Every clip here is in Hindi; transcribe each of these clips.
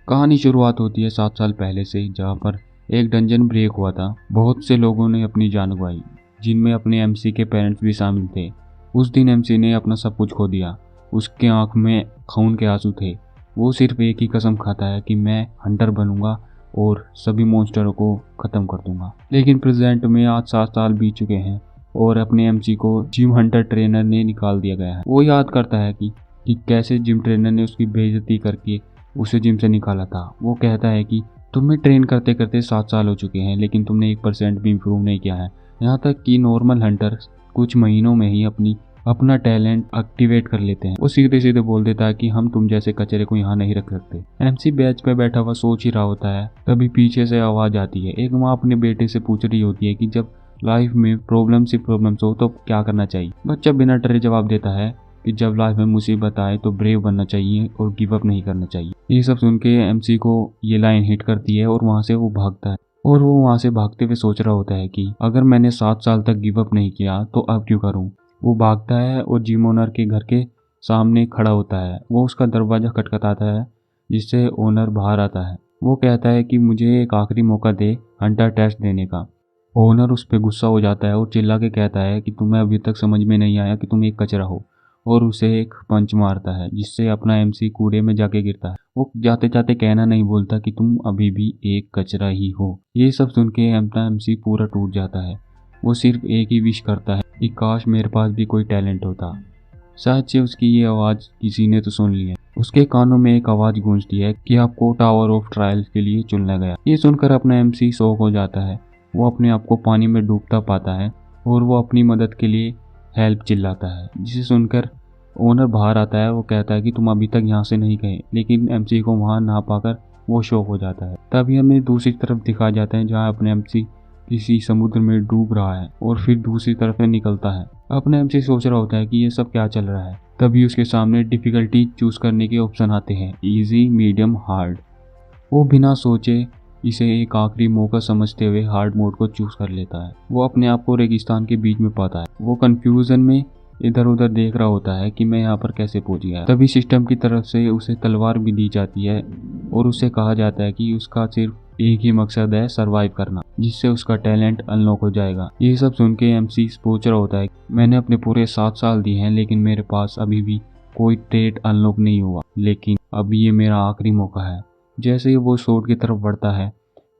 कहानी शुरुआत होती है 7 साल पहले से, जहाँ पर एक डंजन ब्रेक हुआ था। बहुत से लोगों ने अपनी जान गंवाई, जिनमें अपने एमसी के पेरेंट्स भी शामिल थे। उस दिन एमसी ने अपना सब कुछ खो दिया। उसके आंख में खून के आंसू थे। वो सिर्फ एक ही कसम खाता है कि मैं हंटर बनूंगा और सभी मॉन्स्टरों को खत्म कर दूंगा। लेकिन प्रेजेंट में आज 7 साल बीत चुके हैं और अपने एमसी को जिम हंटर ट्रेनर ने निकाल दिया गया है। वो याद करता है कि कैसे जिम ट्रेनर ने उसकी बेइज्जती करके उसे जिम से निकाला था। वो कहता है कि तुम्हें ट्रेन करते करते 7 साल हो चुके हैं, लेकिन तुमने 1% भी इम्प्रूव नहीं किया है। यहाँ तक कि नॉर्मल हंटर कुछ महीनों में ही अपना टैलेंट एक्टिवेट कर लेते हैं। वो सीधे सीधे बोल देता है कि हम तुम जैसे कचरे को यहाँ नहीं रख सकते। एमसी बेंच पे बैठा हुआ सोच ही रहा होता है, तभी पीछे से आवाज आती है। एक माँ अपने बेटे से पूछ रही होती है कि जब लाइफ में प्रॉब्लम्स ही प्रॉब्लम्स हो तो क्या करना चाहिए। बच्चा बिना डरे जवाब देता है कि जब लाइफ में मुसीबत आए तो ब्रेव बनना चाहिए और गिव अप नहीं करना चाहिए। ये सब सुन के एमसी को ये लाइन हिट करती है और वहां से वो भागता है। और वो वहां से भागते हुए सोच रहा होता है कि अगर मैंने 7 साल तक गिव अप नहीं किया तो अब क्यों करूं। वो भागता है और जिम ओनर के घर के सामने खड़ा होता है। वो उसका दरवाजा खटखटाता है, जिससे ओनर बाहर आता है। वो कहता है कि मुझे एक आखिरी मौका दे हंटर टेस्ट देने का। ओनर उस पर गुस्सा हो जाता है और चिल्ला के कहता है कि तुम्हें अभी तक समझ में नहीं आया कि तुम एक कचरा हो, और उसे एक पंच मारता है, जिससे अपना एमसी कूड़े में जाके गिरता है। वो जाते जाते कहना नहीं बोलता कि तुम अभी भी एक कचरा ही हो। ये सब सुन के अपना एमसी पूरा टूट जाता है। वो सिर्फ एक ही विश करता है कि काश मेरे पास भी कोई टैलेंट होता। शायद से उसकी ये आवाज़ किसी ने तो सुन ली है। उसके कानों में एक आवाज़ गूंजती है कि आपको टावर ऑफ ट्रायल्स के लिए चुना गया। ये सुनकर अपना एमसी शॉक हो जाता है। वो अपने आप को पानी में डूबता पाता है और वो अपनी मदद के लिए हेल्प चिल्लाता है, जिसे सुनकर ओनर बाहर आता है। वो कहता है कि तुम अभी तक यहाँ से नहीं गए, लेकिन एमसी को वहाँ ना पाकर वो शॉक हो जाता है। तभी हमें दूसरी तरफ दिखाया जाता है, जहाँ अपने एमसी किसी समुद्र में डूब रहा है और फिर दूसरी तरफ में निकलता है। अपने एमसी सोच रहा होता है कि ये सब क्या चल रहा है। तभी उसके सामने डिफिकल्टी चूज करने के ऑप्शन आते हैं, इजी, मीडियम, हार्ड। वो बिना सोचे इसे एक आखिरी मौका समझते हुए हार्ड मोड को चूज कर लेता है। वो अपने आप को रेगिस्तान के बीच में पाता है। वो कंफ्यूजन में इधर उधर देख रहा होता है कि मैं यहाँ पर कैसे पहुंच गया। तभी सिस्टम की तरफ से उसे तलवार भी दी जाती है और उसे कहा जाता है कि उसका सिर्फ एक ही मकसद है, सरवाइव करना, जिससे उसका टैलेंट अनलॉक हो जाएगा। ये सब सुन के एमसी सोच रहा होता है मैंने अपने पूरे 7 साल दिए हैं, लेकिन मेरे पास अभी भी कोई ट्रेट अनलॉक नहीं हुआ, लेकिन अब ये मेरा आखिरी मौका है। जैसे ही वो सोर्ड की तरफ बढ़ता है,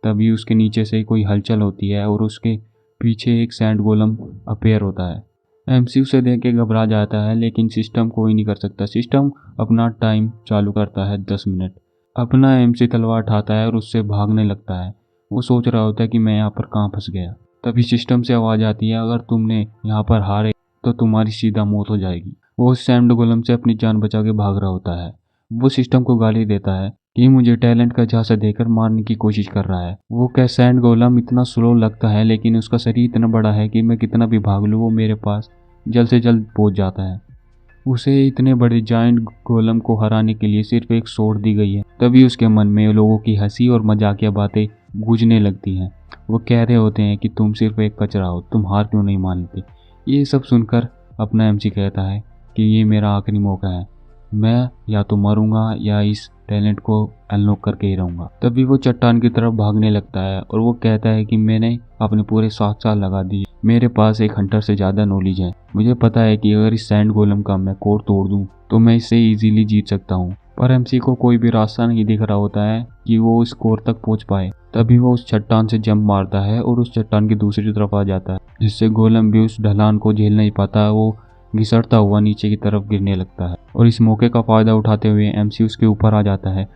तभी उसके नीचे से कोई हलचल होती है और उसके पीछे एक सैंड गोलम अपेयर होता है। एमसी उसे देख के घबरा जाता है, लेकिन सिस्टम कोई नहीं कर सकता। सिस्टम अपना टाइम चालू करता है 10 मिनट। अपना एमसी तलवार उठाता है और उससे भागने लगता है। वो सोच रहा होता है कि मैं यहाँ पर कहाँ फंस गया। तभी सिस्टम से आवाज़ आती है, अगर तुमने यहाँ पर हारे तो तुम्हारी सीधा मौत हो जाएगी। वो सैंड गोलम से अपनी जान बचा के भाग रहा होता है। वो सिस्टम को गाली देता है कि मुझे टैलेंट का झांसा देकर मारने की कोशिश कर रहा है। वो क्या सैंड गोलम इतना स्लो लगता है, लेकिन उसका शरीर इतना बड़ा है कि मैं कितना भी भाग लूँ वो मेरे पास जल्द से जल्द पहुंच जाता है। उसे इतने बड़े जायंट गोलम को हराने के लिए सिर्फ एक सोर्ड दी गई है। तभी उसके मन में लोगों की हंसी और मजाकिया बातें गूंजने लगती हैं। वो कह रहे होते हैं कि तुम सिर्फ एक कचरा हो, तुम हार क्यों नहीं मान लेते। ये सब सुनकर अपना एमसी कहता है कि ये मेरा आखिरी मौका है, मैं या तो मरूंगा या इस टैलेंट को अनलॉक करके ही रहूंगा। तभी वो चट्टान की तरफ भागने लगता है और वो कहता है कि मैंने अपने पूरे 7 साल लगा दिए, मेरे पास एक हंटर से ज़्यादा नॉलेज है। मुझे पता है कि अगर इस सैंड गोलम का मैं कोड तोड़ दूं तो मैं इससे इजीली जीत सकता हूं। पर एमसी को कोई भी रास्ता नहीं दिख रहा होता है कि वो इस कोर तक पहुंच पाए। तभी वो उस चट्टान से जंप मारता है और उस चट्टान की दूसरी तरफ आ जाता है, जिससे गोलम भी उस ढलान को झेल नहीं पाता। वो घिसटता हुआ नीचे की तरफ गिरने लगता है और इस मौके का फायदा उठाते हुए एमसी उसके ऊपर आ जाता है।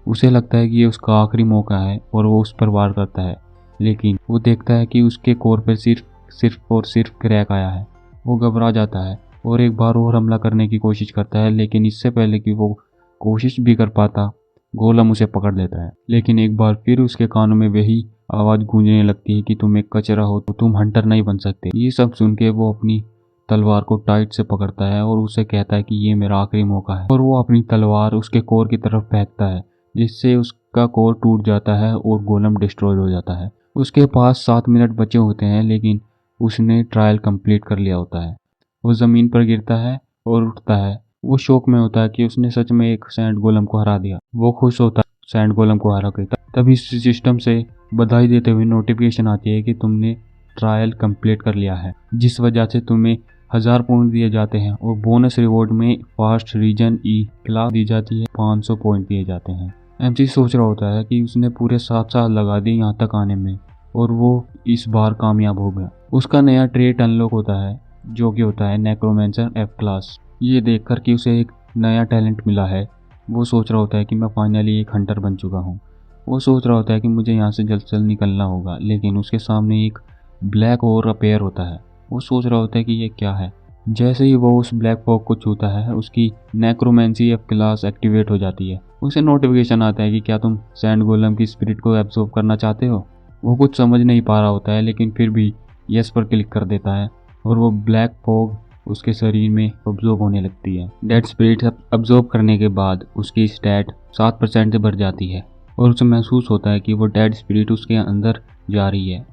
उसे लगता है कि ये उसका आखिरी मौका है और वो उस पर वार करता है, लेकिन वो देखता है कि उसके कोर पर सिर्फ क्रैक आया है। वो घबरा जाता है और एक बार और हमला करने की कोशिश करता है, लेकिन इससे पहले कि वो कोशिश भी कर पाता, गोलम उसे पकड़ लेता है। लेकिन एक बार फिर उसके कानों में वही आवाज़ गूंजने लगती है कि तुम एक कचरा हो, तो तुम हंटर नहीं बन सकते। ये सब सुन के वो अपनी तलवार को टाइट से पकड़ता है और उसे कहता है कि ये मेरा आखिरी मौका है, और वो अपनी तलवार उसके कोर की तरफ फेंकता है, जिससे उसका कोर टूट जाता है और गोलम डिस्ट्रॉय हो जाता है। उसके पास 7 मिनट बचे होते हैं, लेकिन उसने ट्रायल कंप्लीट कर लिया होता है। वो ज़मीन पर गिरता है और उठता है। वो शौक में होता है कि उसने सच में एक सैंड गोलम को हरा दिया। वो खुश होता है, सैंड गोलम को हरा के। तभी सिस्टम से बधाई देते हुए नोटिफिकेशन आती है कि तुमने ट्रायल कंप्लीट कर लिया है, जिस वजह से तुम्हें 1000 पॉइंट दिए जाते हैं और बोनस रिवॉर्ड में फास्ट रीजन ई क्लास दी जाती है, 500 पॉइंट दिए जाते हैं। एमसी सोच रहा होता है कि उसने पूरे 7 साल लगा दिए यहाँ तक आने में और वो इस बार कामयाब हो गया। उसका नया ट्रेट अनलॉक होता है जो कि होता है नेक्रोमेंसर F क्लास। ये देखकर कि उसे एक नया टैलेंट मिला है, वो सोच रहा होता है कि मैं फाइनली एक हंटर बन चुका हूँ। वो सोच रहा होता है कि मुझे यहाँ से जल्द से जल्द निकलना होगा, लेकिन उसके सामने एक ब्लैक और अपेयर होता है। वो सोच रहा होता है कि ये क्या है। जैसे ही वो उस ब्लैक फॉग को छूता है, उसकी नेक्रोमेंसी F क्लास एक्टिवेट हो जाती है। उसे नोटिफिकेशन आता है कि क्या तुम सैंड गोलम की स्पिरिट को एब्जॉर्ब करना चाहते हो। वो कुछ समझ नहीं पा रहा होता है, लेकिन फिर भी यस पर क्लिक कर देता है और वो ब्लैक फॉग उसके शरीर में अब्जॉर्ब होने लगती है। डेड स्पिरिट अब्जॉर्ब करने के बाद उसकी स्टैट 7% से बढ़ जाती है और उसे महसूस होता है कि वो डेड स्पिरिट उसके अंदर जा रही है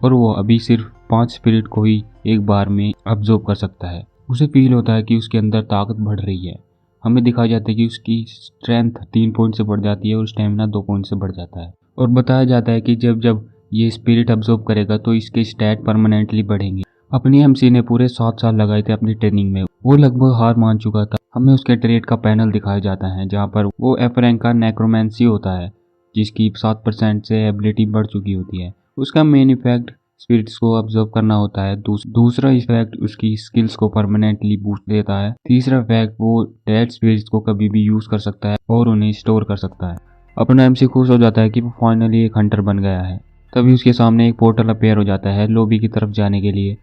और वो अभी सिर्फ 5 स्पिरिट को ही एक बार में अब्जॉर्ब कर सकता है। उसे फील होता है कि उसके अंदर ताकत बढ़ रही है। हमें दिखाया जाता है कि उसकी स्ट्रेंथ 3 पॉइंट से बढ़ जाती है और स्टेमिना 2 पॉइंट से बढ़ जाता है और बताया जाता है कि जब जब ये स्पिरिट अब्जॉर्ब करेगा तो इसके स्टैट परमानेंटली बढ़ेंगे। अपनी एमसी ने पूरे 7 साल लगाए थे अपनी ट्रेनिंग में। वो लगभग हार मान चुका था। हमें उसके ट्रेड का पैनल दिखाया जाता है जहाँ पर वो F रैंक का नेक्रोमेंसी होता है, जिसकी 7% से एबिलिटी बढ़ चुकी होती है। उसका मेन इफेक्ट स्पिरिट्स को ऑब्जर्व करना होता है। दूसरा इफेक्ट उसकी स्किल्स को परमानेंटली बूस्ट देता है। तीसरा इफेक्ट वो डेड स्पिरिट्स को कभी भी यूज कर सकता है और उन्हें स्टोर कर सकता है। अपना एमसी खुश हो जाता है कि वो फाइनली एक हंटर बन गया है। तभी उसके सामने एक पोर्टल अपेयर हो जाता है लॉबी की तरफ जाने के लिए।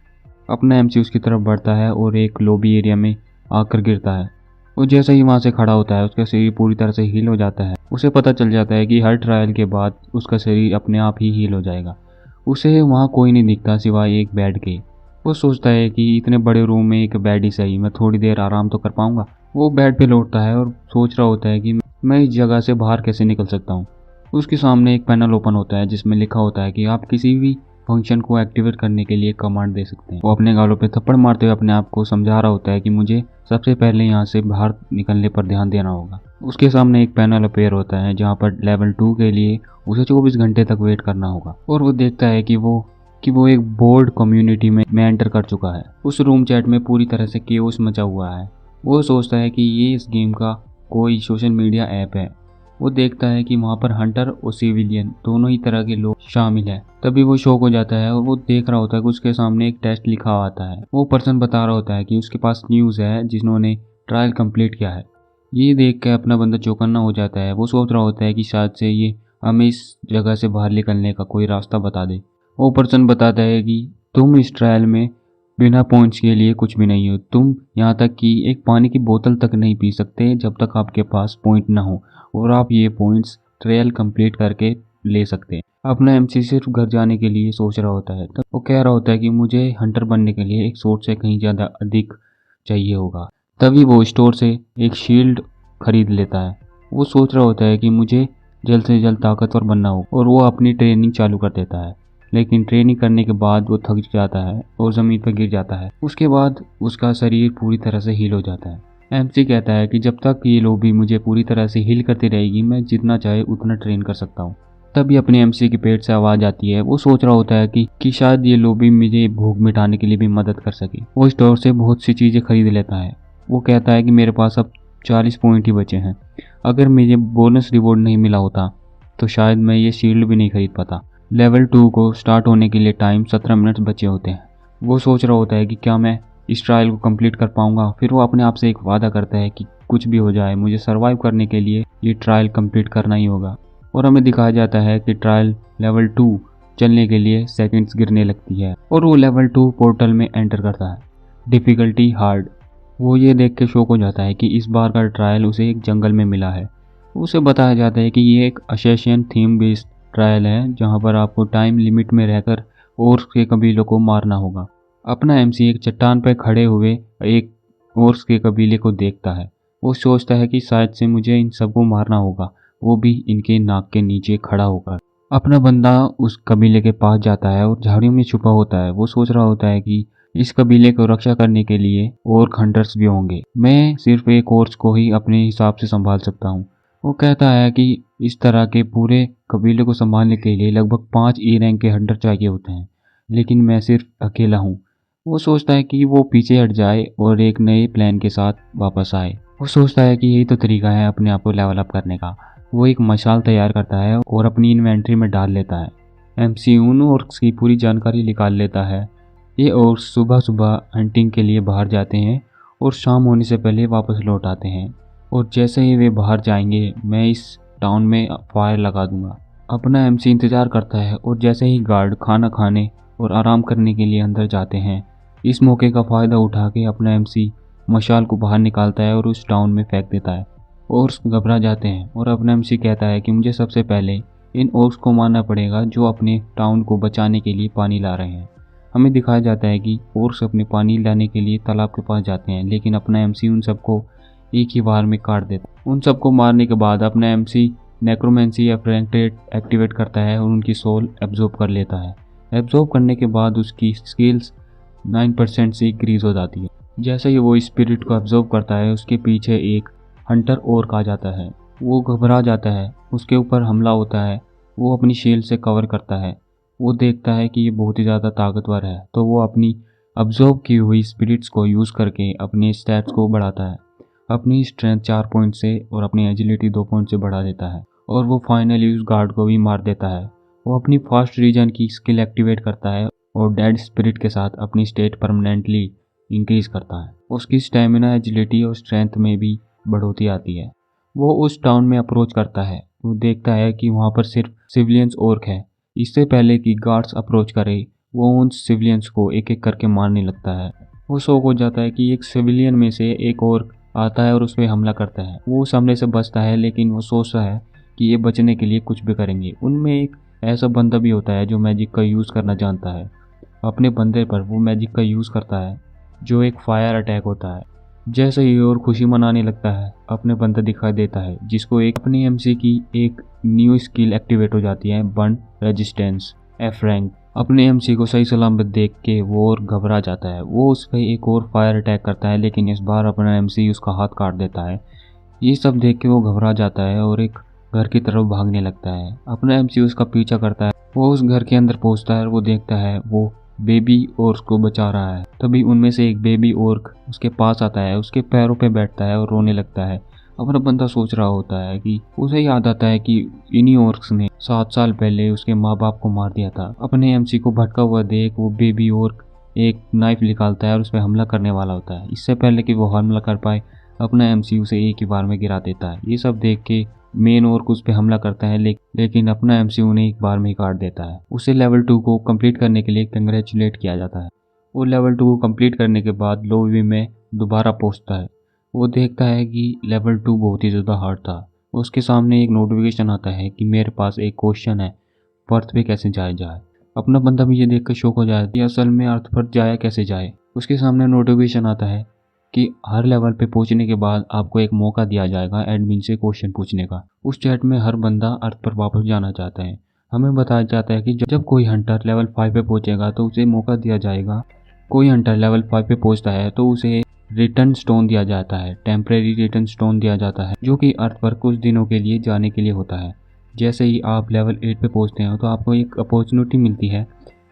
अपना एमसी उसकी तरफ बढ़ता है और एक लॉबी एरिया में आकर गिरता है। वो जैसे ही वहाँ से खड़ा होता है उसका शरीर पूरी तरह से हील हो जाता है। उसे पता चल जाता है कि हर ट्रायल के बाद उसका शरीर अपने आप ही हील हो जाएगा। उसे वहाँ कोई नहीं दिखता सिवाय एक बेड के। वो सोचता है कि इतने बड़े रूम में एक बेड ही सही, मैं थोड़ी देर आराम तो कर पाऊंगा। वो बेड पे लौटता है और सोच रहा होता है कि मैं इस जगह से बाहर कैसे निकल सकता हूँ। उसके सामने एक पैनल ओपन होता है जिसमें लिखा होता है कि आप किसी भी फंक्शन को एक्टिवेट करने के लिए कमांड दे सकते हैं। वो अपने गालों पे थप्पड़ मारते हुए अपने आप को समझा रहा होता है कि मुझे सबसे पहले यहाँ से बाहर निकलने पर ध्यान देना होगा। उसके सामने एक पैनल अपेयर होता है जहाँ पर लेवल 2 के लिए उसे 24 घंटे तक वेट करना होगा और वो देखता है कि वो एक बोर्ड कम्युनिटी में एंटर कर चुका है। उस रूम चैट में पूरी तरह से केओस मचा हुआ है। वो सोचता है कि ये इस गेम का कोई सोशल मीडिया ऐप है। वो देखता है कि वहाँ पर हंटर और सिविलियन दोनों ही तरह के लोग शामिल हैं। तभी वो शॉक हो जाता है और वो देख रहा होता है कि उसके सामने एक टेस्ट लिखा आता है। वो पर्सन बता रहा होता है कि उसके पास न्यूज़ है जिन्होंने ट्रायल कंप्लीट किया है। ये देख के अपना बंदा चौकन्ना हो जाता है। वो सोच रहा होता है कि शायद से ये हमें इस जगह से बाहर निकलने का कोई रास्ता बता दे। वो पर्सन बताता है कि तुम इस ट्रायल में बिना पॉइंट्स के लिए कुछ भी नहीं हो। तुम यहाँ तक कि एक पानी की बोतल तक नहीं पी सकते जब तक आपके पास पॉइंट ना हो, और आप ये पॉइंट्स ट्रायल कंप्लीट करके ले सकते हैं। अपना एमसी सिर्फ घर जाने के लिए सोच रहा होता है। तब वो कह रहा होता है कि मुझे हंटर बनने के लिए एक सोर्स से कहीं ज़्यादा अधिक चाहिए होगा। तभी वो स्टोर से एक शील्ड खरीद लेता है। वो सोच रहा होता है कि मुझे जल्द से जल्द ताकतवर बनना हो और वो अपनी ट्रेनिंग चालू कर देता है। लेकिन ट्रेनिंग करने के बाद वो थक जाता है और ज़मीन पर गिर जाता है। उसके बाद उसका शरीर पूरी तरह से हील हो जाता है। एमसी कहता है कि जब तक ये लॉबी मुझे पूरी तरह से हील करती रहेगी मैं जितना चाहे उतना ट्रेन कर सकता हूँ। तभी अपने एमसी के पेट से आवाज़ आती है। वो सोच रहा होता है कि शायद ये लॉबी मुझे भूख मिटाने के लिए भी मदद कर सके। वो स्टोर से बहुत सी चीज़ें खरीद लेता है। वो कहता है कि मेरे पास अब 40 पॉइंट ही बचे हैं। अगर मुझे बोनस रिवॉर्ड नहीं मिला होता तो शायद मैं ये शील्ड भी नहीं खरीद पाता। लेवल 2 को स्टार्ट होने के लिए टाइम 17 मिनट बचे होते हैं। वो सोच रहा होता है कि क्या मैं इस ट्रायल को कंप्लीट कर पाऊंगा। फिर वो अपने आप से एक वादा करता है कि कुछ भी हो जाए मुझे सरवाइव करने के लिए ये ट्रायल कंप्लीट करना ही होगा। और हमें दिखाया जाता है कि ट्रायल लेवल 2 चलने के लिए सेकंड्स गिरने लगती है और वो लेवल 2 पोर्टल में एंटर करता है। Difficulty hard. वो ये देख के शॉक हो जाता है कि इस बार का ट्रायल उसे एक जंगल में मिला है। उसे बताया जाता है कि ये एक असैसिन थीम बेस्ड ट्रायल है जहाँ पर आपको टाइम लिमिट में रहकर ओर्स के कबीलों को मारना होगा। अपना एमसी एक चट्टान पर खड़े हुए एक ओर्स के कबीले को देखता है। वो सोचता है कि शायद से मुझे इन सबको मारना होगा, वो भी इनके नाक के नीचे खड़ा होकर। अपना बंदा उस कबीले के पास जाता है और झाड़ियों में छुपा होता है। वो सोच रहा होता है कि इस कबीले को रक्षा करने के लिए और हंटर्स भी होंगे, मैं सिर्फ एक ओर्स को ही अपने हिसाब से संभाल सकता हूँ। वो कहता है कि इस तरह के पूरे कबीले को संभालने के लिए लगभग 5 ई रैंक के हंटर चाहिए होते हैं, लेकिन मैं सिर्फ अकेला हूँ। वो सोचता है कि वो पीछे हट जाए और एक नए प्लान के साथ वापस आए। वो सोचता है कि यही तो तरीका है अपने आप को लेवल अप करने का। वो एक मशाल तैयार करता है और अपनी इन्वेंट्री में डाल लेता है। एमसी उन ऑर्क्स की पूरी जानकारी निकाल लेता है। ये ऑर्क्स सुबह सुबह हंटिंग के लिए बाहर जाते हैं और शाम होने से पहले वापस लौट आते हैं, और जैसे ही वे बाहर जाएंगे मैं इस टाउन में फायर लगा दूंगा। अपना एमसी इंतज़ार करता है और जैसे ही गार्ड खाना खाने और आराम करने के लिए अंदर जाते हैं, इस मौके का फ़ायदा उठा के अपना एमसी मशाल को बाहर निकालता है और उस टाउन में फेंक देता है। ओर्स घबरा जाते हैं और अपना एमसी कहता है कि मुझे सबसे पहले इन ओर्स को मारना पड़ेगा जो अपने टाउन को बचाने के लिए पानी ला रहे हैं। हमें दिखाया जाता है कि ओर्स अपने पानी लाने के लिए तालाब के पास जाते हैं, लेकिन अपना एमसी उन सबको एक ही बार में काट देता है। उन सबको मारने के बाद अपना एमसी नेक्रोमेंसी या फ्रैंकटेट एक्टिवेट करता है और उनकी सोल एब्जॉर्ब कर लेता है। एब्जॉर्ब करने के बाद उसकी स्किल्स 9% से इंक्रीज हो जाती है। जैसे ही वो स्पिरिट को एब्जॉर्ब करता है, उसके पीछे एक हंटर ऑर्क आ जाता है। वो घबरा जाता है, उसके ऊपर हमला होता है। वो अपनी शील्ड से कवर करता है। वो देखता है कि ये बहुत ही ज़्यादा ताकतवर है, तो वो अपनी अब्जॉर्ब की हुई स्पिरिट्स को यूज़ करके अपने स्टैट्स को बढ़ाता है। अपनी स्ट्रेंथ 4 पॉइंट से और अपनी एजिलिटी 2 पॉइंट से बढ़ा देता है, और वो फाइनली उस गार्ड को भी मार देता है। वो अपनी फास्ट रीजन की स्किल एक्टिवेट करता है और डेड स्पिरिट के साथ अपनी स्टेट परमानेंटली इंक्रीज करता है। उसकी स्टेमिना, एजिलिटी और स्ट्रेंथ में भी बढ़ोतरी आती है। वो उस टाउन में अप्रोच करता है। वो देखता है कि वहाँ पर सिर्फ सिविलियंस ऑर्क है। इससे पहले कि गार्ड्स अप्रोच करे, वो उन सिविलियंस को एक एक करके मारने लगता है। वो शौक हो जाता है कि एक सिविलियन में से एक ऑर्क आता है और उस पर हमला करता है। वो उस हमले से बचता है, लेकिन वो सोचता है कि ये बचने के लिए कुछ भी करेंगे। उनमें एक ऐसा बंदा भी होता है जो मैजिक का यूज़ करना जानता है। अपने बंदे पर वो मैजिक का यूज़ करता है, जो एक फायर अटैक होता है। जैसे ही और खुशी मनाने लगता है, अपने बंदा दिखाई देता है जिसको एक अपनी एमसी की एक न्यू स्किल एक्टिवेट हो जाती है, बर्न रेजिस्टेंस एफ रैंक। अपने एमसी को सही सलामत देख के वो और घबरा जाता है। वो उस पर एक और फायर अटैक करता है, लेकिन इस बार अपना एमसी उसका हाथ काट देता है। ये सब देख के वो घबरा जाता है और एक घर की तरफ भागने लगता है। अपना एमसी उसका पीछा करता है। वो उस घर के अंदर पहुंचता है और वो देखता है वो बेबी ऑर्क को बचा रहा है। तभी उनमें से एक बेबी ऑर्क उसके पास आता है, उसके पैरों पे बैठता है और रोने लगता है। अपना बंदा सोच रहा होता है कि उसे याद आता है कि इन्हीं ऑर्क्स ने 7 साल पहले उसके माँ बाप को मार दिया था। अपने एमसी को भटका हुआ देख वो बेबी ऑर्क एक नाइफ निकालता है और उस पर हमला करने वाला होता है। इससे पहले कि वो हमला कर पाए, अपना एमसी उसे एक ही बार में गिरा देता है। ये सब देख के मेन ऑर्क उस पर हमला करता है, लेकिन अपना एमसी उन्हें एक बार में ही काट देता है। उसे लेवल 2 को कंप्लीट करने के लिए कंग्रेचुलेट किया जाता है। वो लेवल 2 को कंप्लीट करने के बाद लॉबी में दोबारा पहुंचता है। वो देखता है कि लेवल 2 बहुत ही ज़्यादा हार्ड था। उसके सामने एक नोटिफिकेशन आता है कि मेरे पास एक क्वेश्चन है, अर्थ पे कैसे जाया जाए। अपना बंदा भी ये देख कर शौक हो जाए कि असल में अर्थ पर जाया कैसे जाए। उसके सामने नोटिफिकेशन आता है कि हर लेवल पे पहुंचने के बाद आपको एक मौका दिया जाएगा एडमिन से क्वेश्चन पूछने का। उस चैट में हर बंदा अर्थ पर वापस जाना चाहता है। हमें बताया जाता है कि जब कोई हंटर लेवल 5 पे पहुंचेगा तो उसे मौका दिया जाएगा। कोई हंटर लेवल 5 पे पहुंचता है तो उसे रिटर्न स्टोन दिया जाता है, टेम्परेरी रिटर्न स्टोन दिया जाता है, जो कि अर्थ पर कुछ दिनों के लिए जाने के लिए होता है। जैसे ही आप लेवल 8 पे पहुंचते हैं तो आपको एक अपॉर्चुनिटी मिलती है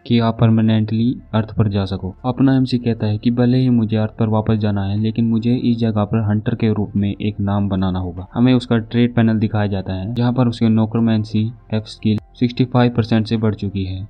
कि आप परमानेंटली अर्थ पर जा सको। अपना एमसी कहता है कि भले ही मुझे अर्थ पर वापस जाना है, लेकिन मुझे इस जगह पर हंटर के रूप में एक नाम बनाना होगा। हमें उसका ट्रेड पैनल दिखाया जाता है, जहाँ पर उसके नोक्रोमेंसी एफ स्किल 65% से बढ़ चुकी है।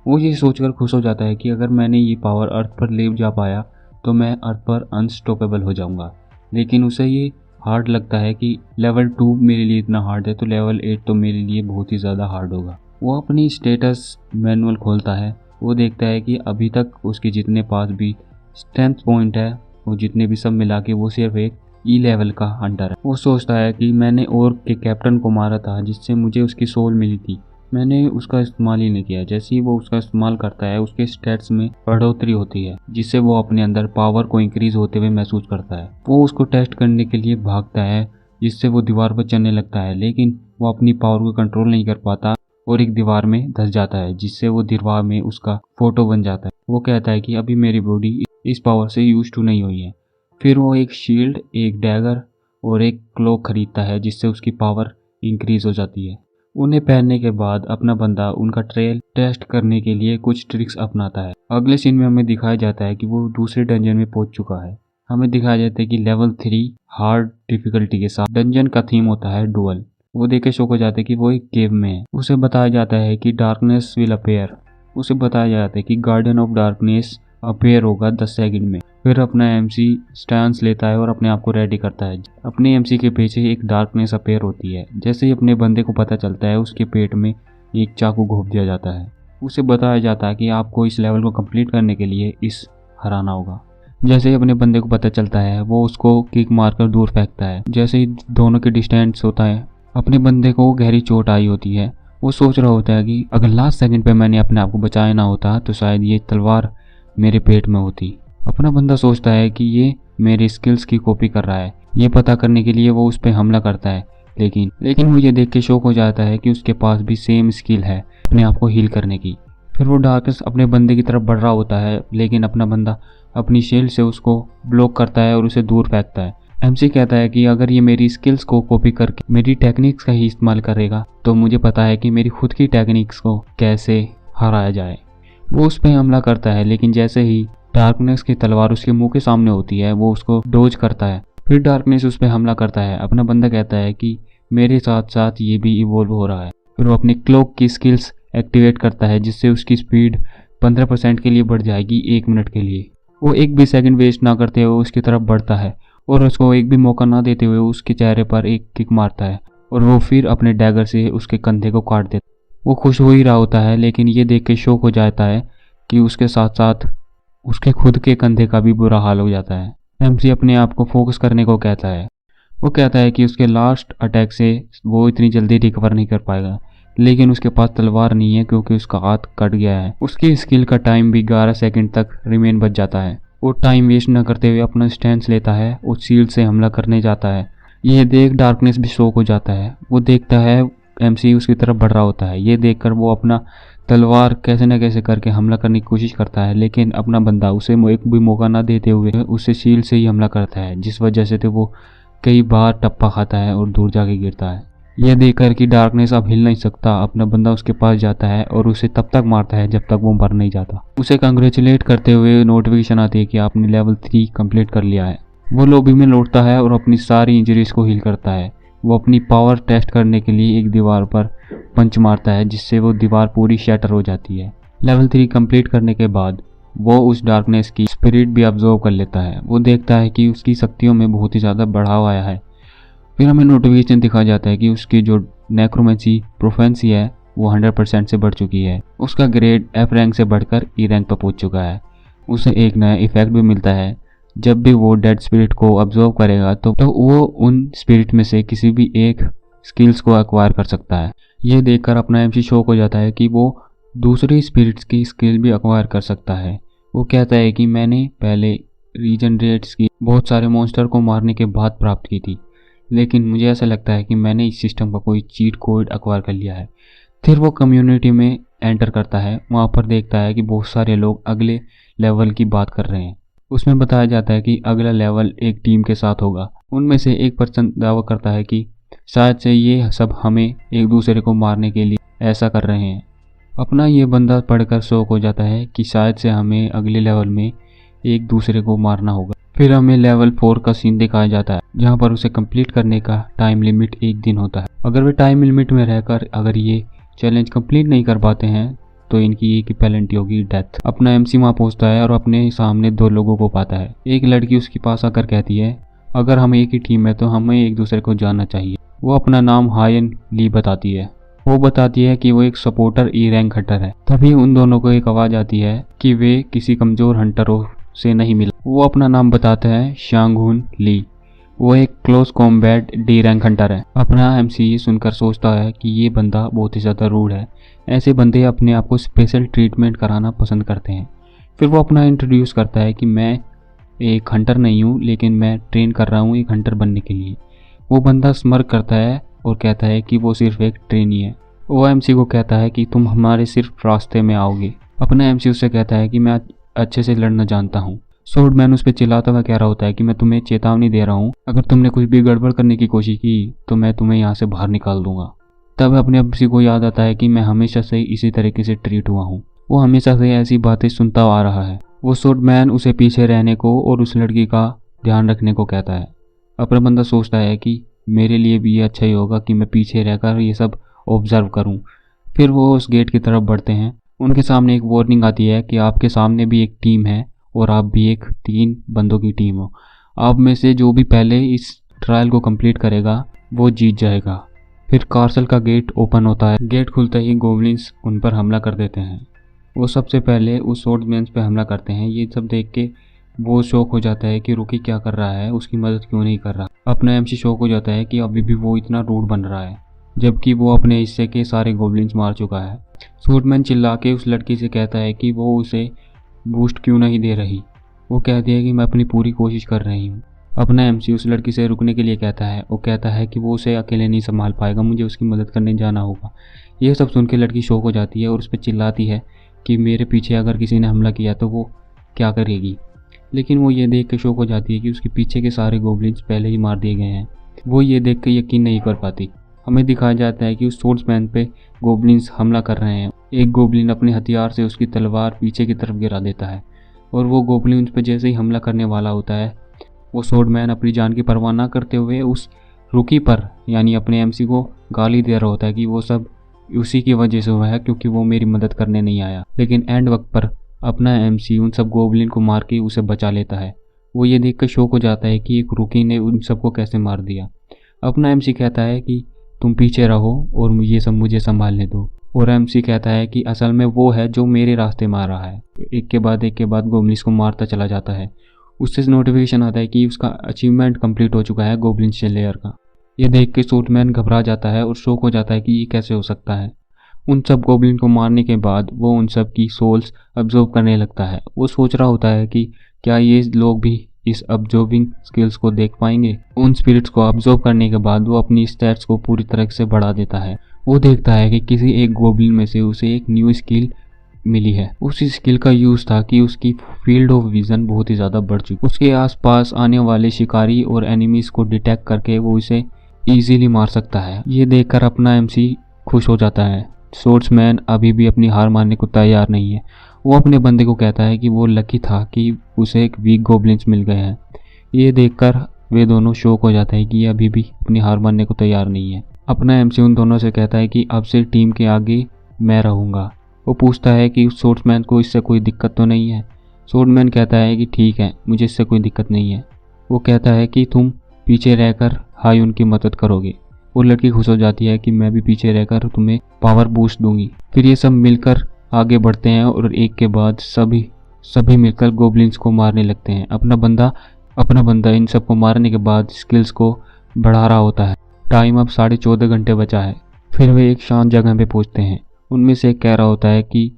वो ये सोचकर खुश हो जाता है कि अगर मैंने ये पावर अर्थ पर ले जा पाया तो मैं अर्थ पर अनस्टॉपेबल हो जाऊंगा। लेकिन उसे ये हार्ड लगता है कि लेवल 2 मेरे लिए इतना हार्ड है तो लेवल 8 तो मेरे लिए बहुत ही ज़्यादा हार्ड होगा। वो अपनी स्टेटस मैनुअल खोलता है। वो देखता है कि अभी तक उसके जितने पास भी स्ट्रेंथ पॉइंट है, वो जितने भी सब मिला के वो सिर्फ एक ई लेवल का हंटर है। वो सोचता है कि मैंने ऑर्क के कैप्टन को मारा था जिससे मुझे उसकी सोल मिली थी, मैंने उसका इस्तेमाल ही नहीं किया। जैसे ही वो उसका इस्तेमाल करता है उसके स्टेट्स में बढ़ोतरी होती है, जिससे वो अपने अंदर पावर को इंक्रीज होते हुए महसूस करता है। वो उसको टेस्ट करने के लिए भागता है, जिससे वो दीवार पर चलने लगता है, लेकिन वो अपनी पावर को कंट्रोल नहीं कर पाता और एक दीवार में धंस जाता है, जिससे वो दीवार में उसका फोटो बन जाता है। वो कहता है कि अभी मेरी बॉडी इस पावर से यूज टू नहीं हुई है। फिर वो एक शील्ड, एक डैगर और एक क्लॉक खरीदता है जिससे उसकी पावर इंक्रीज हो जाती है। उन्हें पहनने के बाद अपना बंदा उनका ट्रेल टेस्ट करने के लिए कुछ ट्रिक्स अपनाता है। अगले सीन में हमें दिखाया जाता है कि वो दूसरे डंजन में पहुंच चुका है। हमें दिखाया जाता है कि लेवल 3 हार्ड डिफिकल्टी के साथ डंजन का थीम होता है डुअल। वो देख के शौक हो जाता है कि वो एक केव में है। उसे बताया जाता है कि डार्कनेस विल अपेयर। उसे बताया जाता है कि गार्डियन ऑफ डार्कनेस अपेयर होगा 10 सेकंड में। फिर अपना एमसी स्टैंस लेता है और अपने आप को रेडी करता है। अपने एमसी के पीछे एक डार्कनेस अपेयर होती है। जैसे ही अपने बंदे को पता चलता है उसके पेट में एक चाकू घोंप दिया जाता है। उसे बताया जाता है कि आपको इस लेवल को कंप्लीट करने के लिए इस हराना होगा। जैसे ही अपने बंदे को पता चलता है वो उसको किक मारकर दूर फेंकता है। जैसे ही दोनों के डिस्टेंस होता है अपने बंदे को गहरी चोट आई होती है। वो सोच रहा होता है कि अगर लास्ट सेकंड पे मैंने अपने आप को बचाया ना होता तो शायद ये तलवार मेरे पेट में होती। अपना बंदा सोचता है कि ये मेरी स्किल्स की कॉपी कर रहा है। ये पता करने के लिए वो उस पर हमला करता है। लेकिन मुझे देख के शौक हो जाता है कि उसके पास भी सेम स्किल है अपने आप को हील करने की। फिर वो डार्कनेस अपने बंदे की तरफ बढ़ रहा होता है लेकिन अपना बंदा अपनी शील्ड से उसको ब्लॉक करता है और उसे दूर फेंकता है। एमसी कहता है कि अगर ये मेरी स्किल्स को कॉपी करके मेरी टेक्निक्स का ही इस्तेमाल करेगा तो मुझे पता है कि मेरी खुद की टेक्निक्स को कैसे हराया जाए। वो उस पर हमला करता है लेकिन जैसे ही डार्कनेस की तलवार उसके मुंह के सामने होती है वो उसको डोज करता है। फिर डार्कनेस उस पर हमला करता है। अपना बंदा कहता है कि मेरे साथ साथ ये भी इवोल्व हो रहा है। फिर वो अपनी क्लॉक की स्किल्स एक्टिवेट करता है जिससे उसकी स्पीड 15% के लिए बढ़ जाएगी 1 मिनट के लिए। वो एक भी सेकंड वेस्ट ना करते हुए उसकी तरफ बढ़ता है और उसको एक भी मौका ना देते हुए उसके चेहरे पर एक किक मारता है और वो फिर अपने डैगर से उसके कंधे को काट देता है। वो खुश हो ही रहा होता है लेकिन ये देख के शौक हो जाता है कि उसके साथ साथ उसके खुद के कंधे का भी बुरा हाल हो जाता है। एमसी अपने आप को फोकस करने को कहता है। वो कहता है कि उसके लास्ट अटैक से वो इतनी जल्दी रिकवर नहीं कर पाएगा लेकिन उसके पास तलवार नहीं है क्योंकि उसका हाथ कट गया है। उसकी स्किल का टाइम भी 11 सेकंड तक रिमेन बच जाता है। वो टाइम वेस्ट न करते हुए अपना स्टैंस लेता है और शील्ड से हमला करने जाता है। यह देख डार्कनेस भी शॉक हो जाता है। वो देखता है एमसी उसकी तरफ बढ़ रहा होता है। ये देखकर वो अपना तलवार कैसे न कैसे करके हमला करने की कोशिश करता है लेकिन अपना बंदा उसे एक भी मौका ना देते हुए उसे शील्ड से ही हमला करता है जिस वजह से तो वो कई बार टप्पा खाता है और दूर जाके गिरता है। यह देखकर कि डार्कनेस अब हिल नहीं सकता अपना बंदा उसके पास जाता है और उसे तब तक मारता है जब तक वो मर नहीं जाता। उसे कंग्रेचुलेट करते हुए नोटिफिकेशन आती है कि आपने लेवल 3 कंप्लीट कर लिया है। वो लॉबी में लौटता है और अपनी सारी इंजरीज को हील करता है। वो अपनी पावर टेस्ट करने के लिए एक दीवार पर पंच मारता है जिससे वो दीवार पूरी शैटर हो जाती है। लेवल 3 कंप्लीट करने के बाद वो उस डार्कनेस की स्पिरिट भी ऑब्जर्व कर लेता है। वो देखता है कि उसकी शक्तियों में बहुत ही ज़्यादा बढ़ाव आया है। फिर हमें नोटिफिकेशन दिखाया जाता है कि उसकी जो नेक्रोमेंसी प्रोफेंसी है वो 100% से बढ़ चुकी है। उसका ग्रेड F रैंक से बढ़कर E रैंक पर पहुंच चुका है। उसे एक नया इफेक्ट भी मिलता है। जब भी वो डेड स्पिरिट को ऑब्जर्व करेगा तो वो उन स्पिरिट में से किसी भी एक स्किल्स को एक्वायर कर सकता है। ये देखकर अपना एमसी शॉक हो जाता है कि वो दूसरी स्पिरिट्स की स्किल भी एक्वायर कर सकता है। वो कहता है कि मैंने पहले रीजनरेट्स की बहुत सारे मॉन्स्टर को मारने के बाद प्राप्त की थी लेकिन मुझे ऐसा लगता है कि मैंने इस सिस्टम का कोई चीट कोड एक्वायर कर लिया है। फिर वो कम्युनिटी में एंटर करता है। वहाँ पर देखता है कि बहुत सारे लोग अगले लेवल की बात कर रहे हैं। उसमें बताया जाता है कि अगला लेवल एक टीम के साथ होगा। उनमें से एक पर्सन दावा करता है कि शायद से ये सब हमें एक दूसरे को मारने के लिए ऐसा कर रहे हैं। अपना ये बंदा पढ़कर शौक हो जाता है कि शायद से हमें अगले लेवल में एक दूसरे को मारना होगा। फिर हमें लेवल 4 का सीन दिखाया जाता है जहाँ पर उसे कंप्लीट करने का टाइम लिमिट 1 दिन होता है। अगर वे टाइम लिमिट में रहकर अगर ये चैलेंज कंप्लीट नहीं कर पाते हैं तो इनकी एक ही पेनल्टी होगी, डेथ। अपना एमसी वहाँ पहुँचता है और अपने सामने 2 लोगों को पाता है। एक लड़की उसके पास आकर कहती है अगर हम एक ही टीम है तो हमें एक दूसरे को जानना चाहिए। वो अपना नाम हायन ली बताती है। वो बताती है कि वो एक सपोर्टर E रैंक हंटर है। तभी उन दोनों को एक आवाज़ आती है कि वे किसी कमज़ोर हंटरों से नहीं मिला। वो अपना नाम बताता है शांगहुन ली। वो एक close combat D rank Hunter है। अपना एमसी ये सुनकर सोचता है कि ये बंदा बहुत ही ज़्यादा रूड है। ऐसे बंदे अपने आप को स्पेशल ट्रीटमेंट कराना पसंद करते हैं। फिर वो अपना इंट्रोड्यूस करता है कि मैं एक हंटर नहीं हूँ लेकिन मैं ट्रेन कर रहा हूँ एक हंटर बनने के लिए। वो बंदा स्मर्क करता है और कहता है कि वो सिर्फ एक ट्रेनी है। वो एमसी को कहता है कि तुम हमारे सिर्फ रास्ते में आओगे। अपना एमसी उससे कहता है कि मैं अच्छे से लड़ना जानता हूँ। स्वॉर्डमैन उस पर चिल्लाता हुआ कह रहा होता है कि मैं तुम्हें चेतावनी दे रहा हूँ, अगर तुमने कुछ भी गड़बड़ करने की कोशिश की तो मैं तुम्हें यहाँ से बाहर निकाल दूंगा। तब अपने एमसी को याद आता है कि मैं हमेशा से इसी तरीके से ट्रीट हुआ हूँ। वो हमेशा से ऐसी बातें सुनता आ रहा है। वो स्वॉर्डमैन उसे पीछे रहने को और उस लड़की का ध्यान रखने को कहता है। अपना बंदा सोचता है कि मेरे लिए भी ये अच्छा ही होगा कि मैं पीछे रहकर ये सब ऑब्जर्व करूं। फिर वो उस गेट की तरफ बढ़ते हैं। उनके सामने एक वार्निंग आती है कि आपके सामने भी एक टीम है और आप भी एक 3 बंदों की टीम हो। आप में से जो भी पहले इस ट्रायल को कंप्लीट करेगा वो जीत जाएगा। फिर कार्सल का गेट ओपन होता है। गेट खुलते ही गोब्लिन्स उन पर हमला कर देते हैं। वो सबसे पहले उस स्वॉर्डमैन पे हमला करते हैं। ये सब देख के वो शौक हो जाता है कि रुकी क्या कर रहा है, उसकी मदद क्यों नहीं कर रहा। अपना एमसी शौक हो जाता है कि अभी भी वो इतना रूड बन रहा है, जबकि वो अपने हिस्से के सारे गोब्लिन्स मार चुका है। स्वॉर्डमैन चिल्ला के उस लड़की से कहता है कि वो उसे बूस्ट क्यों नहीं दे रही। वो कहती है कि मैं अपनी पूरी कोशिश कर रही हूँ। अपना एमसी उस लड़की से रुकने के लिए कहता है। वो कहता है कि वो उसे अकेले नहीं संभाल पाएगा, मुझे उसकी मदद करने जाना होगा। ये सब सुन के लड़की शौक हो जाती है और उस पर चिल्लाती है कि मेरे पीछे अगर किसी ने हमला किया तो वो क्या करेगी। लेकिन वो ये देख के शौक हो जाती है कि उसके पीछे के सारे गोब्लिन्स पहले ही मार दिए गए हैं। वो ये देख के यकीन नहीं कर पाती। हमें दिखाया जाता है कि उस स्वॉर्डमैन पे गोब्लिन्स हमला कर रहे हैं। एक गोब्लिन अपने हथियार से उसकी तलवार पीछे की तरफ गिरा देता है और वो गोब्लिन उस पर जैसे ही हमला करने वाला होता है, वो स्वॉर्डमैन अपनी जान की परवाह ना करते हुए उस रुकी पर यानी अपने एमसी को गाली दे रहा होता है कि वो सब उसी की वजह से हुआ है क्योंकि वो मेरी मदद करने नहीं आया। लेकिन एंड वक्त पर अपना एमसी उन सब गोब्लिन को मार के उसे बचा लेता है। वो ये देख कर शौक हो जाता है कि एक रुकी ने उन सबको कैसे मार दिया। अपना एमसी कहता है कि तुम पीछे रहो और ये सब मुझे संभालने दो। और एमसी कहता है कि असल में वो है जो मेरे रास्ते मार रहा है। एक के बाद गोब्लिन्स को मारता चला जाता है। उससे नोटिफिकेशन आता है कि उसका अचीवमेंट कंप्लीट हो चुका है गोब्लिन स्लेयर का। ये देख के स्वॉर्डमैन घबरा जाता है और शौक हो जाता है कि ये कैसे हो सकता है। उन सब गोब्लिन को मारने के बाद वो उन सब की सोल्स अब्जॉर्ब करने लगता है। वो सोच रहा होता है कि क्या ये लोग भी इस अब्जॉर्बिंग स्किल्स को देख पाएंगे। उन स्पिरिट्स को अब्जॉर्ब करने के बाद वो अपनी स्टैट्स को पूरी तरह से बढ़ा देता है। वो देखता है कि किसी एक गोब्लिन में से उसे एक न्यू स्किल मिली है। उस स्किल का यूज था कि उसकी फील्ड ऑफ विजन बहुत ही ज़्यादा बढ़ चुकी। उसके आसपास आने वाले शिकारी और एनिमीज को डिटेक्ट करके वो इसे ईजीली मार सकता है। ये देखकर अपना एमसी खुश हो जाता है। स्वॉर्डमैन अभी भी अपनी हार मानने को तैयार नहीं है। वो अपने बंदे को कहता है कि वो लकी था कि उसे एक वीक गोब्लिन्स मिल गए हैं। ये देखकर वे दोनों शौक हो जाते हैं कि ये अभी भी अपनी हार मानने को तैयार नहीं है। अपना एमसी उन दोनों से कहता है कि अब से टीम के आगे मैं रहूँगा। वो पूछता है कि स्वॉर्डमैन को इससे कोई दिक्कत तो नहीं है। स्वॉर्डमैन कहता है कि ठीक है, मुझे इससे कोई दिक्कत नहीं है। वो कहता है कि तुम पीछे रहकर हायून की मदद करोगे। वो लड़की खुश हो जाती है कि मैं भी पीछे रहकर तुम्हें पावर बूस्ट दूंगी। फिर ये सब मिलकर आगे बढ़ते हैं और एक के बाद सभी मिलकर गोब्लिन्स को मारने लगते हैं। अपना बंदा इन सबको मारने के बाद स्किल्स को बढ़ा रहा होता है। टाइम अब 14.5 घंटे बचा है। फिर वे एक शांत जगह पे पहुंचते हैं। उनमें से एक कह रहा होता है कि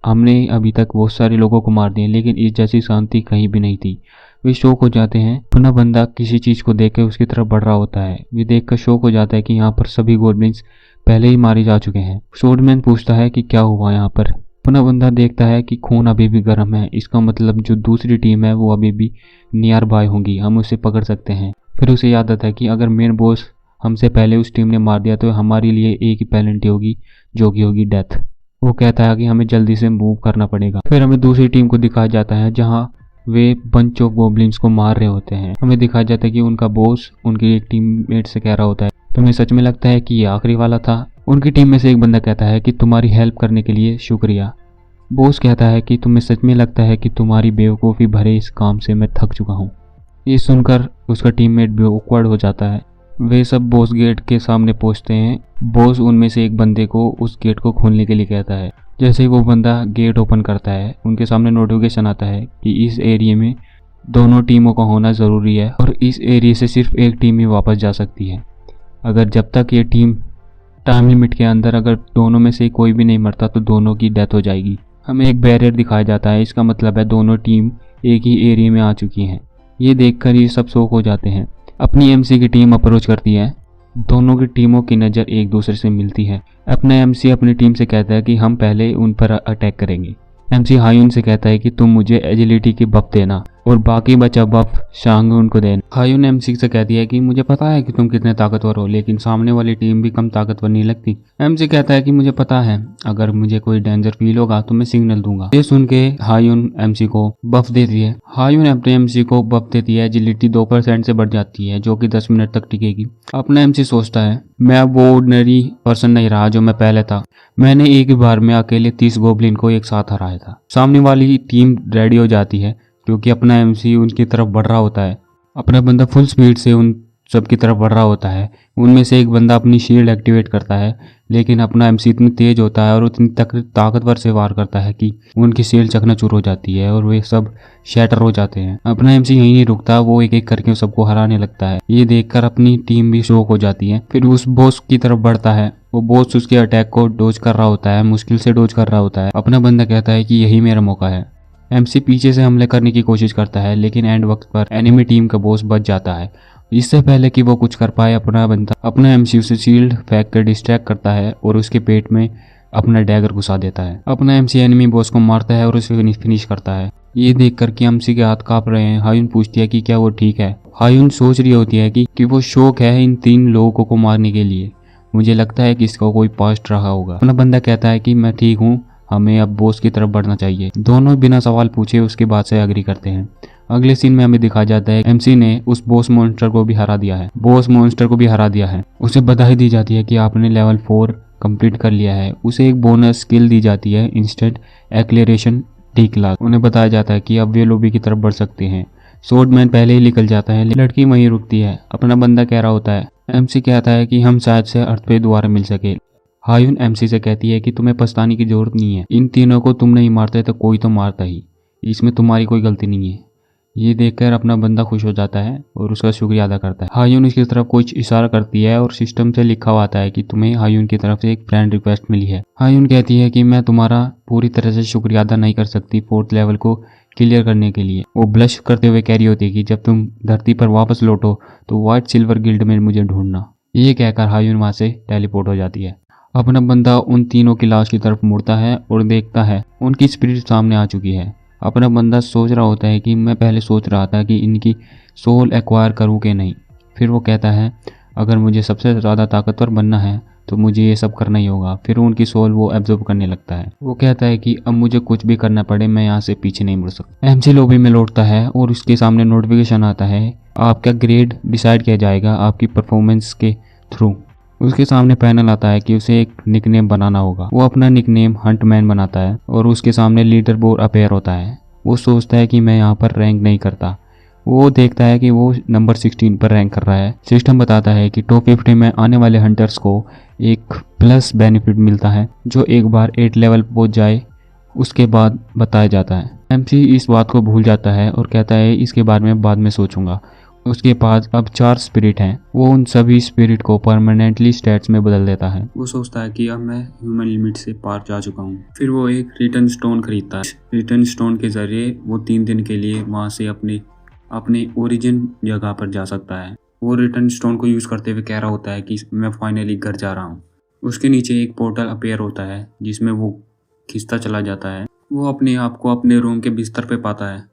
हमने अभी तक बहुत सारे लोगों को मार दिए लेकिन इस जैसी शांति कहीं भी नहीं थी। वे शौक हो जाते हैं। अपना बंदा किसी चीज़ को देख के उसकी तरफ बढ़ रहा होता है। वे देख कर शौक हो जाता है कि यहाँ पर सभी गोब्लिन्स पहले ही मारे जा चुके हैं। स्वॉर्डमैन पूछता है कि क्या हुआ यहाँ पर। अपना बंदा देखता है कि खून अभी भी गर्म है। इसका मतलब जो दूसरी टीम है वो अभी भी नियर बाय होंगी, हम उसे पकड़ सकते हैं। फिर उसे याद आता है कि अगर मेन बॉस हमसे पहले उस टीम ने मार दिया तो हमारे लिए एक ही पेनल्टी होगी, जो कि होगी डेथ। वो कहता है कि हमें जल्दी से मूव करना पड़ेगा। फिर हमें दूसरी टीम को दिखाया जाता है जहाँ वे बंच ऑफ गोब्लिन्स को मार रहे होते हैं। हमें दिखाया जाता है कि उनका बॉस उनके एक टीममेट से कह रहा होता है तुम्हें सच में लगता है कि ये आखिरी वाला था। उनकी टीम में से एक बंदा कहता है कि तुम्हारी हेल्प करने के लिए शुक्रिया। बॉस कहता है कि तुम्हें सच में लगता है कि तुम्हारी बेवकूफ़ी भरे इस काम से मैं थक चुका हूँ। ये सुनकर उसका टीममेट भी ऑकवर्ड हो जाता है। वे सब बॉस गेट के सामने पहुंचते हैं। बॉस उनमें से एक बंदे को उस गेट को खोलने के लिए कहता है। जैसे ही वो बंदा गेट ओपन करता है उनके सामने नोटिफिकेशन आता है कि इस एरिया में दोनों टीमों का होना ज़रूरी है और इस एरिया से सिर्फ एक टीम ही वापस जा सकती है। अगर जब तक ये टीम टाइम लिमिट के अंदर अगर दोनों में से कोई भी नहीं मरता तो दोनों की डेथ हो जाएगी। हमें एक बैरियर दिखाया जाता है। इसका मतलब है दोनों टीम एक ही एरिया में आ चुकी हैं। ये देखकर ये सब शौक हो जाते हैं। अपनी एमसी की टीम अप्रोच करती है। दोनों की टीमों की नज़र एक दूसरे से मिलती है। अपना एमसी अपनी टीम से कहता है कि हम पहले उन पर अटैक करेंगे। एमसी हायून से कहता है कि तुम मुझे एजिलिटी की बफ देना। और बाकी बचा बफ शांगुन को देना। हायुन एमसी से कहती है कि मुझे पता है कि तुम कितने ताकतवर हो, लेकिन सामने वाली टीम भी कम ताकतवर नहीं लगती। एमसी कहता है कि मुझे पता है, अगर मुझे कोई डेंजर फील होगा तो मैं सिग्नल दूंगा। ये सुन के हायुन एमसी को बफ देती है। हायुन अपने एमसी को बफ देती है। एजिलिटी 2% से बढ़ जाती है, जो कि 10 मिनट तक टिकेगी। अपना एमसी सोचता है, मैं अब वो ऑर्डिनरी पर्सन नहीं रहा जो मैं पहले था। मैंने एक ही बार में अकेले 30 गोब्लिन को एक साथ हराया था। सामने वाली टीम रेडी हो जाती है क्योंकि अपना एमसी उनकी तरफ बढ़ रहा होता है। अपना बंदा फुल स्पीड से उन सब की तरफ बढ़ रहा होता है। उनमें से एक बंदा अपनी शील्ड एक्टिवेट करता है, लेकिन अपना एमसी इतनी तेज होता है और इतनी ताकतवर से वार करता है कि उनकी शील्ड चकनाचूर हो जाती है और वे सब शैटर हो जाते हैं। अपना एमसी यहीं नहीं रुकता, वो एक एक करके सबको हराने लगता है। ये देखकर अपनी टीम भी शॉक हो जाती है। फिर उस बॉस की तरफ बढ़ता है। वो बॉस उसके अटैक को डोज कर रहा होता है, मुश्किल से डोज कर रहा होता है। अपना बंदा कहता है कि यही मेरा मौका है। एमसी पीछे से हमले करने की कोशिश करता है, लेकिन एंड वक्त पर एनिमी टीम का बॉस बच जाता है। इससे पहले कि वो कुछ कर पाए, अपना बंदा अपना एमसी उसे शील्ड फेंक कर डिस्ट्रैक्ट करता है और उसके पेट में अपना डैगर घुसा देता है। अपना एमसी एनिमी बॉस को मारता है और उसे फिनिश करता है। ये देख कर कि एमसी के हाथ कांप रहे हैं, हायुन पूछती है कि क्या वो ठीक है। हायुन सोच रही होती है कि वो शौक है इन 3 लोगों को मारने के लिए। मुझे लगता है कि इसका कोई पास्ट रहा होगा। अपना बंदा कहता है कि मैं ठीक हूँ, हमें अब बॉस की तरफ बढ़ना चाहिए। दोनों बिना सवाल पूछे उसके बाद से एग्री करते हैं। अगले सीन में हमें दिखाया जाता है एमसी ने उस बॉस मॉन्स्टर को भी हरा दिया है। उसे बधाई दी जाती है कि आपने लेवल 4 कंप्लीट कर लिया है। उसे एक बोनस स्किल दी जाती है, इंस्टेंट एक्लेरेशन डी क्लास। उन्हें बताया जाता है कि अब वे लॉबी की तरफ बढ़ सकते हैं। स्वॉर्डमैन पहले ही निकल जाता है, लड़की वहीं रुकती है। अपना बंदा कह रहा होता है, एमसी कहता है कि हम शायद से अर्थ पे दोबारा मिल सके। हायुन एमसी से कहती है कि तुम्हें पछताने की जरूरत नहीं है, इन तीनों को तुम नहीं मारते तो कोई तो मारता ही, इसमें तुम्हारी कोई गलती नहीं है। ये देखकर अपना बंदा खुश हो जाता है और उसका शुक्रिया अदा करता है। हायुन इसकी तरफ कुछ इशारा करती है और सिस्टम से लिखा हुआ आता है कि तुम्हें हायुन की तरफ से एक फ्रेंड रिक्वेस्ट मिली है। हायुन कहती है कि मैं तुम्हारा पूरी तरह से शुक्रिया अदा नहीं कर सकती 4th लेवल को क्लियर करने के लिए। वो ब्लश करते हुए कह रही होती है कि जब तुम धरती पर वापस लौटो तो व्हाइट सिल्वर गिल्ड में मुझे ढूंढना। ये कहकर हायुन वहां से टेलीपोर्ट हो जाती है। अपना बंदा उन तीनों की लाश की तरफ मुड़ता है और देखता है उनकी स्पिरिट सामने आ चुकी है। अपना बंदा सोच रहा होता है कि मैं पहले सोच रहा था कि इनकी सोल एक्वायर करूँ कि नहीं। फिर वो कहता है अगर मुझे सबसे ज़्यादा ताकतवर बनना है तो मुझे ये सब करना ही होगा। फिर उनकी सोल वो एब्जॉर्ब करने लगता है। वो कहता है कि अब मुझे कुछ भी करना पड़े, मैं यहाँ से पीछे नहीं मुड़ सकता। एमसी लॉबी में लौटता है और उसके सामने नोटिफिकेशन आता है, आपका ग्रेड डिसाइड किया जाएगा आपकी परफॉर्मेंस के थ्रू। उसके सामने पैनल आता है कि उसे एक निकनेम बनाना होगा। वो अपना निकनेम हंटमैन बनाता है और उसके सामने लीडर बोर्ड अपेयर होता है। वो सोचता है कि मैं यहाँ पर रैंक नहीं करता। वो देखता है कि वो नंबर 16 पर रैंक कर रहा है। सिस्टम बताता है कि टॉप 50 में आने वाले हंटर्स को एक प्लस बेनिफिट मिलता है जो एक बार 8 लेवल पहुँच जाए उसके बाद बताया जाता है। एमसी इस बात को भूल जाता है और कहता है इसके बारे में बाद में सोचूंगा। उसके पास अब 4 स्पिरिट हैं। वो उन सभी स्पिरिट को परमानेंटली स्टेट्स में बदल देता है। वो सोचता है कि अब मैं ह्यूमन लिमिट से पार जा चुका हूँ। फिर वो एक रिटर्न स्टोन खरीदता है। रिटर्न स्टोन के जरिए वो 3 दिन के लिए वहाँ से अपने ओरिजिन जगह पर जा सकता है। वो रिटर्न स्टोन को यूज़ करते हुए कह रहा होता है कि मैं फाइनली घर जा रहा हूँ। उसके नीचे एक पोर्टल अपेयर होता है जिसमें वो खिंचता चला जाता है। वो अपने आप को अपने रूम के बिस्तर पे पाता है।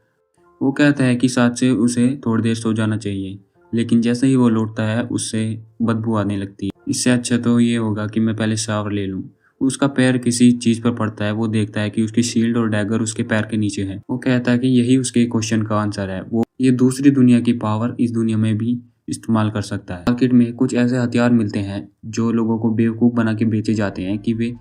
वो कहता है कि साथ से उसे थोड़ी देर सो जाना चाहिए, लेकिन जैसे ही वो लौटता है उससे बदबू आने लगती है। इससे अच्छा तो ये होगा कि मैं पहले शावर ले लूँ। उसका पैर किसी चीज़ पर पड़ता है। वो देखता है कि उसकी शील्ड और डैगर उसके पैर के नीचे है। वो कहता है कि यही उसके क्वेश्चन का आंसर है। वो ये दूसरी दुनिया की पावर इस दुनिया में भी इस्तेमाल कर सकता है। मार्केट में कुछ ऐसे हथियार मिलते हैं जो लोगों को बेवकूफ़ बना के बेचे जाते हैं कि वे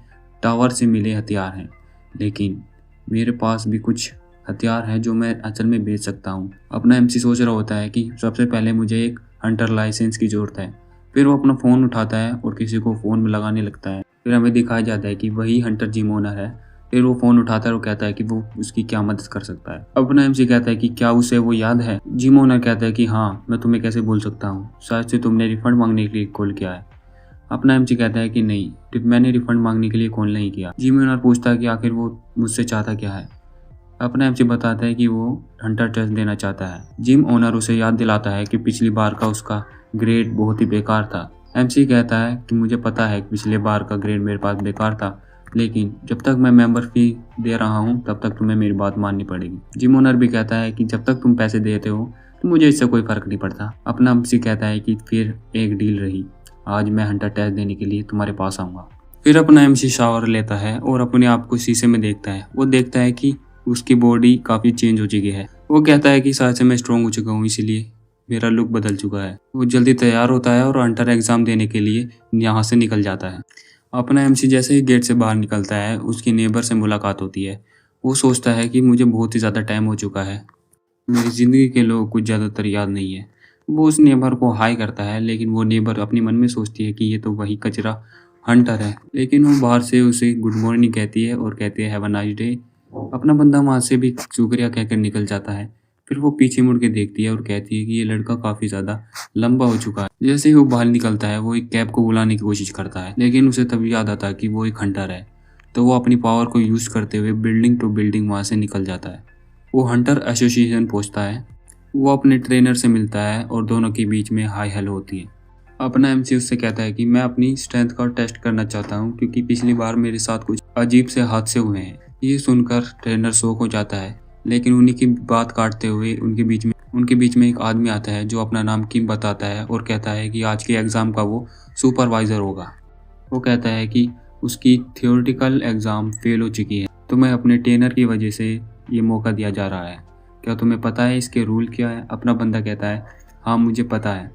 टावर से मिले हथियार हैं, लेकिन मेरे पास भी कुछ हथियार है जो मैं असल में बेच सकता हूँ। अपना एमसी सोच रहा होता है कि सबसे पहले मुझे एक हंटर लाइसेंस की ज़रूरत है। फिर वो अपना फ़ोन उठाता है और किसी को फ़ोन में लगाने लगता है। फिर हमें दिखाया जाता है कि वही हंटर जिम ओनर है। फिर वो फ़ोन उठाता है और कहता है कि वो उसकी क्या मदद कर सकता है। अपना एमसी कहता है कि क्या उसे वो याद है। जिम ओनर कहता है कि हाँ, मैं तुम्हें कैसे भूल सकता हूँ, शायद से तुमने रिफंड मांगने के लिए कॉल किया है। अपना एमसी कहता है कि नहीं, मैंने रिफंड मांगने के लिए कॉल नहीं किया। जिम ओनर पूछता है कि आखिर वो मुझसे चाहता क्या है। अपना एमसी बताता है कि वो हंटर टेस्ट देना चाहता है। जिम ओनर उसे याद दिलाता है कि पिछली बार का उसका ग्रेड बहुत ही बेकार था। एमसी कहता है कि मुझे पता है कि पिछले बार का ग्रेड मेरे पास बेकार था, लेकिन जब तक मैं मेंबर फी दे रहा हूँ तब तक तुम्हें मेरी बात माननी पड़ेगी। जिम ओनर भी कहता है कि जब तक तुम पैसे देते हो तो मुझे इससे कोई फर्क नहीं पड़ता। अपना एमसी कहता है कि फिर एक डील रही, आज मैं हंटर टेस्ट देने के लिए तुम्हारे पास आऊँगा। फिर अपना एमसी शावर लेता है और अपने आप को शीशे में देखता है। वो देखता है कि उसकी बॉडी काफ़ी चेंज हो चुकी है। वो कहता है कि शायद से मैं स्ट्रॉन्ग हो चुका हूँ, इसीलिए मेरा लुक बदल चुका है। वो जल्दी तैयार होता है और हंटर एग्ज़ाम देने के लिए यहाँ से निकल जाता है। अपना एमसी जैसे ही गेट से बाहर निकलता है उसकी नेबर से मुलाकात होती है। वो सोचता है कि मुझे बहुत ही ज़्यादा टाइम हो चुका है, मेरी ज़िंदगी के लोग कुछ ज़्यादातर याद नहीं है। वो उस नेबर को हाई करता है, लेकिन वो नेबर अपने मन में सोचती है कि ये तो वही कचरा हंटर है। लेकिन वो बाहर से उसे गुड मॉर्निंग कहती है और कहती है हैव अ नाइस डे। अपना बंदा वहाँ से भी शुक्रिया कहकर निकल जाता है। फिर वो पीछे मुड़ के देखती है और कहती है कि ये लड़का काफ़ी ज़्यादा लंबा हो चुका है। जैसे ही वो बाहर निकलता है वो एक कैब को बुलाने की कोशिश करता है, लेकिन उसे तभी याद आता है कि वो एक हंटर है। तो वो अपनी पावर को यूज़ करते हुए बिल्डिंग टू बिल्डिंग वहाँ से निकल जाता है। वो हंटर एसोसिएशन पहुँचता है। वो अपने ट्रेनर से मिलता है और दोनों के बीच में हाई हेलो होती है। अपना एमसी उससे कहता है कि मैं अपनी स्ट्रेंथ का टेस्ट करना चाहता हूँ क्योंकि पिछली बार मेरे साथ कुछ अजीब से हादसे हुए हैं। ये सुनकर ट्रेनर शॉक हो जाता है, लेकिन उन्हीं की बात काटते हुए उनके बीच में एक आदमी आता है जो अपना नाम किम बताता है और कहता है कि आज के एग्ज़ाम का वो सुपरवाइज़र होगा। वो कहता है कि उसकी थियोरेटिकल एग्ज़ाम फेल हो चुकी है, तुम्हें अपने ट्रेनर की वजह से ये मौका दिया जा रहा है। क्या तुम्हें पता है इसके रूल क्या है? अपना बंदा कहता है हाँ मुझे पता है।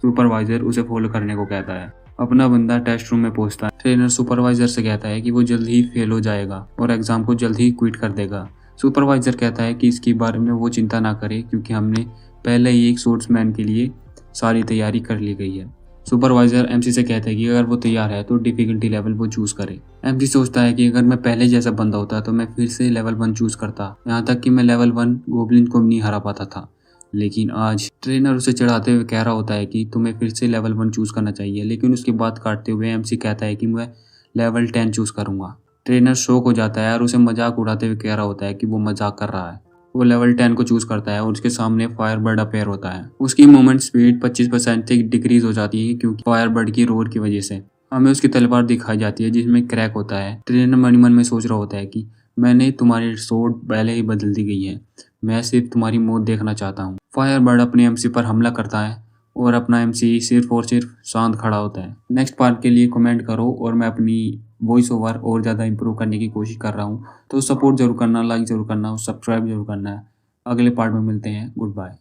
सुपरवाइज़र उसे फॉलो करने को कहता है। अपना बंदा टेस्ट रूम में पहुंचता है। ट्रेनर सुपरवाइज़र से कहता है कि वो जल्द ही फेल हो जाएगा और एग्ज़ाम को जल्द ही क्विट कर देगा। सुपरवाइज़र कहता है कि इसके बारे में वो चिंता ना करे क्योंकि हमने पहले ही एक स्पोर्ट्समैन के लिए सारी तैयारी कर ली गई है। सुपरवाइज़र एमसी से कहता है कि अगर वो तैयार है तो डिफ़िकल्टी लेवल वो चूज़ करे। एमसी सोचता है कि अगर मैं पहले जैसा बंदा होता तो मैं फिर से लेवल 1 चूज़ करता, यहाँ तक कि मैं लेवल 1 गोब्लिन को भी नहीं हरा पाता था। लेकिन आज ट्रेनर उसे चढ़ाते हुए कह रहा होता है कि तुम्हें फिर से लेवल 1 चूज़ करना चाहिए, लेकिन उसकी बात काटते हुए एमसी कहता है कि मैं लेवल 10 चूज़ करूँगा। ट्रेनर शॉक हो जाता है और उसे मजाक उड़ाते हुए कह रहा होता है कि वो मजाक कर रहा है। वो लेवल 10 को चूज़ करता है और उसके सामने फायरबर्ड अपेयर होता है। उसकी मूवमेंट स्पीड 25% तक डिक्रीज हो जाती है क्योंकि फायरबर्ड की रोर की वजह से। हमें उसकी तलवार दिखाई जाती है जिसमें क्रैक होता है। ट्रेनर मन ही मन में सोच रहा होता है कि मैंने तुम्हारी सोड पहले ही बदल दी गई है, मैं सिर्फ तुम्हारी मौत देखना चाहता हूँ। फायरबर्ड अपने एमसी पर हमला करता है और अपना एमसी सिर्फ और सिर्फ शांत खड़ा होता है। नेक्स्ट पार्ट के लिए कमेंट करो और मैं अपनी वॉइस ओवर और ज़्यादा इंप्रूव करने की कोशिश कर रहा हूँ, तो सपोर्ट जरूर करना, लाइक जरूर करना और सब्सक्राइब जरूर करना है। अगले पार्ट में मिलते हैं, गुड बाय।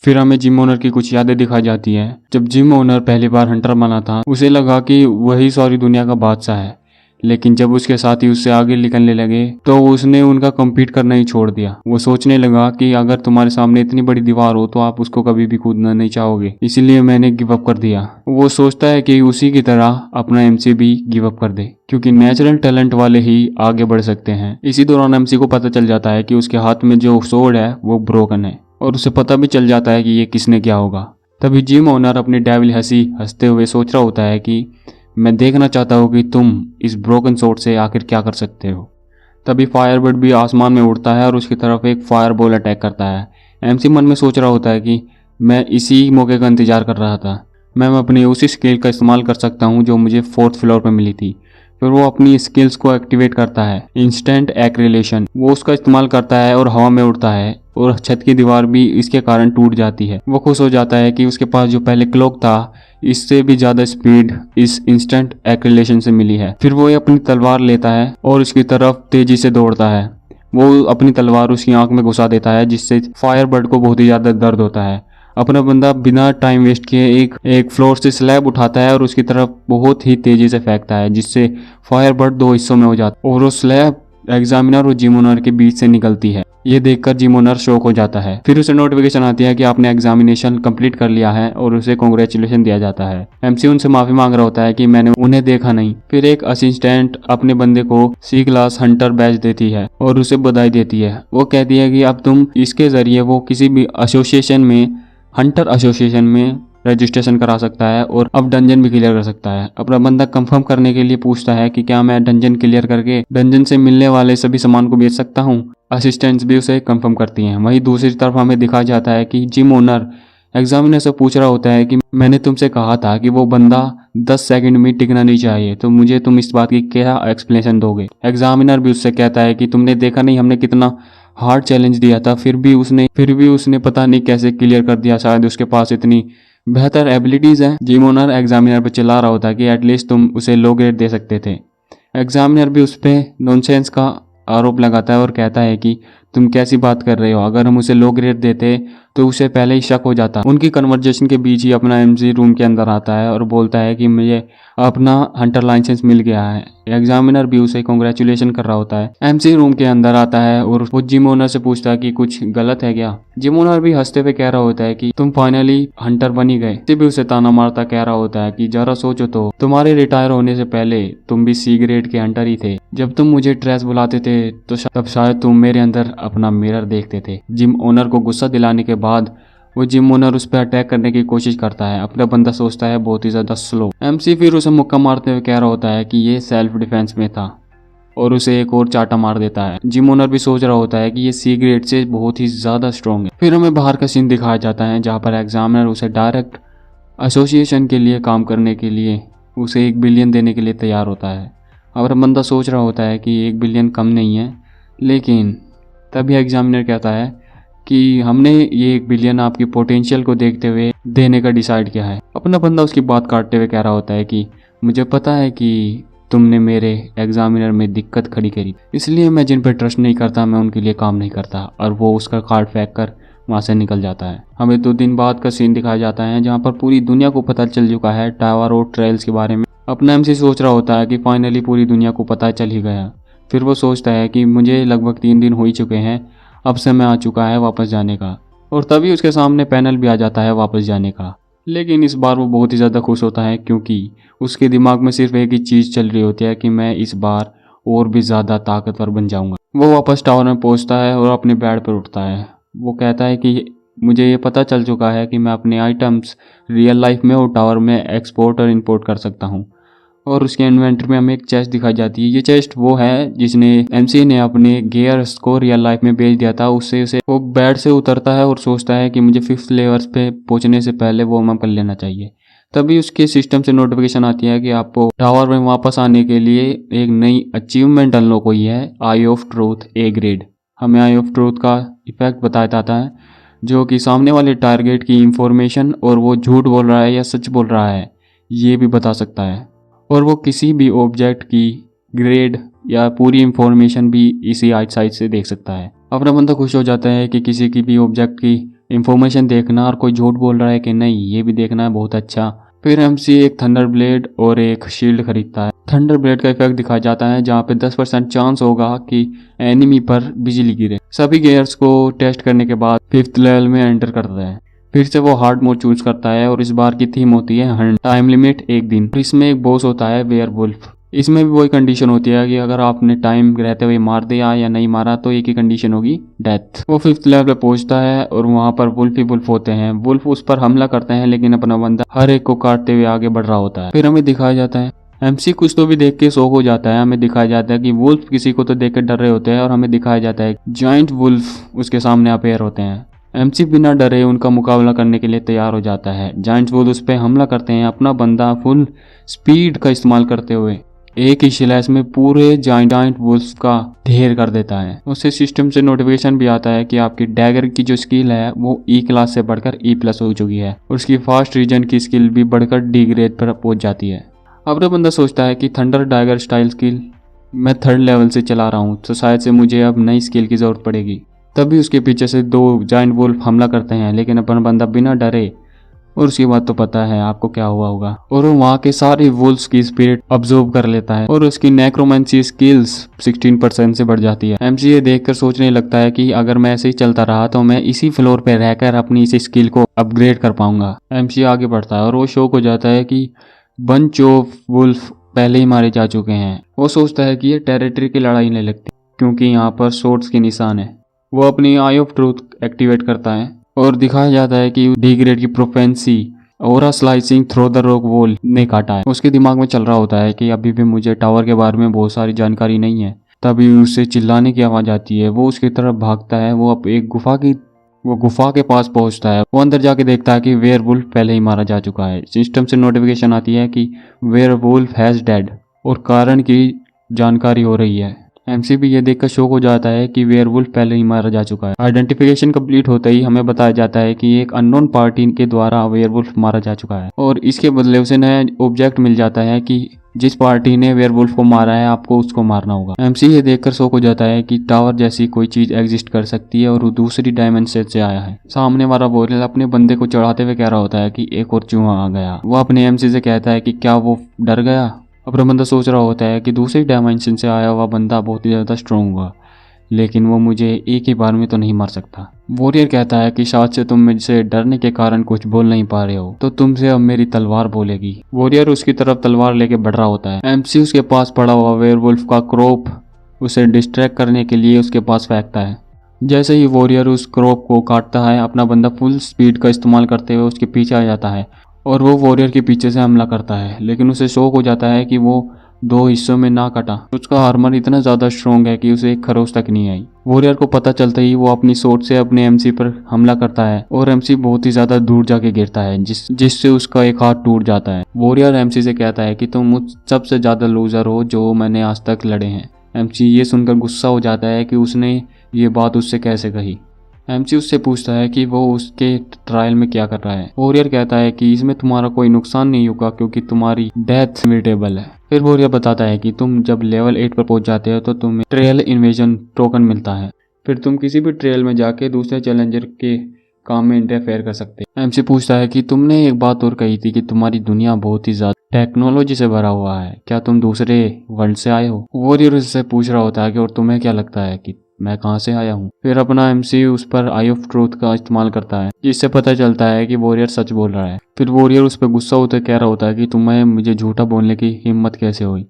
फिर हमें जिम ओनर की कुछ यादें दिखाई जाती है। जब जिम ओनर पहली बार हंटर बना था उसे लगा कि वही सारी दुनिया का बादशाह है, लेकिन जब उसके साथी उससे आगे निकलने लगे तो उसने उनका कम्पीट करना ही छोड़ दिया। वो सोचने लगा कि अगर तुम्हारे सामने इतनी बड़ी दीवार हो तो आप उसको कभी भी कूदना नहीं चाहोगे, इसीलिए मैंने गिव अप कर दिया। वो सोचता है कि उसी की तरह अपना एमसी भी गिव अप कर दे क्योंकि नेचुरल टैलेंट वाले ही आगे बढ़ सकते हैं। इसी दौरान एमसी को पता चल जाता है कि उसके हाथ में जो सोर्ड है वो ब्रोकन है और उसे पता भी चल जाता है कि ये किसने किया होगा। तभी जिम ओनर अपनी डेविल हंसी हंसते हुए सोच रहा होता है कि मैं देखना चाहता हूँ कि तुम इस ब्रोकन सोर्ड से आखिर क्या कर सकते हो। तभी फायरबर्ड भी आसमान में उड़ता है और उसकी तरफ एक फायर बॉल अटैक करता है। एमसी मन में सोच रहा होता है कि मैं इसी मौके का इंतजार कर रहा था, मैं अपनी उसी स्किल का इस्तेमाल कर सकता हूँ जो मुझे 4th फ्लोर पर मिली थी। फिर वो अपनी स्किल्स को एक्टिवेट करता है, इंस्टेंट एक्रिलेशन। वो उसका इस्तेमाल करता है और हवा में उड़ता है और छत की दीवार भी इसके कारण टूट जाती है। वो खुश हो जाता है कि उसके पास जो पहले क्लॉक था इससे भी ज़्यादा स्पीड इस इंस्टेंट एक्रिलेशन से मिली है। फिर वो अपनी तलवार लेता है और उसकी तरफ तेजी से दौड़ता है। वो अपनी तलवार उसकी आंख में घुसा देता है जिससे फायरबर्ड को बहुत ही ज़्यादा दर्द होता है। अपना बंदा बिना टाइम वेस्ट किए एक फ्लोर से स्लैब उठाता है और उसकी तरफ बहुत ही तेजी से फेंकता है जिससे फायरबर्ड 2 हिस्सों में हो जाता है और वो स्लैब एग्जामिनर और जिम ओनर के बीच से निकलती है। ये देखकर जिम ओनर शॉक हो जाता है। फिर उसे नोटिफिकेशन आती है कि आपने एग्जामिनेशन कंप्लीट कर लिया है और उसे कांग्रेचुलेशन दिया जाता है। एमसी उनसे माफी मांग रहा होता है कि मैंने उन्हें देखा नहीं। फिर एक असिस्टेंट अपने बंदे को C क्लास हंटर बैच देती है और उसे बधाई देती है। वो कहती है कि अब तुम इसके जरिए वो किसी भी एसोसिएशन में, हंटर एसोसिएशन में रजिस्ट्रेशन करा सकता है और अब डंजन भी क्लियर कर सकता है। अपना बंदा कंफर्म करने के लिए पूछता है कि क्या मैं डंजन क्लियर करके डंजन से मिलने वाले सभी सामान को बेच सकता हूँ। असिस्टेंट्स भी उसे कंफर्म करती हैं। वहीं दूसरी तरफ हमें दिखाया जाता है कि जिम ओनर एग्जामिनर से पूछ रहा होता है कि मैंने तुमसे कहा था कि वो बंदा 10 सेकंड में टिकना नहीं चाहिए, तो मुझे तुम इस बात की क्या एक्सप्लेनेशन दोगे। एग्जामिनर भी उससे कहता है कि तुमने देखा नहीं हमने कितना हार्ड चैलेंज दिया था, फिर भी उसने पता नहीं कैसे क्लियर कर दिया, शायद उसके पास इतनी बेहतर एबिलिटीज है। जिम ओनर एग्जामिनर पर चिल्ला रहा होता है कि एटलीस्ट तुम उसे लो ग्रेड दे सकते थे। एग्जामिनर भी उस पर नॉनसेंस का आरोप लगाता है और कहता है कि तुम कैसी बात कर रहे हो, अगर हम उसे लो ग्रेड देते तो उसे पहले ही शक हो जाता। उनकी कन्वर्जेशन के बीच ही अपना एमसी रूम के अंदर आता है और बोलता है कि मुझे अपना हंटर लाइसेंस मिल गया है। एग्जामिनर भी उसे कांग्रेचुलेशन कर रहा होता है। एमसी रूम के अंदर आता है और वो जिम ओनर से पूछता है कि कुछ गलत है क्या। जिम ओनर भी हंसते हुए कह रहा होता है कि तुम फाइनली हंटर बनी गए। भी उसे ताना मारता कह रहा होता है कि जरा सोचो तो, तुम्हारे रिटायर होने से पहले तुम भी सी ग्रेड के हंटर ही थे। जब तुम मुझे ट्रेस बुलाते थे तो तब शायद तुम मेरे अंदर अपना मिरर देखते थे। जिम ओनर को गुस्सा दिलाने के बाद वो जिम ओनर उस पर अटैक करने की कोशिश करता है। अपना बंदा सोचता है बहुत ही ज्यादा स्लो। एमसी फिर उसे मुक्का मारते हुए कह रहा होता है कि ये सेल्फ डिफेंस में था और उसे एक और चाटा मार देता है। जिम ओनर भी सोच रहा होता है कि ये सी ग्रेड से बहुत ही ज्यादा स्ट्रॉन्ग है। फिर हमें बाहर का सीन दिखाया जाता है जहाँ पर एग्जामिनर उसे डायरेक्ट एसोसिएशन के लिए काम करने के लिए उसे 1 बिलियन देने के लिए तैयार होता है। और बंदा सोच रहा होता है कि 1 बिलियन कम नहीं है, लेकिन तभी एग्जामिनर कहता है कि हमने ये 1 बिलियन आपकी पोटेंशियल को देखते हुए देने का डिसाइड किया है। अपना बंदा उसकी बात काटते हुए कह रहा होता है कि मुझे पता है कि तुमने मेरे एग्जामिनर में दिक्कत खड़ी करी, इसलिए मैं जिन पर ट्रस्ट नहीं करता मैं उनके लिए काम नहीं करता। और वो उसका कार्ड फेंक कर वहाँ से निकल जाता है। हमें 2 दिन बाद का सीन दिखाया जाता है जहाँ पर पूरी दुनिया को पता चल चुका है टावर रोड ट्रायल्स के बारे में। अपना एमसी सोच रहा होता है कि फाइनली पूरी दुनिया को पता चल ही गया। फिर वो सोचता है कि मुझे लगभग 3 दिन हो ही चुके हैं, अब समय आ चुका है वापस जाने का। और तभी उसके सामने पैनल भी आ जाता है वापस जाने का। लेकिन इस बार वो बहुत ही ज़्यादा खुश होता है क्योंकि उसके दिमाग में सिर्फ एक ही चीज़ चल रही होती है कि मैं इस बार और भी ज़्यादा ताकतवर बन जाऊंगा। वो वापस टावर में पहुंचता है और अपने बेड पर उठता है। वो कहता है कि मुझे ये पता चल चुका है कि मैं अपने आइटम्स रियल लाइफ में और टावर में एक्सपोर्ट और इंपोर्ट कर सकता हूँ। और उसके इन्वेंटरी में हमें एक चेस्ट दिखाई जाती है। ये चेस्ट वो है जिसने एमसी ने अपने गियर्स को रियल लाइफ में बेच दिया था। उससे उसे वो बेड से उतरता है और सोचता है कि मुझे 5th लेयर्स पे पहुंचने से पहले वो वार्म अप कर लेना चाहिए। तभी उसके सिस्टम से नोटिफिकेशन आती है कि आपको टावर में वापस आने के लिए एक नई अचीवमेंट अनलॉक हुई है, आई ऑफ ट्रूथ ए ग्रेड। हमें आई ऑफ ट्रूथ का इफेक्ट बताया जाता है जो कि सामने वाले टारगेट की इंफॉर्मेशन और वो झूठ बोल रहा है या सच बोल रहा है ये भी बता सकता है। और वो किसी भी ऑब्जेक्ट की ग्रेड या पूरी इंफॉर्मेशन भी इसी आइटसाइट से देख सकता है। अपना बंदा खुश हो जाता है कि किसी की भी ऑब्जेक्ट की इंफॉर्मेशन देखना और कोई झूठ बोल रहा है कि नहीं ये भी देखना है, बहुत अच्छा। फिर एमसी एक थंडर ब्लेड और एक शील्ड खरीदता है। थंडर ब्लेड का इफेक्ट दिखाया जाता है जहाँ पे 10% चांस होगा कि एनिमी पर बिजली गिरे। सभी गियर्स को टेस्ट करने के बाद 5th लेवल में एंटर करता है। फिर से वो हार्ड मोड चूज करता है और इस बार की थीम होती है हंट, टाइम लिमिट 1 दिन। इसमें एक बॉस होता है वेयरवुल्फ। इसमें भी वही कंडीशन होती है कि अगर आपने टाइम रहते हुए मार दिया या नहीं मारा तो एक ही कंडीशन होगी, डेथ। वो 5th लेवल पे पहुंचता है और वहां पर वुल्फ ही वुल्फ होते हैं। वुल्फ उस पर हमला करते हैं लेकिन अपना बंदा हर एक को काटते हुए आगे बढ़ रहा होता है। फिर हमें दिखाया जाता है एमसी कुछ तो भी देख के शौक हो जाता है। हमें दिखाया जाता है कि वुल्फ किसी को तो देख कर डर रहे होते हैं और हमें दिखाया जाता है जॉइंट वुल्फ उसके सामने अपेयर होते हैं। एमसी बिना डरे उनका मुकाबला करने के लिए तैयार हो जाता है। जायंट वुल्फ उस पर हमला करते हैं। अपना बंदा फुल स्पीड का इस्तेमाल करते हुए एक ही स्लैश में पूरे जायंट वुल्फ का ढेर कर देता है। उससे सिस्टम से नोटिफिकेशन भी आता है कि आपकी डैगर की जो स्किल है वो ई क्लास से बढ़कर E+ हो चुकी है और उसकी फास्ट रीजन की स्किल भी बढ़कर D ग्रेड पर पहुंच जाती है। अब बंदा सोचता है कि थंडर डैगर स्टाइल स्किल मैं 3rd लेवल से चला रहा हूँ तो शायद से मुझे अब नई स्किल की जरूरत पड़ेगी। तभी उसके पीछे से 2 जायंट वुल्फ हमला करते हैं लेकिन अपना बंदा बिना डरे, और उसकी बात तो पता है आपको क्या हुआ होगा, और वो वहाँ के सारे वुल्फ्स की स्पिरिट अब्जॉर्ब कर लेता है और उसकी नेक्रोमेंसी स्किल्स 16% से बढ़ जाती है। एमसी ये देखकर सोचने लगता है कि अगर मैं ऐसे ही चलता रहा तो मैं इसी फ्लोर पे रहकर अपनी इस स्किल को अपग्रेड कर पाऊंगा। एमसी आगे बढ़ता है और वो शौक हो जाता है कि बंच ऑफ वुल्फ पहले ही मारे जा चुके हैं। वो सोचता है कि ये टेरिटरी की लड़ाई नहीं लगती क्योंकि यहाँ पर सोर्ड्स के निशान है। वो अपनी आई ऑफ ट्रूथ एक्टिवेट करता है और दिखाया जाता है कि D ग्रेड की प्रोफेंसी और slicing through the rock wall ने काटा है। उसके दिमाग में चल रहा होता है कि अभी भी मुझे टावर के बारे में बहुत सारी जानकारी नहीं है। तभी उससे चिल्लाने की आवाज़ आती है। वो उसकी तरफ भागता है। वो अब एक गुफा की वो गुफा के पास पहुंचता है। वो अंदर जाके देखता है कि वेयरवुल्फ पहले ही मारा जा चुका है। सिस्टम से नोटिफिकेशन आती है कि वेयरवुल्फ हैज डेड और कारण की जानकारी हो रही है। एमसी भी ये देखकर शॉक हो जाता है कि वेयरवुल्फ पहले ही मारा जा चुका है। आइडेंटिफिकेशन कंप्लीट होते ही हमें बताया जाता है कि एक अननोन पार्टी के द्वारा वेयरवुल्फ मारा जा चुका है और इसके बदले उसे नया ऑब्जेक्ट मिल जाता है कि जिस पार्टी ने वेयरवुल्फ को मारा है आपको उसको मारना होगा। एमसी ये देखकर शॉक हो जाता है कि टावर जैसी कोई चीज एग्जिस्ट कर सकती है और वो दूसरी डायमेंशन से आया है। सामने वाला वॉरियर अपने बंदे को चढ़ाते हुए कह रहा होता है कि एक और चूहा आ गया। वो अपने एमसी से कहता है कि क्या वो डर गया। अपना बंदा सोच रहा होता है कि दूसरी डायमेंशन से आया हुआ बंदा बहुत ही ज़्यादा स्ट्रॉन्ग होगा, लेकिन वो मुझे एक ही बार में तो नहीं मार सकता। वॉरियर कहता है कि शायद से तुम मुझसे डरने के कारण कुछ बोल नहीं पा रहे हो, तो तुमसे अब मेरी तलवार बोलेगी। वॉरियर उसकी तरफ तलवार लेके बढ़ रहा होता है। एमसी उसके पास पड़ा हुआ वेयरवुल्फ का क्रोप उसे डिस्ट्रैक्ट करने के लिए उसके पास फेंकता है। जैसे ही वॉरियर उस क्रोप को काटता है, अपना बंदा फुल स्पीड का इस्तेमाल करते हुए उसके पीछे आ जाता है और वो वॉरियर के पीछे से हमला करता है, लेकिन उसे शौक हो जाता है कि वो दो हिस्सों में ना कटा। उसका आर्मर इतना ज्यादा स्ट्रॉन्ग है कि उसे एक खरोच तक नहीं आई। वॉरियर को पता चलता ही वो अपनी सोर्ड से अपने एमसी पर हमला करता है और एमसी बहुत ही ज्यादा दूर जाके गिरता है, जिससे उसका एक हाथ टूट जाता है। वॉरियर एमसी से कहता है कि तुम मुझ सबसे ज्यादा लूजर हो जो मैंने आज तक लड़े हैं। एमसी ये सुनकर गुस्सा हो जाता है कि उसने ये बात उससे कैसे कही। एमसी उससे पूछता है कि वो उसके ट्रायल में क्या कर रहा है। वॉरियर कहता है कि इसमें तुम्हारा कोई नुकसान नहीं होगा क्योंकि तुम्हारी डेथ इनविटेबल है। फिर वॉरियर बताता है कि तुम जब लेवल 8 पर पहुंच जाते हो तो तुम्हें ट्रेल इन्वेजन टोकन मिलता है, फिर तुम किसी भी ट्रेल में जाके दूसरे चैलेंजर के काम में इंटरफेयर कर सकते हैं। एमसी पूछता है कि तुमने एक बात और कही थी कि तुम्हारी दुनिया बहुत ही ज्यादा टेक्नोलॉजी से भरा हुआ है, क्या तुम दूसरे वर्ल्ड से आए हो। वॉरियर उससे पूछ रहा होता है कि और तुम्हें क्या लगता है कि मैं कहाँ से आया हूँ। फिर अपना एमसी उस पर आई ऑफ ट्रूथ का इस्तेमाल करता है, जिससे पता चलता है कि वॉरियर सच बोल रहा है। फिर वॉरियर उस पर गुस्सा होकर कह रहा होता है कि तुम्हें मुझे झूठा बोलने की हिम्मत कैसे हुई।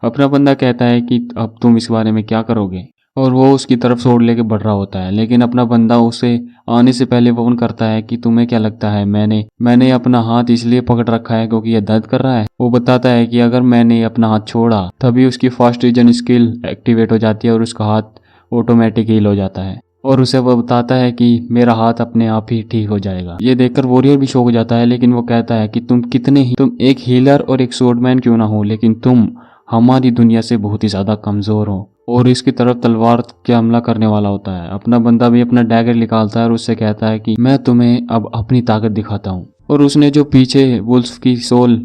अपना बंदा कहता है कि अब तुम इस बारे में क्या करोगे, और वो उसकी तरफ सोड लेके बढ़ रहा होता है, लेकिन अपना बंदा उसे आने से पहले फोन करता है कि तुम्हें क्या लगता है मैंने अपना हाथ इसलिए पकड़ रखा है क्योंकि यह दर्द कर रहा है। वो बताता है कि अगर मैंने अपना हाथ छोड़ा तभी उसकी फास्ट रीजन स्किल एक्टिवेट हो जाती है और उसका हाथ ऑटोमेटिक हील हो जाता है, और उसे वो बताता है कि मेरा हाथ अपने आप ही ठीक हो जाएगा। ये देखकर वॉरियर भी शौक हो जाता है, लेकिन वो कहता है कि तुम एक हीलर और एक स्वॉर्डमैन क्यों ना हो, लेकिन तुम हमारी दुनिया से बहुत ही ज्यादा कमजोर हो। और इसकी तरफ तलवार के हमला करने वाला होता है। अपना बंदा भी अपना डैगर निकालता है और उससे कहता है कि मैं तुम्हें अब अपनी ताकत दिखाता हूँ। और उसने जो पीछे वुल्फ की सोल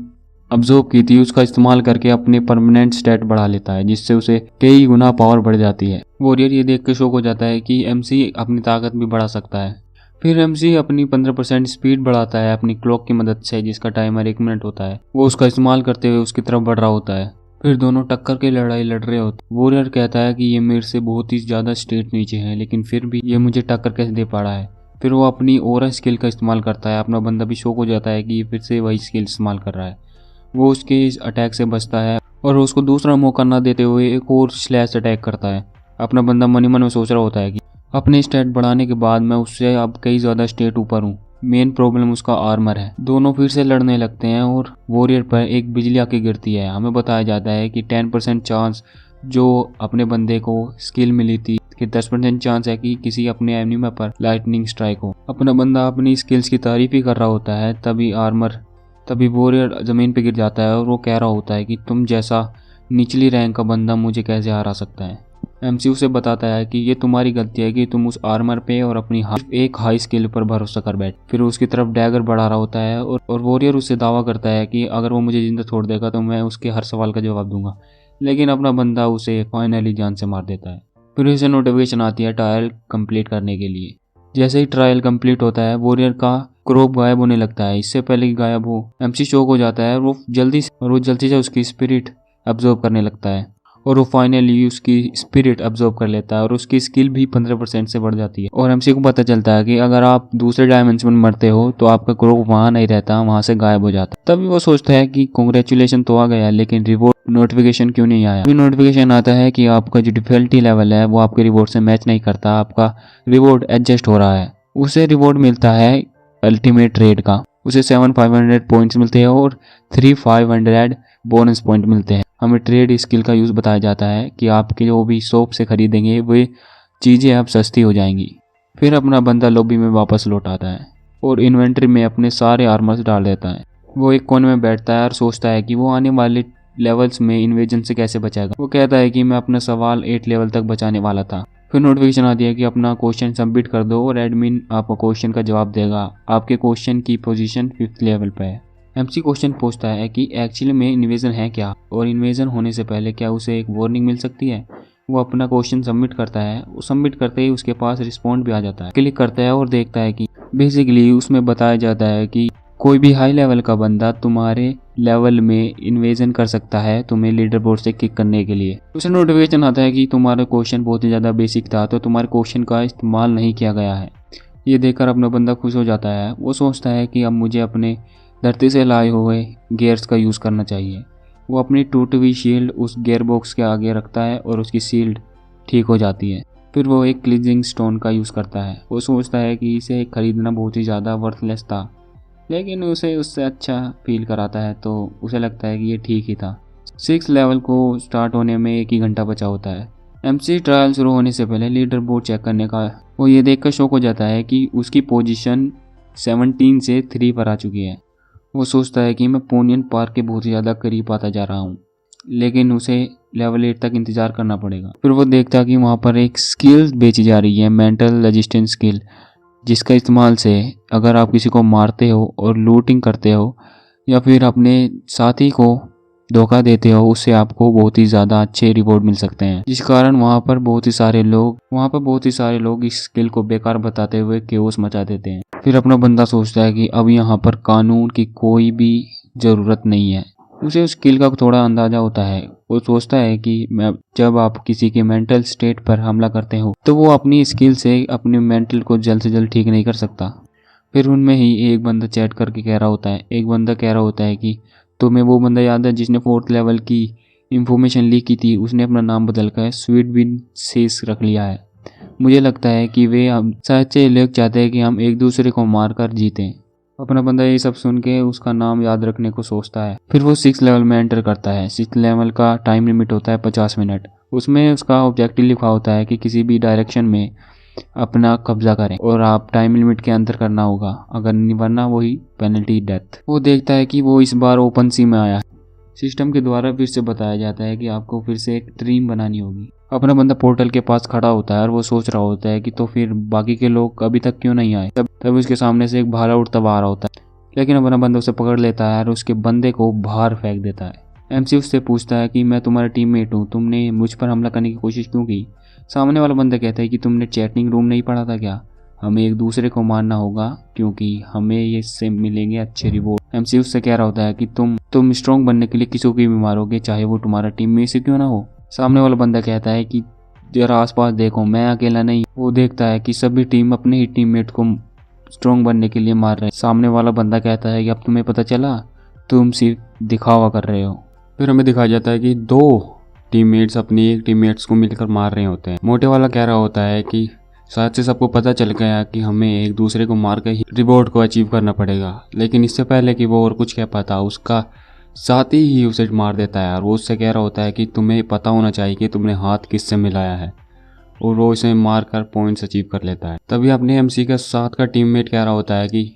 अब्जॉर्ब की थी उसका इस्तेमाल करके अपने परमानेंट स्टेट बढ़ा लेता है, जिससे उसे कई गुना पावर बढ़ जाती है। वॉरियर ये देख के शौक हो जाता है कि एमसी अपनी ताकत भी बढ़ा सकता है। फिर एमसी अपनी 15% स्पीड बढ़ाता है अपनी क्लॉक की मदद से, जिसका टाइमर 1 मिनट होता है। वो उसका इस्तेमाल करते हुए उसकी तरफ बढ़ रहा होता है। फिर दोनों टक्कर के लड़ाई लड़ रहे होते। वॉरियर कहता है कि ये मेरे से बहुत ही ज्यादा स्टेट नीचे है, लेकिन फिर भी ये मुझे टक्कर कैसे दे पा रहा है। फिर वो अपनी ओरा स्किल का इस्तेमाल करता है। अपना बंदा भी शौक हो जाता है कि ये फिर से वही स्किल इस्तेमाल कर रहा है। वो उसके इस अटैक से बचता है और उसको दूसरा मौका ना देते हुए एक और स्लैश अटैक करता है। अपना बंदा मन ही मन में सोच रहा होता है कि अपने स्टेट बढ़ाने के बाद मैं उससे अब कई ज़्यादा स्टेट ऊपर हूँ। मेन प्रॉब्लम उसका आर्मर है। दोनों फिर से लड़ने लगते हैं और वॉरियर पर एक बिजली आके गिरती है। हमें बताया जाता है कि 10% चांस जो अपने बंदे को स्किल मिली थी कि 10% चांस है कि किसी अपने एनिमी पर लाइटनिंग स्ट्राइक हो। अपना बंदा अपनी स्किल्स की तारीफ ही कर रहा होता है, तभी वॉरियर जमीन पे गिर जाता है और वो कह रहा होता है कि तुम जैसा निचली रैंक का बंदा मुझे कैसे हरा सकता है। एमसी उसे बताता है कि ये तुम्हारी गलती है कि तुम उस आर्मर पे और अपनी एक हाई स्किल पर भरोसा कर बैठ। फिर उसकी तरफ डैगर बढ़ा रहा होता है और वॉरियर उससे दावा करता है कि अगर वो मुझे जिंदा छोड़ देगा तो मैं उसके हर सवाल का जवाब दूंगा, लेकिन अपना बंदा उसे फाइनली जान से मार देता है। फिर उसे नोटिफिकेशन आती है ट्रायल कंप्लीट करने के लिए। जैसे ही ट्रायल कंप्लीट होता है वॉरियर का क्रोप गायब होने लगता है। इससे पहले कि गायब हो एमसी शॉक हो जाता है और वो जल्दी से उसकी स्पिरिट अब्जॉर्ब करने लगता है और वो फाइनली उसकी स्पिरिट अब्जॉर्ब कर लेता है और उसकी स्किल भी 15% से बढ़ जाती है। और एमसी को पता चलता है कि अगर आप दूसरे डायमेंशन में मरते हो तो आपका क्रोप वहाँ नहीं रहता, वहाँ से गायब हो जाता है। तभी वो सोचता है कि कांग्रेचुलेशन तो आ गया, लेकिन रिवॉर्ड नोटिफिकेशन क्यों नहीं आया। अभी नोटिफिकेशन आता है कि आपका जो डिफिकल्टी लेवल है वो आपके रिवॉर्ड से मैच नहीं करता, आपका रिवॉर्ड एडजस्ट हो रहा है। उसे रिवॉर्ड मिलता है अल्टीमेट रेड का। उसे 7500 पॉइंट्स मिलते हैं और 3500 बोनस पॉइंट मिलते हैं। हमें ट्रेड स्किल का यूज़ बताया जाता है कि आपके जो भी शॉप से खरीदेंगे वे चीज़ें अब सस्ती हो जाएंगी। फिर अपना बंदा लॉबी में वापस लौट आता है और इन्वेंट्री में अपने सारे आर्मर्स डाल देता है। वो एक कोने में बैठता है और सोचता है कि वो आने वाले लेवल्स में इन्वेजन से कैसे बचाएगा। वो कहता है कि मैं अपना सवाल 8 लेवल तक बचाने वाला था। फिर नोटिफिकेशन आती है कि अपना क्वेश्चन सबमिट कर दो और एडमिन आपको क्वेश्चन का जवाब देगा। आपके क्वेश्चन की पोजीशन 5th लेवल पे है। एमसी क्वेश्चन पूछता है कि एक्चुअली में इन्वेजन है क्या और इन्वेजन होने से पहले क्या उसे एक वार्निंग मिल सकती है। वो अपना क्वेश्चन सबमिट करता है। वो सबमिट करते ही उसके पास रिस्पॉन्ड भी आ जाता है। क्लिक करता है और देखता है कि बेसिकली उसमें बताया जाता है कि कोई भी हाई लेवल का बंदा तुम्हारे लेवल में इन्वेजन कर सकता है तुम्हें लीडर बोर्ड से किक करने के लिए। उसे नोटिफिकेशन आता है कि तुम्हारा क्वेश्चन बहुत ही ज़्यादा बेसिक था तो तुम्हारे क्वेश्चन का इस्तेमाल नहीं किया गया है। ये देखकर अपना बंदा खुश हो जाता है। वो सोचता है कि अब मुझे अपने धरती से लाए हुए गियर्स का यूज़ करना चाहिए। वो अपनी टूटी हुई शील्ड उस गियर बॉक्स के आगे रखता है और उसकी शील्ड ठीक हो जाती है। फिर वो एक क्लीजिंग स्टोन का यूज़ करता है। वो सोचता है कि इसे खरीदना बहुत ही ज़्यादा वर्थलेस था, लेकिन उसे उससे अच्छा फील कराता है तो उसे लगता है कि ये ठीक ही था। 6 लेवल को स्टार्ट होने में 1 ही घंटा बचा होता है। एमसी ट्रायल शुरू होने से पहले लीडर बोर्ड चेक करने का वो ये देखकर शौक हो जाता है कि उसकी पोजीशन 17 से 3 पर आ चुकी है। वो सोचता है कि मैं पोनियन पार्क के बहुत ही ज़्यादा करीब आता जा रहा हूँ, लेकिन उसे लेवल 8 तक इंतज़ार करना पड़ेगा। फिर वो देखता है कि वहाँ पर एक स्किल बेची जा रही है, मेंटल रेजिस्टेंस स्किल, जिसका इस्तेमाल से अगर आप किसी को मारते हो और लूटिंग करते हो या फिर अपने साथी को धोखा देते हो उससे आपको बहुत ही ज़्यादा अच्छे रिवॉर्ड मिल सकते हैं। जिस कारण वहाँ पर बहुत ही सारे लोग इस स्किल को बेकार बताते हुए केओस मचा देते हैं। फिर अपना बंदा सोचता है कि अब यहाँ पर कानून की कोई भी ज़रूरत नहीं है। उसे उस स्किल का थोड़ा अंदाज़ा होता है। वो सोचता है कि जब आप किसी के मेंटल स्टेट पर हमला करते हो तो वो अपनी स्किल से अपने मेंटल को जल्द से जल्द ठीक नहीं कर सकता। फिर उनमें ही एक बंदा चैट करके कह रहा होता है कि तुम्हें वो बंदा याद है जिसने 4th लेवल की इंफॉर्मेशन लीक की थी। उसने अपना नाम बदल कर स्वीट बिन सेस रख लिया है। मुझे लगता है कि वे हम सच्चे लोग चाहते हैं कि हम एक दूसरे को मार कर जीतें। अपना बंदा ये सब सुन के उसका नाम याद रखने को सोचता है। फिर वो 6 लेवल में एंटर करता है। 6 लेवल का टाइम लिमिट होता है 50 मिनट। उसमें उसका ऑब्जेक्टिव लिखा होता है कि किसी भी डायरेक्शन में अपना कब्जा करें और आप टाइम लिमिट के अंदर करना होगा, अगर नहीं वरना वही पेनल्टी डेथ। वो देखता है कि वो इस बार ओपन सी में आया है। सिस्टम के द्वारा फिर से बताया जाता है कि आपको फिर से एक ड्रीम बनानी होगी। अपना बंदा पोर्टल के पास खड़ा होता है और वो सोच रहा होता है कि तो फिर बाकी के लोग अभी तक क्यों नहीं आए। तब उसके सामने से एक भाला उड़ता हुआ आ रहा होता है, लेकिन अपना बंदा उसे पकड़ लेता है और उसके बंदे को बाहर फेंक देता है। एमसी उससे पूछता है कि मैं तुम्हारा टीममेट हूँ, तुमने मुझ पर हमला करने की कोशिश क्यों की। सामने वाला बंदा कहता है कि तुमने चैटिंग रूम नहीं पढ़ा था क्या, हमें एक दूसरे को मारना होगा क्योंकि हमें ये से मिलेंगे अच्छे रिवॉर्ड। एमसी उससे कह रहा होता है कि तुम स्ट्रॉन्ग बनने के लिए किसी को भी मारोगे, चाहे वो तुम्हारा टीम में से क्यों ना हो। सामने वाला बंदा कहता है कि जरा आसपास देखो, मैं अकेला नहीं। वो देखता है कि सभी टीम अपने ही टीममेट को स्ट्रॉन्ग बनने के लिए मार रहे हैं। सामने वाला बंदा कहता है कि अब तुम्हें पता चला, तुम सिर्फ दिखावा कर रहे हो। फिर हमें दिखाया जाता है कि 2 टीममेट्स अपनी एक टीममेट्स को मिलकर मार रहे होते हैं। मोटे वाला कह रहा होता है कि शायद से सबको पता चल गया कि हमें एक दूसरे को मार कर ही रिवॉर्ड को अचीव करना पड़ेगा, लेकिन इससे पहले कि वो और कुछ कह पाता उसका साथी ही उसे मार देता है। और वो उससे कह रहा होता है कि तुम्हें पता होना चाहिए कि तुमने हाथ किससे मिलाया है, और वो इसे मार कर पॉइंट्स अचीव कर लेता है। तभी अपने एमसी का साथ का टीममेट कह रहा होता है कि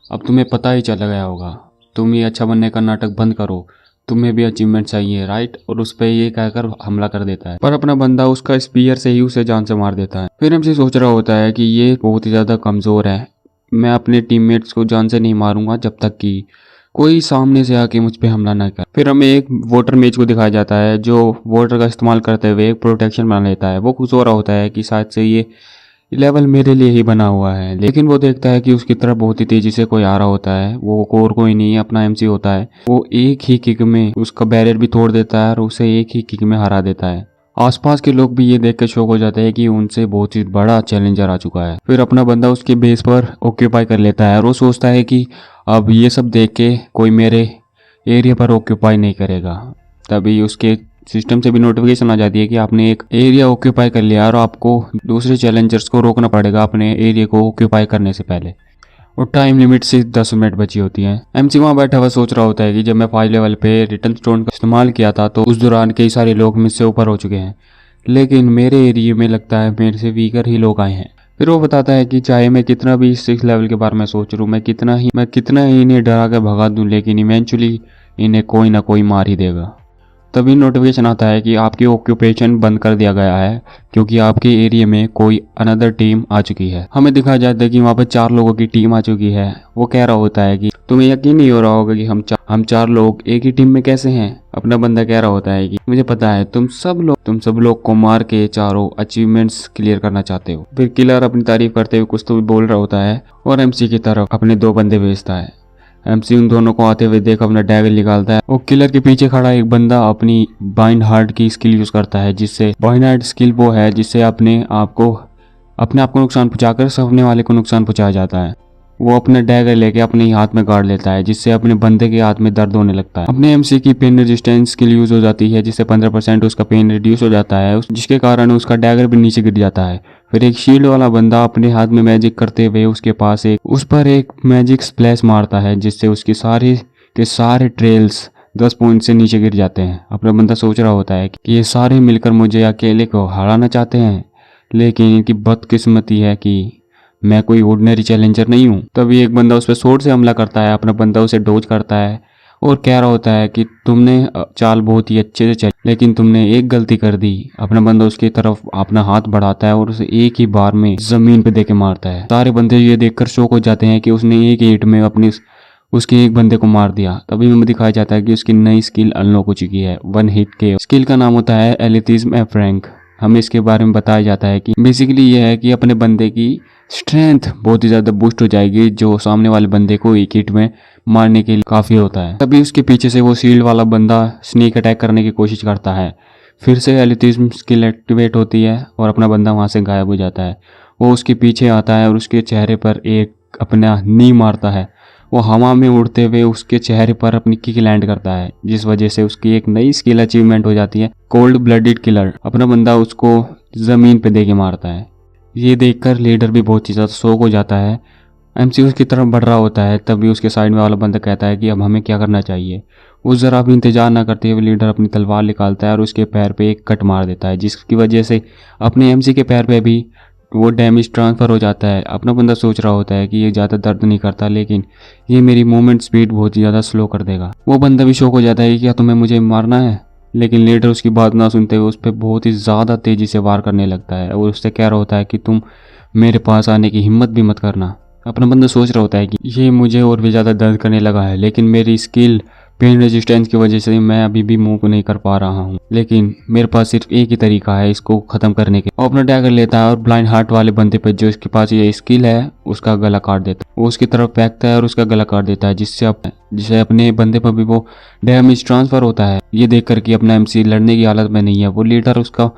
अब तुम्हें पता ही चला गया होगा, तुम ये अच्छा बनने का नाटक बंद करो, तुम्हें भी अचीवमेंट चाहिए राइट। और उस पर ये कहकर हमला कर देता है, पर अपना बंदा उसका स्पीयर से ही उसे जान से मार देता है। फिर एमसी सोच रहा होता है कि ये बहुत ही ज़्यादा कमज़ोर है, मैं अपने टीममेट्स को जान से नहीं मारूंगा जब तक कि कोई सामने से आके मुझ पे हमला ना कर। फिर हमें एक वाटर मेज को दिखाया जाता है जो वाटर का इस्तेमाल करते हुए एक प्रोटेक्शन बना लेता है। वो खुश हो रहा होता है कि शायद से ये लेवल मेरे लिए ही बना हुआ है, लेकिन वो देखता है कि उसकी तरफ बहुत ही तेजी से कोई आ रहा होता है। वो और कोई नहीं है, अपना एमसी होता है। वो एक ही किक में उसका बैरियर भी तोड़ देता है और उसे एक ही किक में हरा देता है। आसपास के लोग भी ये देख कर शौक हो जाते हैं कि उनसे बहुत ही बड़ा चैलेंजर आ चुका है। फिर अपना बंदा उसके बेस पर ऑक्यूपाई कर लेता है और वो सोचता है कि अब ये सब देख के कोई मेरे एरिया पर ऑक्यूपाई नहीं करेगा। तभी उसके सिस्टम से भी नोटिफिकेशन आ जाती है कि आपने एक एरिया ऑक्यूपाई कर लिया और आपको दूसरे चैलेंजर्स को रोकना पड़ेगा अपने एरिया को ऑक्यूपाई करने से पहले। और टाइम लिमिट से 10 मिनट बची होती है। एमसी वहाँ बैठा हुआ सोच रहा होता है कि जब मैं 5 लेवल पे रिटर्न स्टोन का इस्तेमाल किया था तो उस दौरान कई सारे लोग मुझसे ऊपर हो चुके हैं, लेकिन मेरे एरिया में लगता है मेरे से वीकर ही लोग आए हैं। फिर वो बताता है कि चाहे मैं कितना भी इस 6 लेवल के बारे में सोच रहा हूँ, मैं कितना ही इन्हें डरा के भगा दूँ, लेकिन इवेंचुअली इन्हें कोई ना कोई मार ही देगा। तभी नोटिफिकेशन आता है कि आपकी ऑक्यूपेशन बंद कर दिया गया है क्योंकि आपके एरिया में कोई अनदर टीम आ चुकी है। हमें दिखाया जाता है कि वहाँ पे 4 लोगों की टीम आ चुकी है। वो कह रहा होता है कि तुम्हें यकीन नहीं हो रहा होगा कि हम 4 लोग एक ही टीम में कैसे हैं। अपना बंदा कह रहा होता है कि मुझे पता है तुम सब लोग को मार के चारों अचीवमेंट्स क्लियर करना चाहते हो। फिर किलर अपनी तारीफ करते हुए कुछ तो बोल रहा होता है और एमसी की तरफ अपने 2 बंदे भेजता है। एमसी उन दोनों को आते हुए देख अपना डैगर निकालता है और किलर के पीछे खड़ा एक बंदा अपनी बाइंड हार्ट की स्किल यूज करता है, जिससे बाइंड हार्ट स्किल वो है जिससे अपने आप को नुकसान पहुंचाकर सामने वाले को नुकसान पहुंचाया जाता है। वो अपना डैगर लेके अपने ही हाथ में गाड़ लेता है, जिससे अपने बंदे के हाथ में दर्द होने लगता है। अपने एमसी की पेन रेजिस्टेंस स्किल यूज हो जाती है, जिससे 15% उसका पेन रिड्यूस हो जाता है, जिसके कारण उसका डैगर भी नीचे गिर जाता है। फिर एक शील्ड वाला बंदा अपने हाथ में मैजिक करते हुए उस पर एक मैजिक स्प्लैश मारता है, जिससे उसके सारे ट्रेल्स 10 पॉइंट से नीचे गिर जाते हैं। अपना बंदा सोच रहा होता है कि ये सारे मिलकर मुझे अकेले को हराना चाहते हैं, लेकिन इनकी बदकिस्मती है कि मैं कोई ऑर्डिनरी चैलेंजर नहीं हूँ। तभी एक बंदा उस पर स्वॉर्ड से हमला करता है। अपना बंदा उसे डोज करता है और कह रहा होता है कि तुमने चाल बहुत ही अच्छे से चली, लेकिन तुमने एक गलती कर दी। अपना बंदा उसकी तरफ अपना हाथ बढ़ाता है और उसे एक ही बार में जमीन पे देके मारता है। सारे बंदे ये देखकर शॉक हो जाते हैं कि उसने एक हिट में उसके एक बंदे को मार दिया। तभी हमें दिखाया जाता है कि उसकी नई स्किल अनलॉक हो चुकी है, 1 हिट के। स्किल का नाम होता है एलिथिज्म एफ रैंक। हमें इसके बारे में बताया जाता है कि बेसिकली ये है कि अपने बंदे की स्ट्रेंथ बहुत ही ज्यादा बूस्ट हो जाएगी, जो सामने वाले बंदे को एक हिट में मारने के लिए काफी होता है। तभी उसके पीछे से वो शील्ड वाला बंदा स्नेक अटैक करने की कोशिश करता है। फिर से एलिथिज्म स्किल एक्टिवेट होती है और अपना बंदा वहां से गायब हो जाता है। वो उसके पीछे आता है और उसके चेहरे पर एक अपना नी मारता है। वो हवा में उड़ते हुए उसके चेहरे पर अपनी किक लैंड करता है, जिस वजह से उसकी एक नई स्किल अचीवमेंट हो जाती है, कोल्ड ब्लडेड किलर। अपना बंदा उसको जमीन पे देके मारता है। ये देखकर लीडर भी बहुत ही ज्यादा शॉक हो जाता है। एमसी उसकी तरफ बढ़ रहा होता है। तभी उसके साइड में वाला बंदा कहता है कि अब हमें क्या करना चाहिए। वो जरा भी इंतजार ना करते हुए लीडर अपनी तलवार निकालता है और उसके पैर पे एक कट मार देता है, जिसकी वजह से अपने एमसी के पैर पे भी वो डैमेज ट्रांसफर हो जाता है। अपना बंदा सोच रहा होता है कि ये ज़्यादा दर्द नहीं करता, लेकिन ये मेरी मूवमेंट स्पीड बहुत ही ज़्यादा स्लो कर देगा। वो बंदा भी शौक हो जाता है कि क्या तुम्हें मुझे मारना है, लेकिन लीडर उसकी बात ना सुनते हुए उस पर बहुत ही ज़्यादा तेज़ी से वार करने लगता है और उससे कह रहा होता है कि तुम मेरे पास आने की हिम्मत भी मत करना। अपना बंदा सोच रहा होता है कि ये मुझे और भी ज़्यादा दर्द करने लगा है, लेकिन मेरी स्किल पेन रेजिस्टेंस की वजह से मैं अभी भी मूव नहीं कर पा रहा हूँ, लेकिन मेरे पास सिर्फ एक ही तरीका है इसको खत्म करने के। अपना डैगर लेता है और ब्लाइंड हार्ट वाले बंदे पे जो इसके पास ये स्किल है उसका गला काट देता है। वो उसकी तरफ फेंकता है और उसका गला काट देता है, जिससे अपने बंदे पर भी वो डैमेज ट्रांसफर होता है। ये देख कर कि अपना एमसी लड़ने की हालत में नहीं है, वो लीडर उसका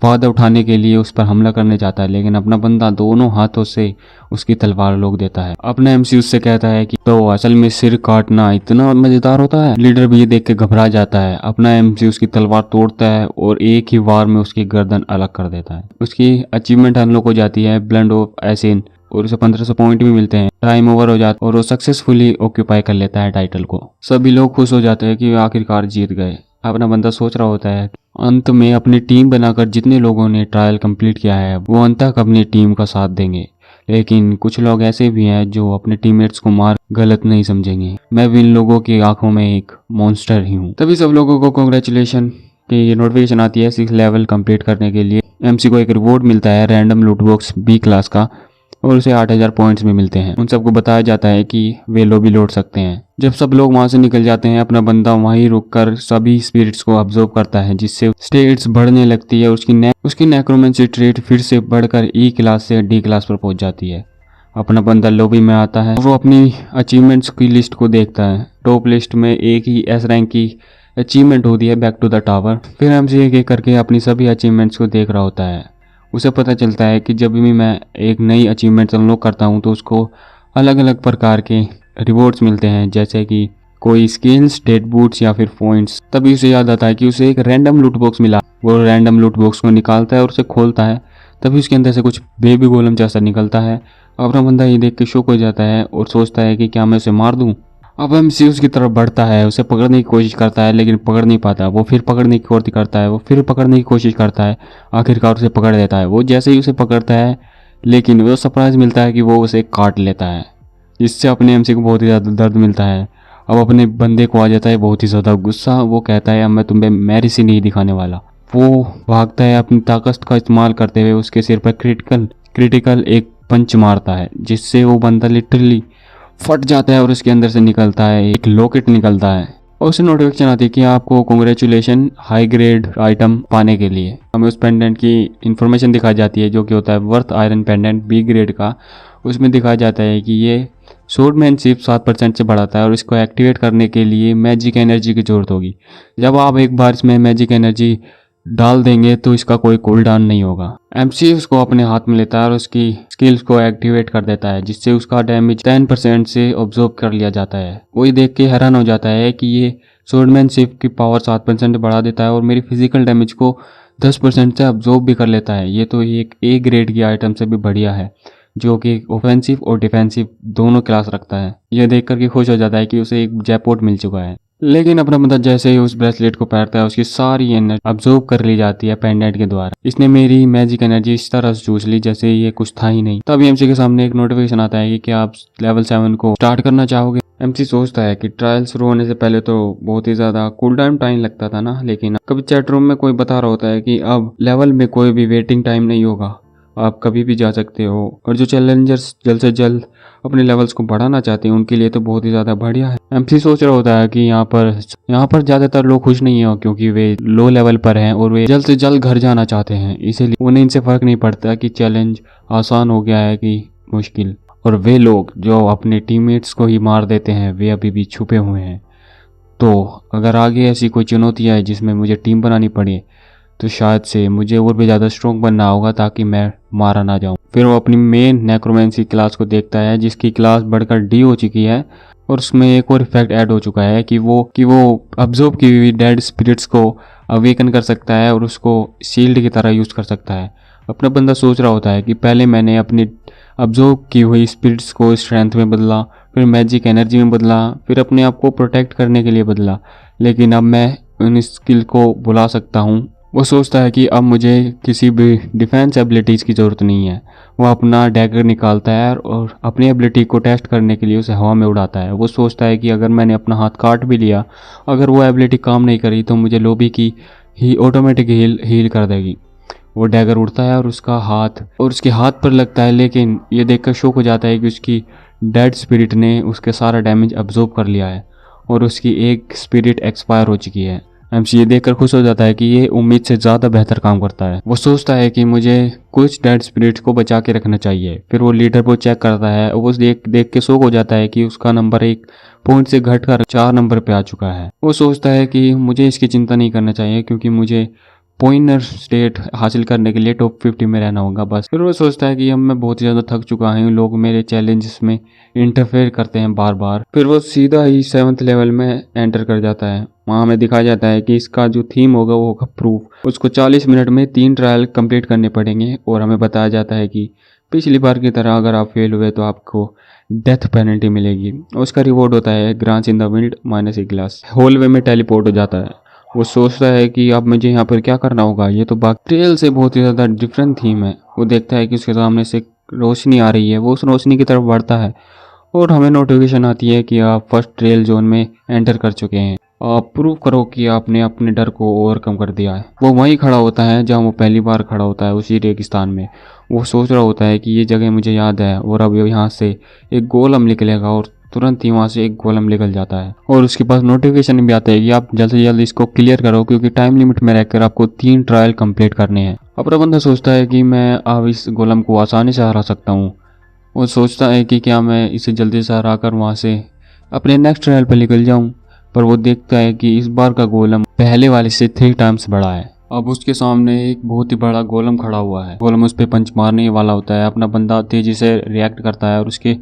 फायदा उठाने के लिए उस पर हमला करने जाता है, लेकिन अपना बंदा दोनों हाथों से उसकी तलवार रोक देता है। अपना एमसी उससे कहता है कि तो असल में सिर काटना इतना मजेदार होता है। लीडर भी ये देख के घबरा जाता है। अपना एमसी उसकी तलवार तोड़ता है और एक ही वार में उसकी गर्दन अलग कर देता है। उसकी अचीवमेंट अनलॉक हो जाती है ब्लेंड ऑफ एसिन और उसे 1500 पॉइंट भी मिलते हैं। टाइम ओवर हो जाता है और वो सक्सेसफुली ऑक्यूपाई कर लेता है टाइटल को। सभी लोग खुश हो जाते हैं कि आखिरकार जीत गए। अपना बंदा सोच रहा होता है अंत में अपनी टीम बनाकर जितने लोगों ने ट्रायल कंप्लीट किया है वो अंत तक अपनी टीम का साथ देंगे, लेकिन कुछ लोग ऐसे भी हैं जो अपने टीममेट्स को मार गलत नहीं समझेंगे। मैं भी इन लोगों की आंखों में एक मॉन्स्टर ही हूँ। तभी सब लोगों को कांग्रेचुलेशन कि ये नोटिफिकेशन आती है 6 लेवल कंप्लीट करने के लिए। एमसी को एक रिवॉर्ड मिलता है रैंडम लूट बॉक्स बी क्लास का और उसे 8000 पॉइंट्स भी मिलते हैं। उन सबको बताया जाता है कि वे लॉबी लौट सकते हैं। जब सब लोग वहां से निकल जाते हैं अपना बंदा वहीं रुककर सभी स्पिरिट्स को ऑब्जर्व करता है, जिससे स्टेट्स बढ़ने लगती है। उसकी नेक्रोमेंसी ट्रेट फिर से बढ़कर ई क्लास से डी क्लास पर पहुंच जाती है। अपना बंदा लॉबी में आता है, वो अपनी अचीवमेंट्स की लिस्ट को देखता है। टॉप लिस्ट में एक ही एस रैंक की अचीवमेंट होती है बैक टू द टावर। फिर एमसी एक एक करके अपनी सभी अचीवमेंट्स को देख रहा होता है। उसे पता चलता है कि जब भी मैं एक नई अचीवमेंट अनलॉक करता हूँ तो उसको अलग अलग प्रकार के रिवॉर्ड्स मिलते हैं, जैसे कि कोई स्किल्स, स्टेट बूट्स या फिर पॉइंट्स। तभी उसे याद आता है कि उसे एक रैंडम लूट बॉक्स मिला। वो रैंडम लूट बॉक्स को निकालता है और उसे खोलता है। तभी उसके अंदर से कुछ बेबी गोलम जैसा निकलता है। अपना बंदा ये देख के शॉक हो जाता है और सोचता है कि क्या मैं उसे मार दूं। अब एमसी उसकी तरफ बढ़ता है, उसे पकड़ने की कोशिश करता है लेकिन पकड़ नहीं पाता। वो फिर पकड़ने की कोशिश करता है, वो फिर पकड़ने की कोशिश करता है, आखिरकार उसे पकड़ लेता है। वो जैसे ही उसे पकड़ता है लेकिन वो सरप्राइज मिलता है कि वो उसे काट लेता है, जिससे अपने एमसी को बहुत ही ज़्यादा दर्द मिलता है। अब अपने बंदे को आ जाता है बहुत ही ज़्यादा गुस्सा। वो कहता है अब मैं तुम्हें मेरिसी नहीं दिखाने वाला। वो भागता है, अपनी ताकत का इस्तेमाल करते हुए उसके सिर पर क्रिटिकल एक पंच मारता है, जिससे वो बंदा लिटरली फट जाता है और उसके अंदर से निकलता है एक लॉकेट निकलता है और उसे नोटिफिकेशन आती है कि आपको कॉन्ग्रेचुलेशन हाई ग्रेड आइटम पाने के लिए। हमें उस पेंडेंट की इंफॉर्मेशन दिखाई जाती है जो कि होता है worth iron pendant B grade का। उसमें दिखाया जाता है कि ये स्वॉर्डमैनशिप 7% से बढ़ाता है और इसको एक्टिवेट करने के लिए मैजिक एनर्जी की जरूरत होगी। जब आप एक बार इसमें मैजिक एनर्जी डाल देंगे तो इसका कोई कूल डाउन नहीं होगा। एमसी उसको अपने हाथ में लेता है और उसकी स्किल्स को एक्टिवेट कर देता है, जिससे उसका डैमेज 10% से ऑब्जॉर्व कर लिया जाता है। वही देख के हैरान हो जाता है कि ये स्वॉर्डमैनशिप की पावर 7% बढ़ा देता है और मेरी फिजिकल डैमेज को 10% से ऑब्जॉर्व भी कर लेता है। ये तो एक ए ग्रेड की आइटम से भी बढ़िया है, जो कि ऑफेंसिव और डिफेंसिव दोनों क्लास रखता है। यह देख करके खुश हो जाता है कि उसे एक जैकपॉट मिल चुका है। लेकिन अपना बंदा जैसे ही उस ब्रेसलेट को पहनता है उसकी सारी एनर्जी अब्जॉर्ब कर ली जाती है पेंडेंट के द्वारा। इसने मेरी मैजिक एनर्जी इस तरह से चूस ली जैसे ये कुछ था ही नहीं। तब एमसी के सामने एक नोटिफिकेशन आता है कि क्या आप लेवल 7 को स्टार्ट करना चाहोगे। एमसी सोचता है कि ट्रायल शुरू होने से पहले तो बहुत ही ज्यादा कूल डाउन टाइम लगता था ना, लेकिन कभी चैट रूम में कोई बता रहा होता है कि अब लेवल में कोई भी वेटिंग टाइम नहीं होगा, आप कभी भी जा सकते हो। और जो चैलेंजर्स जल्द से जल्द अपने लेवल्स को बढ़ाना चाहते हैं उनके लिए तो बहुत ही ज़्यादा बढ़िया है। एमसी सोच रहा होता है कि यहाँ पर ज़्यादातर लोग खुश नहीं है क्योंकि वे लो लेवल पर हैं और वे जल्द से जल्द घर जाना चाहते हैं, इसीलिए उन्हें इनसे फ़र्क नहीं पड़ता कि चैलेंज आसान हो गया है कि मुश्किल। और वे लोग जो अपने टीममेट्स को ही मार देते हैं वे अभी भी छुपे हुए हैं। तो अगर आगे ऐसी कोई चुनौती आए जिसमें मुझे टीम बनानी पड़े तो शायद से मुझे और भी ज़्यादा स्ट्रॉन्ग बनना होगा ताकि मैं मारा ना जाऊं। फिर वो अपनी मेन नेक्रोमेंसी क्लास को देखता है जिसकी क्लास बढ़कर डी हो चुकी है और उसमें एक और इफेक्ट ऐड हो चुका है कि वो अब्जॉर्ब की हुई डेड स्पिरिट्स को अवेकन कर सकता है और उसको शील्ड की तरह यूज़ कर सकता है। अपना बंदा सोच रहा होता है कि पहले मैंने अपनी अब्जॉर्ब की हुई स्पिरिट्स को स्ट्रेंथ में बदला, फिर मैजिक एनर्जी में बदला, फिर अपने आप को प्रोटेक्ट करने के लिए बदला, लेकिन अब मैं उन स्किल को बुला सकता हूँ। वो सोचता है कि अब मुझे किसी भी डिफेंस एबिलिटीज़ की ज़रूरत नहीं है। वो अपना डैगर निकालता है और अपनी एबिलिटी को टेस्ट करने के लिए उसे हवा में उड़ाता है। वो सोचता है कि अगर मैंने अपना हाथ काट भी लिया, अगर वो एबिलिटी काम नहीं करी तो मुझे लॉबी की ही ऑटोमेटिक हील कर देगी। वो डैगर उड़ता है और उसके हाथ पर लगता है, लेकिन ये देखकर शॉक हो जाता है कि उसकी डेड स्पिरिट ने उसके सारा डैमेज अब्जॉर्ब कर लिया है और उसकी एक स्पिरिट एक्सपायर हो चुकी है। एमसी ये देखकर खुश हो जाता है कि ये उम्मीद से ज़्यादा बेहतर काम करता है। वो सोचता है कि मुझे कुछ डेड स्पिरिट्स को बचा के रखना चाहिए। फिर वो लीडर को चेक करता है और वो देख के शौक हो जाता है कि उसका नंबर 1 पॉइंट से घटकर 4 नंबर पे आ चुका है। वो सोचता है कि मुझे इसकी चिंता नहीं करना चाहिए क्योंकि मुझे पॉइंटर स्टेट हासिल करने के लिए टॉप 50 में रहना होगा बस। फिर वो सोचता है कि अब मैं बहुत ही ज़्यादा थक चुका हूँ, लोग मेरे चैलेंजेस में इंटरफेयर करते हैं बार बार। फिर वो सीधा ही 7th लेवल में एंटर कर जाता है। वहाँ हमें दिखाया जाता है कि इसका जो थीम होगा वो होगा प्रूफ। उसको 40 मिनट में 3 ट्रायल कंप्लीट करने पड़ेंगे और हमें बताया जाता है कि पिछली बार की तरह अगर आप फेल हुए तो आपको डेथ पेनल्टी मिलेगी। उसका रिवॉर्ड होता है ग्रांस in the wind -1 glass. Hallway में टेलीपोर्ट हो जाता है। वो सोचता है कि अब मुझे यहाँ पर क्या करना होगा, ये तो बाकी ट्रेल से बहुत ही ज़्यादा डिफरेंट थीम है। वो देखता है कि उसके सामने से रोशनी आ रही है, वो उस रोशनी की तरफ बढ़ता है और हमें नोटिफिकेशन आती है कि आप फर्स्ट ट्रेल जोन में एंटर कर चुके हैं। आप प्रूव करो कि आपने अपने डर को ओवरकम कर दिया है। वो वहीं खड़ा होता है जहाँ वो पहली बार खड़ा होता है, उसी रेगिस्तान में। वो सोच रहा होता है कि ये जगह मुझे याद है और अब यहाँ से एक गोलम निकलेगा और तुरंत ही वहाँ से एक गोलम निकल जाता है और उसके पास नोटिफिकेशन भी आता है कि आप जल्द से जल्द इसको क्लियर करो क्योंकि टाइम लिमिट में रहकर आपको 3 ट्रायल कंप्लीट करने हैं। अपना बंदा सोचता है कि मैं अब इस गोलम को आसानी से हरा सकता हूँ। वो सोचता है कि क्या मैं इसे जल्दी से हरा कर वहाँ से अपने नेक्स्ट ट्रायल पर निकल जाऊँ, पर वो देखता है कि इस बार का गोलम पहले वाले से 3 टाइम्स बड़ा है। अब उसके सामने एक बहुत ही बड़ा गोलम खड़ा हुआ है। गोलम उस पर पंच मारने वाला होता है। अपना बंदा तेजी से रिएक्ट करता है और उसके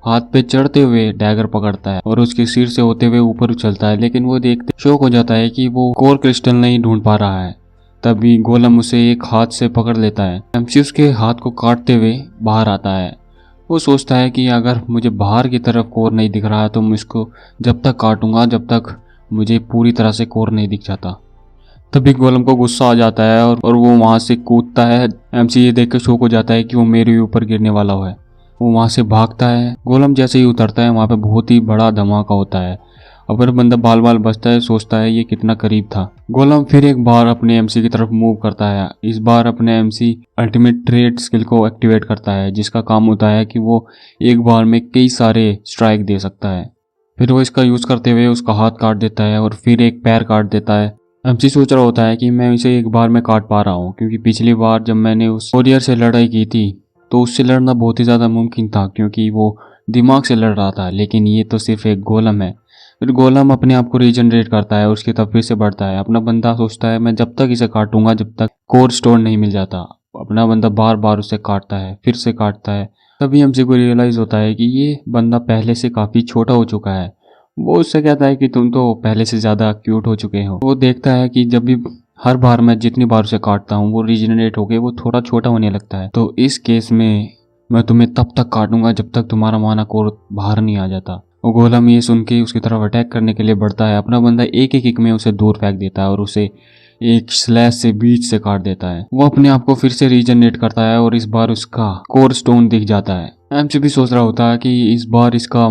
हाथ पे चढ़ते हुए डैगर पकड़ता है और उसके सिर से होते हुए ऊपर उछलता है, लेकिन वो देखते शौक हो जाता है कि वो कोर क्रिस्टल नहीं ढूंढ पा रहा है। तभी गोलम उसे एक हाथ से पकड़ लेता है। एमसी उसके हाथ को काटते हुए बाहर आता है। वो सोचता है कि अगर मुझे बाहर की तरफ कोर नहीं दिख रहा है तो मैं इसको जब तक काटूंगा जब तक मुझे पूरी तरह से कोर नहीं दिख जाता। तभी गोलम को गुस्सा आ जाता है और वो वहां से कूदता है। एमसी ये देख कर शौक हो जाता है कि वो मेरे ऊपर गिरने वाला है। वो वहां से भागता है। गोलम जैसे ही उतरता है वहां पे बहुत ही बड़ा धमाका होता है। अगर बंदा बाल बाल बचता है, सोचता है ये कितना करीब था। गोलम फिर एक बार अपने एमसी की तरफ मूव करता है। इस बार अपने एमसी अल्टीमेट ट्रेड स्किल को एक्टिवेट करता है, जिसका काम होता है कि वो एक बार में कई सारे स्ट्राइक दे सकता है। फिर वो इसका यूज करते हुए उसका हाथ काट देता है और फिर एक पैर काट देता है। एमसी सोच रहा होता है कि मैं इसे एक बार में काट पा रहा हूँ, क्योंकि पिछली बार जब मैंने उस वॉरियर से लड़ाई की थी तो उससे लड़ना बहुत ही ज़्यादा मुमकिन था, क्योंकि वो दिमाग से लड़ रहा था, लेकिन ये तो सिर्फ एक गोलम है। फिर गोलम अपने आप को रीजनरेट करता है और उसकी तरफ फिर से बढ़ता है। अपना बंदा सोचता है मैं जब तक इसे काटूंगा जब तक कोर स्टोन नहीं मिल जाता। अपना बंदा बार बार उसे काटता है, फिर से काटता है। तभी एमसी को रियलाइज होता है कि ये बंदा पहले से काफ़ी छोटा हो चुका है। वो उससे कहता है कि तुम तो पहले से ज़्यादा क्यूट हो चुके हो। वो देखता है कि जब भी हर बार मैं जितनी बार उसे काटता हूँ वो रीजनरेट होके वो थोड़ा छोटा होने लगता है। तो इस केस में मैं तुम्हें तब तक काटूंगा जब तक तुम्हारा माना कोर बाहर नहीं आ जाता। वो गोलम ये सुन के उसकी तरफ अटैक करने के लिए बढ़ता है। अपना बंदा एक एक किक में उसे दूर फेंक देता है और उसे एक स्लैश से बीच से काट देता है। वो अपने आप को फिर से रीजनरेट करता है और इस बार उसका कोर स्टोन दिख जाता है। एमसी भी सोच रहा होता है कि इस बार इसका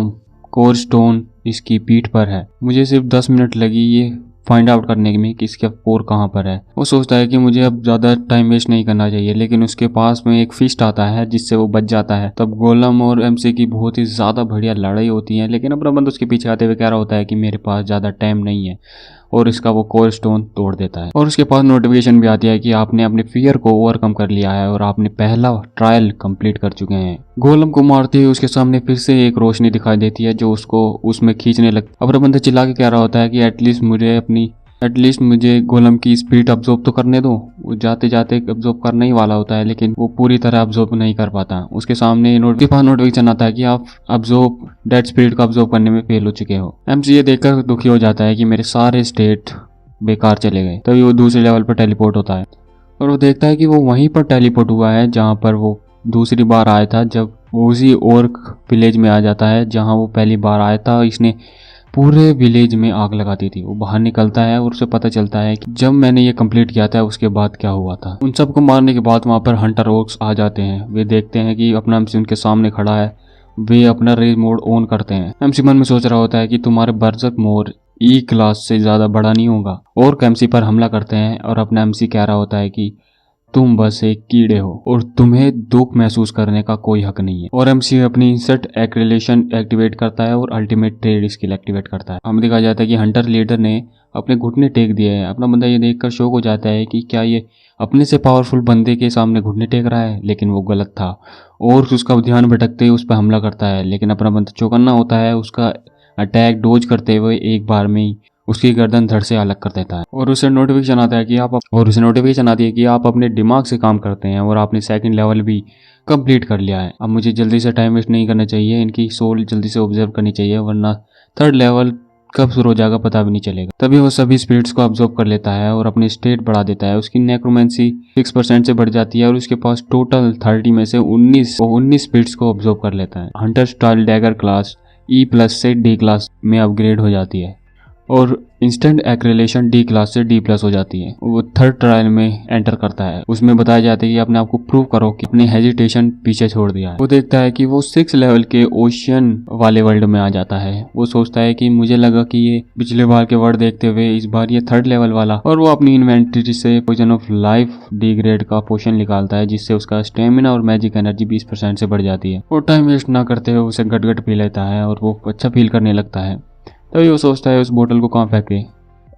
कोर स्टोन इसकी पीठ पर है। मुझे सिर्फ 10 मिनट लगी ये फाइंड आउट करने में कि इसका कोर कहाँ पर है। वो सोचता है कि मुझे अब ज़्यादा टाइम वेस्ट नहीं करना चाहिए, लेकिन उसके पास में एक फिस्ट आता है जिससे वो बच जाता है। तब गोलम और एमसी की बहुत ही ज़्यादा बढ़िया लड़ाई होती है, लेकिन अपना बंदा उसके पीछे आते हुए कह रहा होता है कि मेरे पास ज़्यादा टाइम नहीं है, और इसका वो कोर स्टोन तोड़ देता है। और उसके पास नोटिफिकेशन भी आती है कि आपने अपने फियर को ओवरकम कर लिया है और आपने पहला ट्रायल कंप्लीट कर चुके हैं। गोलम को मारते हुए उसके सामने फिर से एक रोशनी दिखाई देती है जो उसको उसमें खींचने लगती है। अपना बंदा चिल्ला के कह रहा होता है कि एटलीस्ट मुझे गोलम की स्पीड अब्जॉर्ब तो करने दो। वो जाते जाते अब्जॉर्ब करने ही वाला होता है, लेकिन वो पूरी तरह अब्जॉर्ब नहीं कर पाता। उसके सामने नोटिफिकेशन आता है कि आप अब्जॉर्ब डेड स्पिरिट को अब्जॉर्ब करने में फेल हो चुके हो। एमसी ये देखकर दुखी हो जाता है कि मेरे सारे स्टेट बेकार चले गए। तभी वो दूसरे लेवल पर टेलीपोर्ट होता है और वो देखता है कि वो वहीं पर टेलीपोर्ट हुआ है जहाँ पर वो दूसरी बार आया था। जब वो उसी ओर्क विलेज में आ जाता है जहाँ वो पहली बार आया था, इसने पूरे विलेज में आग लगा दी थी। वो बाहर निकलता है और उसे पता चलता है कि जब मैंने ये कंप्लीट किया था उसके बाद क्या हुआ था। उन सबको मारने के बाद वहाँ पर हंटर ओर्क्स आ जाते हैं। वे देखते हैं कि अपना एमसी उनके सामने खड़ा है। वे अपना रेज मोड ऑन करते हैं। एमसी मन में सोच रहा होता है कि तुम्हारे बर्जक मोड ई क्लास से ज़्यादा बड़ा नहीं होगा। और एमसी पर हमला करते हैं और अपना एमसी कह रहा होता है कि तुम बस एक कीड़े हो और तुम्हें दुख महसूस करने का कोई हक नहीं है। और एमसी अपनी इंसर्ट एक्रिलेशन एक्टिवेट करता है और अल्टीमेट ट्रेड स्किल एक्टिवेट करता है। हमें दिखाया जाता है कि हंटर लीडर ने अपने घुटने टेक दिए हैं। अपना बंदा ये देखकर शौक हो जाता है कि क्या ये अपने से पावरफुल बंदे के सामने घुटने टेक रहा है, लेकिन वो गलत था और उसका ध्यान भटकते ही उस पर हमला करता है। लेकिन अपना बंदा चौकन्ना होता है, उसका अटैक डोज करते हुए एक बार में ही उसकी गर्दन धड़ से अलग कर देता है। और उसे नोटिफिकेशन आता है कि आप अपने दिमाग से काम करते हैं और आपने सेकंड लेवल भी कंप्लीट कर लिया है। अब मुझे जल्दी से टाइम वेस्ट नहीं करना चाहिए, इनकी सोल जल्दी से ऑब्जर्व करनी चाहिए, वरना थर्ड लेवल कब शुरू हो जाएगा पता भी नहीं चलेगा। तभी वो सभी स्पिरिट्स को ऑब्जर्व कर लेता है और अपनी स्टेट बढ़ा देता है। उसकी नेक्रोमेंसी 6% से बढ़ जाती है और उसके पास टोटल 30 में से 19 स्पिरिट्स को ऑब्जर्व कर लेता है। Hunter style dagger class E+ से D क्लास में अपग्रेड हो जाती है और इंस्टेंट एक्रिलेशन D क्लास से D+ हो जाती है। वो थर्ड ट्रायल में एंटर करता है। उसमें बताया जाता है कि अपने आप को प्रूव करो कि अपनी हेजिटेशन पीछे छोड़ दिया है। वो देखता है कि वो 6 लेवल के ओशियन वाले वर्ल्ड में आ जाता है। वो सोचता है कि मुझे लगा कि ये पिछले बार के वर्ल्ड देखते हुए इस बार ये थर्ड लेवल वाला, और वो अपनी इन्वेंटरी से poison of life D grade का पोशन निकालता है, जिससे उसका स्टेमिना और मैजिक एनर्जी 20% से बढ़ जाती है। वो टाइम वेस्ट ना करते हुए उसे गट पी लेता है और वो अच्छा फील करने लगता है। तभी वो सोचता है उस बोतल को कहाँ फेंके,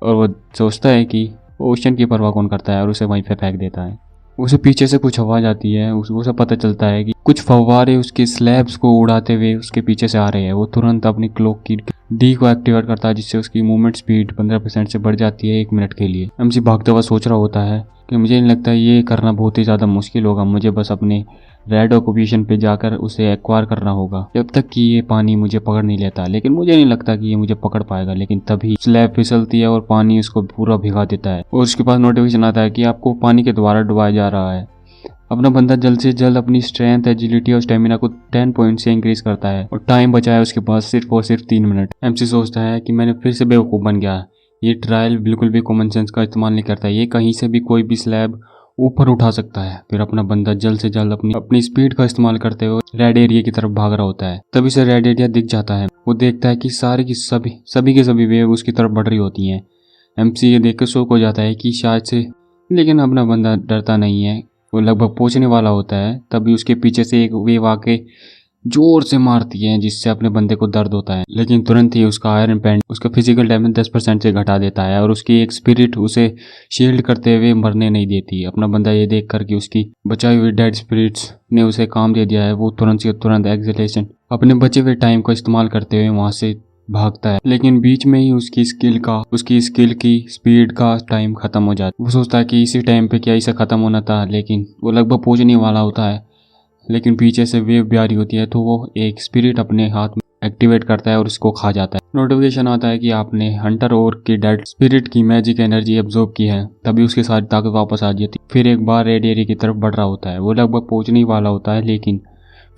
और वो सोचता है कि ओशन की परवाह कौन करता है, और उसे वहीं पे फेंक देता है। उसे पीछे से कुछ आवाज़ आती है। उसे पता चलता है कि कुछ फव्वारे उसके स्लैब्स को उड़ाते हुए उसके पीछे से आ रहे हैं। वो तुरंत अपनी क्लॉक की D को एक्टिवेट करता है, जिससे उसकी मूवमेंट स्पीड 15% से बढ़ जाती है 1 मिनट के लिए। एमसी भागते हुआ सोच रहा होता है कि मुझे नहीं लगता ये करना बहुत ही ज़्यादा मुश्किल होगा। मुझे बस अपने रेड ऑक्यूपेशन पे जाकर उसे एक्वायर करना होगा जब तक कि ये पानी मुझे पकड़ नहीं लेता। लेकिन मुझे नहीं लगता कि ये मुझे पकड़ पाएगा। लेकिन तभी स्लैब फिसलती है और पानी उसको पूरा भिगा देता है और उसके पास नोटिफिकेशन आता है कि आपको पानी के द्वारा डुबाया जा रहा है। अपना बंदा जल्द से जल्द अपनी स्ट्रेंथ, एजिलिटी और स्टेमिना को 10 पॉइंट से इंक्रीज करता है और टाइम बचा है उसके पास सिर्फ और सिर्फ 3 मिनट। एमसी सोचता है कि मैंने फिर से बेवकूफ़ बन गया। ये ट्रायल बिल्कुल भी कॉमन सेंस का इस्तेमाल नहीं करता है। ये कहीं से भी कोई भी स्लैब ऊपर उठा सकता है। फिर अपना बंदा जल्द से जल्द अपनी स्पीड का इस्तेमाल करते हुए रेड एरिया की तरफ भाग रहा होता है। तभी से रेड एरिया दिख जाता है। वो देखता है कि सारी की सभी के सभी वेव उसकी तरफ बढ़ रही होती हैं। एमसी ये देख कर शॉक हो जाता है कि शायद से, लेकिन अपना बंदा डरता नहीं है। वो लगभग पहुंचने वाला होता है, तभी उसके पीछे से एक वेव आके जोर से मारती है, जिससे अपने बंदे को दर्द होता है। लेकिन तुरंत ही उसका आयरन पैंट उसका फिजिकल डैमेज 10% से घटा देता है और उसकी एक स्पिरिट उसे शील्ड करते हुए मरने नहीं देती। अपना बंदा ये देख कर कि उसकी बचाई हुई डेड स्पिरिट्स ने उसे काम दे दिया है, वो तुरंत से तुरंत एक्सेलेरेशन अपने बचे हुए टाइम का इस्तेमाल करते हुए वहां से भागता है। लेकिन बीच में ही उसकी स्किल की स्पीड का टाइम खत्म हो जाता है। वो सोचता है कि इसी टाइम पे क्या इसे खत्म होना था, लेकिन वो लगभग पहुंचने वाला होता है। लेकिन पीछे से वेव भी आ रही होती है, तो वो एक स्पिरिट अपने हाथ में एक्टिवेट करता है और उसको खा जाता है। नोटिफिकेशन आता है कि आपने हंटर और की डेड स्पिरिट की मैजिक एनर्जी एब्जॉर्ब की है। तभी उसकी सारी ताकत वापस आ जाती है। फिर एक बार रेड एरिया की तरफ बढ़ रहा होता है। वो लगभग पहुंचने वाला होता है, लेकिन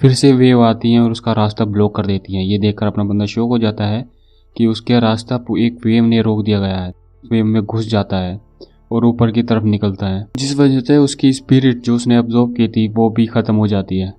फिर से वेव आती है और उसका रास्ता ब्लॉक कर देती है। ये देखकर अपना बंदा शॉक हो जाता है कि उसका रास्ता एक वेव ने रोक दिया गया है। वेव में घुस जाता है और ऊपर की तरफ निकलता है, जिस वजह से उसकी स्पिरिट जो उसने अब्जॉर्ब की थी वो भी खत्म हो जाती है।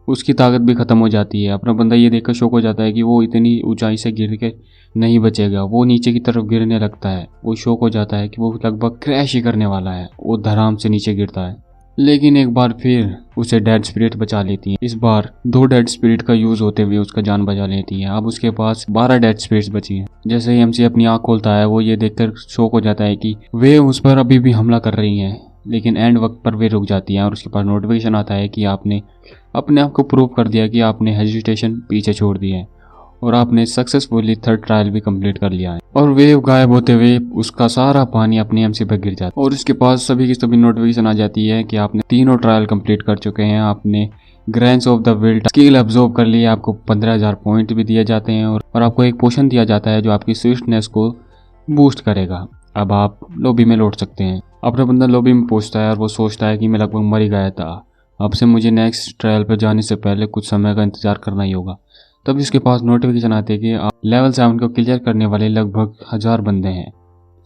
उसकी ताकत भी खत्म हो जाती है। अपना बंदा ये देखकर शॉक हो जाता है कि वो इतनी ऊंचाई से गिर के नहीं बचेगा। वो नीचे की तरफ गिरने लगता है। वो शॉक हो जाता है कि वो लगभग क्रैश ही करने वाला है। वो धड़ाम से नीचे गिरता है, लेकिन एक बार फिर उसे डेड स्पिरिट बचा लेती है। इस बार 2 डेड स्पिरिट का यूज होते हुए उसका जान बचा लेती है। अब उसके पास 12 डेड स्पिरिट्स बची हैं। जैसे ही एमसी अपनी आंख खोलता है, वो ये देखकर शॉक हो जाता है कि वे उस पर अभी भी हमला कर रही हैं, लेकिन एंड वक्त पर वे रुक जाती हैं और उसके पास नोटिफिकेशन आता है कि आपने अपने आप को प्रूव कर दिया कि आपने हेजिटेशन पीछे छोड़ दी है और आपने सक्सेसफुली 3rd ट्रायल भी कंप्लीट कर लिया है। और वेव गायब होते हुए उसका सारा पानी अपने एमसी पर गिर जाता है और उसके पास सभी की सभी नोटिफिकेशन आ जाती है कि आपने 3 ट्रायल कंप्लीट कर चुके हैं। आपने ग्रैंस of the wild skill absorb कर लिए। आपको 15,000 पॉइंट भी दिए जाते हैं और आपको एक पोशन दिया जाता है जो आपकी स्विफ्टनेस को बूस्ट करेगा। अब आप लॉबी में लौट सकते हैं। अपना बंदा लॉबी में पहुंचता है और वो सोचता है कि मैं लगभग मर ही गया था। अब से मुझे नेक्स्ट ट्रायल पर जाने से पहले कुछ समय का इंतजार करना ही होगा। तब उसके पास नोटिफिकेशन आते हैं कि आप लेवल 7 को क्लियर करने वाले लगभग 1000 बंदे हैं।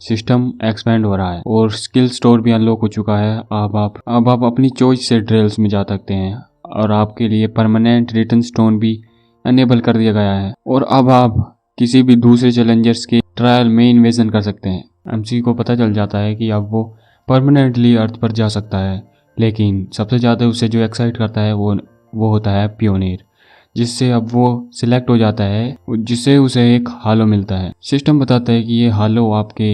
सिस्टम एक्सपेंड हो रहा है और स्किल स्टोर भी अनलॉक हो चुका है। अब आप अपनी चॉइस से ड्रिल्स में जा सकते हैं और आपके लिए परमानेंट रिटर्न स्टोन भी अनेबल कर दिया गया है। और अब आप किसी भी दूसरे चैलेंजर्स के ट्रायल में इन्वेजन कर सकते हैं। एमसी को पता चल जाता है कि अब वो परमानेंटली अर्थ पर जा सकता है, लेकिन सबसे ज़्यादा उसे जो एक्साइट करता है वो होता है पियोनियर, जिससे अब वो सिलेक्ट हो जाता है, जिससे उसे एक हालो मिलता है। सिस्टम बताता है कि ये हालो आपके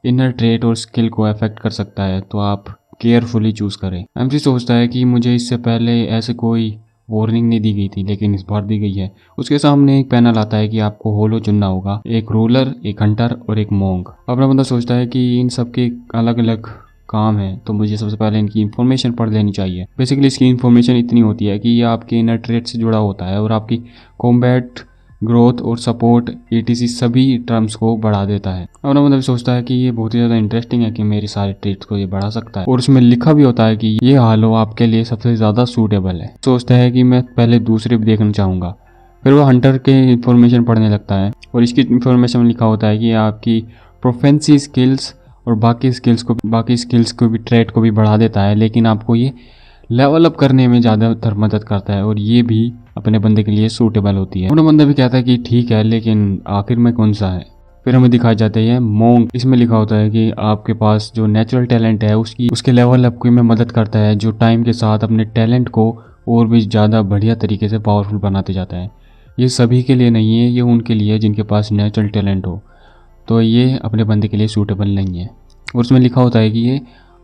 इनर ट्रेट और स्किल को अफेक्ट कर सकता है, तो आप केयरफुली चूज करें। एमसी सोचता है कि मुझे इससे पहले ऐसे कोई वार्निंग नहीं दी गई थी, लेकिन इस बार दी गई है। उसके सामने एक पैनल आता है कि आपको होलो चुनना होगा, एक रूलर, एक हंटर और एक मोंग। अपना बंदा सोचता है कि इन सब के अलग अलग काम है, तो मुझे सबसे पहले इनकी इन्फॉर्मेशन पढ़ लेनी चाहिए। बेसिकली इसकी इन्फॉर्मेशन इतनी होती है कि ये आपके इनर ट्रेड से जुड़ा होता है और आपकी कॉम्बैट, ग्रोथ और सपोर्ट ETC सभी टर्म्स को बढ़ा देता है। और मतलब सोचता है कि ये बहुत ही ज़्यादा इंटरेस्टिंग है कि मेरे सारे ट्रेड्स को ये बढ़ा सकता है, और उसमें लिखा भी होता है कि ये हालो आपके लिए सबसे ज़्यादा सूटेबल है। सोचता है कि मैं पहले दूसरे भी देखना चाहूँगा। फिर वो हंटर के इन्फॉर्मेशन पढ़ने लगता है और इसकी इन्फॉर्मेशन में लिखा होता है कि आपकी प्रोफेंसी स्किल्स और बाकी स्किल्स को भी ट्रेड को भी बढ़ा देता है, लेकिन आपको ये लेवल अप करने में ज़्यादातर मदद करता है और ये भी अपने बंदे के लिए सूटेबल होती है। अपना बंदा भी कहता है कि ठीक है, लेकिन आखिर में कौन सा है। फिर हमें दिखाई जाते हैं मोंग। इसमें लिखा होता है कि आपके पास जो नेचुरल टैलेंट है उसके लेवल अप में मदद करता है, जो टाइम के साथ अपने टैलेंट को और भी ज़्यादा बढ़िया तरीके से पावरफुल बनाते जाता है। ये सभी के लिए नहीं है, ये उनके लिए जिनके पास नेचुरल टैलेंट हो, तो ये अपने बंदे के लिए सूटेबल नहीं है। और उसमें लिखा होता है कि ये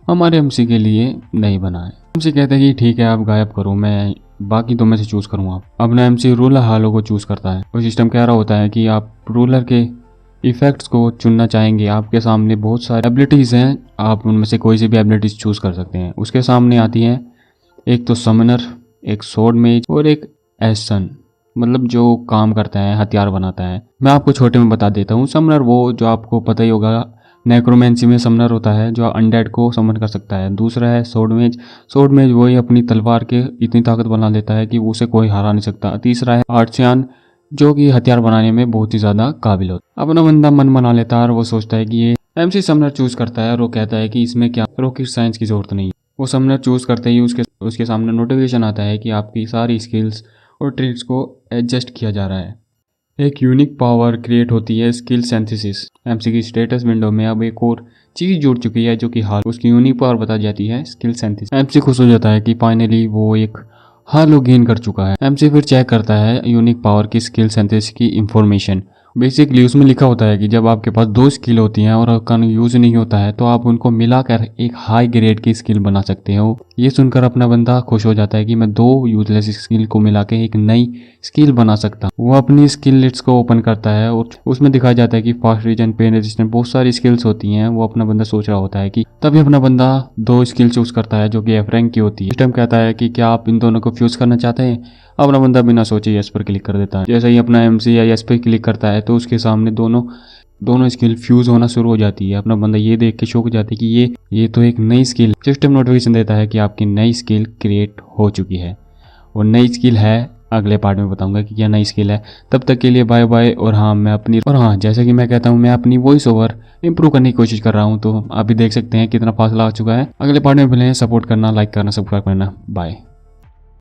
हमारे एमसी के लिए नहीं बना है। एमसी कहते हैं कि ठीक है, आप गायब करो, मैं बाकी दो में से चूज़ करूँगा। अपना एमसी रूलर हालो को चूज़ करता है और सिस्टम कह रहा होता है कि आप रूलर के इफेक्ट्स को चुनना चाहेंगे। आपके सामने बहुत सारी एबिलिटीज़ हैं, आप उनमें से कोई सी भी एबिलिटीज़ चूज़ कर सकते हैं। उसके सामने आती हैं एक तो समनर, एक सोर्ड मेज और एक एसन, मतलब जो काम करता है, हथियार बनाता है। मैं आपको छोटे में बता देता हूँ। समनर वो जो आपको पता ही होगा, नेक्रोमेंसी में समनर होता है जो अनडेड को समन कर सकता है। दूसरा है सोर्ड मेज वही अपनी तलवार के इतनी ताकत बना लेता है कि उसे कोई हरा नहीं सकता। तीसरा है आर्टिसान, जो कि हथियार बनाने में बहुत ही ज़्यादा काबिल होता है। अपना बंदा मन बना लेता है और वो सोचता है कि ये MC समनर चूज करता है और वो कहता है कि इसमें क्या रॉकेट साइंस की जरूरत नहीं है। वो समनर चूज करते ही उसके सामने नोटिफिकेशन आता है कि आपकी सारी स्किल्स और ट्रिक्स को एडजस्ट किया जा रहा है। एक यूनिक पावर क्रिएट होती है स्किल सिंथेसिस। MC की स्टेटस विंडो में अब एक और चीज जुड़ चुकी है जो कि हाल उसकी यूनिक पावर बता जाती है स्किल सिंथेसिस। MC खुश हो जाता है कि फाइनली वो एक हालो गेन कर चुका है। MC फिर चेक करता है यूनिक पावर की स्किल सिंथेसिस की इंफॉर्मेशन। बेसिकली उसमें लिखा होता है कि जब आपके पास 2 स्किल होती हैं और उनका यूज नहीं होता है तो आप उनको मिलाकर एक हाई ग्रेड की स्किल बना सकते हो। ये सुनकर अपना बंदा खुश हो जाता है कि मैं 2 यूजलेस स्किल को मिला के एक नई स्किल बना सकता हूँ। वो अपनी स्किल लिस्ट को ओपन करता है और उसमें दिखाया जाता है कि फास्ट रीजन, पेन रेजिस्टेंट, बहुत सारी स्किल्स होती हैं। वो अपना बंदा सोच रहा होता है कि तभी अपना बंदा 2 स्किल चूज करता है जो कि F रैंक की होती है। सिस्टम कहता है कि क्या आप इन दोनों को फ्यूज करना चाहते हैं। अपना बंदा बिना सोचे यस पर क्लिक कर देता है। जैसे ही अपना MC या यस पर क्लिक करता है तो उसके सामने दोनों स्किल फ्यूज होना शुरू हो जाती है। अपना बंदा ये देख के शौक हो जाता है कि ये तो एक नई स्किल। सिस्टम नोटिफिकेशन देता है कि आपकी नई स्किल क्रिएट हो चुकी है और नई स्किल है, अगले पार्ट में बताऊंगा कि क्या नई स्किल है। तब तक के लिए बाय बाय। और हाँ जैसे कि मैं कहता हूँ, मैं अपनी वॉइस ओवर इंप्रूव करने की कोशिश कर रहा हूँ, तो आप भी देख सकते हैं कितना फासला आ चुका है। अगले पार्ट में मिलें। सपोर्ट करना, लाइक करना, सब्सक्राइब करना। बाय।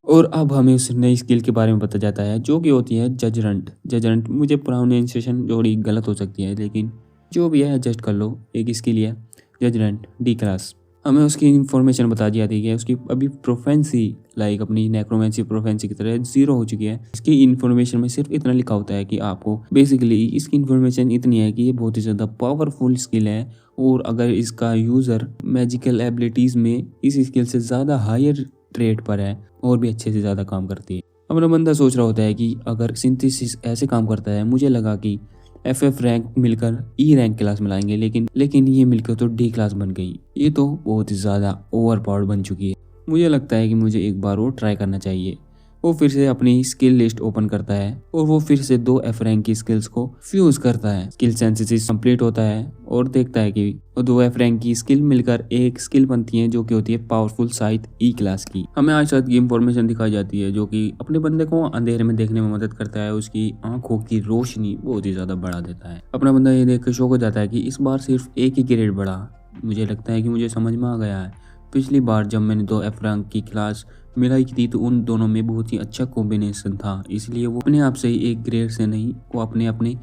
और अब हमें उस नई स्किल के बारे में पता जाता है जो कि होती है जजरंट। मुझे प्रोनाउंसिएशन थोड़ी गलत हो सकती है, लेकिन जो भी है एडजस्ट कर लो। एक स्किल है जजरंट D क्लास। हमें उसकी इन्फॉर्मेशन बता दी जाती है। उसकी अभी प्रोफेंसी लाइक अपनी नेक्रोमेंसी प्रोफेंसी की तरह 0 हो चुकी है। इसकी इन्फॉर्मेशन में सिर्फ इतना लिखा होता है कि आपको बेसिकली इसकी इन्फॉर्मेशन इतनी है कि ये बहुत ही ज़्यादा पावरफुल स्किल है और अगर इसका यूज़र मैजिकल एबिलिटीज़ में इस स्किल से ज़्यादा हायर ट्रेड पर है और भी अच्छे से ज़्यादा काम करती है। अपना बंदा सोच रहा होता है कि अगर सिंथेसिस ऐसे काम करता है, मुझे लगा कि FF रैंक मिलकर E रैंक क्लास में लाएंगे, लेकिन ये मिलकर तो D क्लास बन गई। ये तो बहुत ही ज़्यादा ओवर पावर्ड बन चुकी है। मुझे लगता है कि मुझे एक बार और ट्राई करना चाहिए। वो फिर से अपनी स्किल लिस्ट ओपन करता है और वो फिर से 2 F रैंक की स्किल्स को फ्यूज करता है। स्किल सिंथेसिस कंप्लीट होता है और देखता है कि 2 F रैंक की स्किल मिलकर एक स्किल बनती है जो कि होती है पावरफुल साइट E क्लास की। हमें आज साथ की इंफॉर्मेशन दिखाई जाती है जो कि अपने बंदे को अंधेरे में देखने में मदद करता है। उसकी आंखों की रोशनी बहुत ही ज्यादा बढ़ा देता है। अपना बंदा ये देख कर शौक हो जाता है कि इस बार सिर्फ एक ही ग्रेड बढ़ा। मुझे लगता है कि मुझे समझ में आ गया है। पिछली बार जब मैंने 2 F रैंक की क्लास मिलाई थी तो उन दोनों में बहुत ही अच्छा कॉम्बिनेशन था, इसलिए वो अपने आप से ही एक ग्रेड से नहीं, वो अपने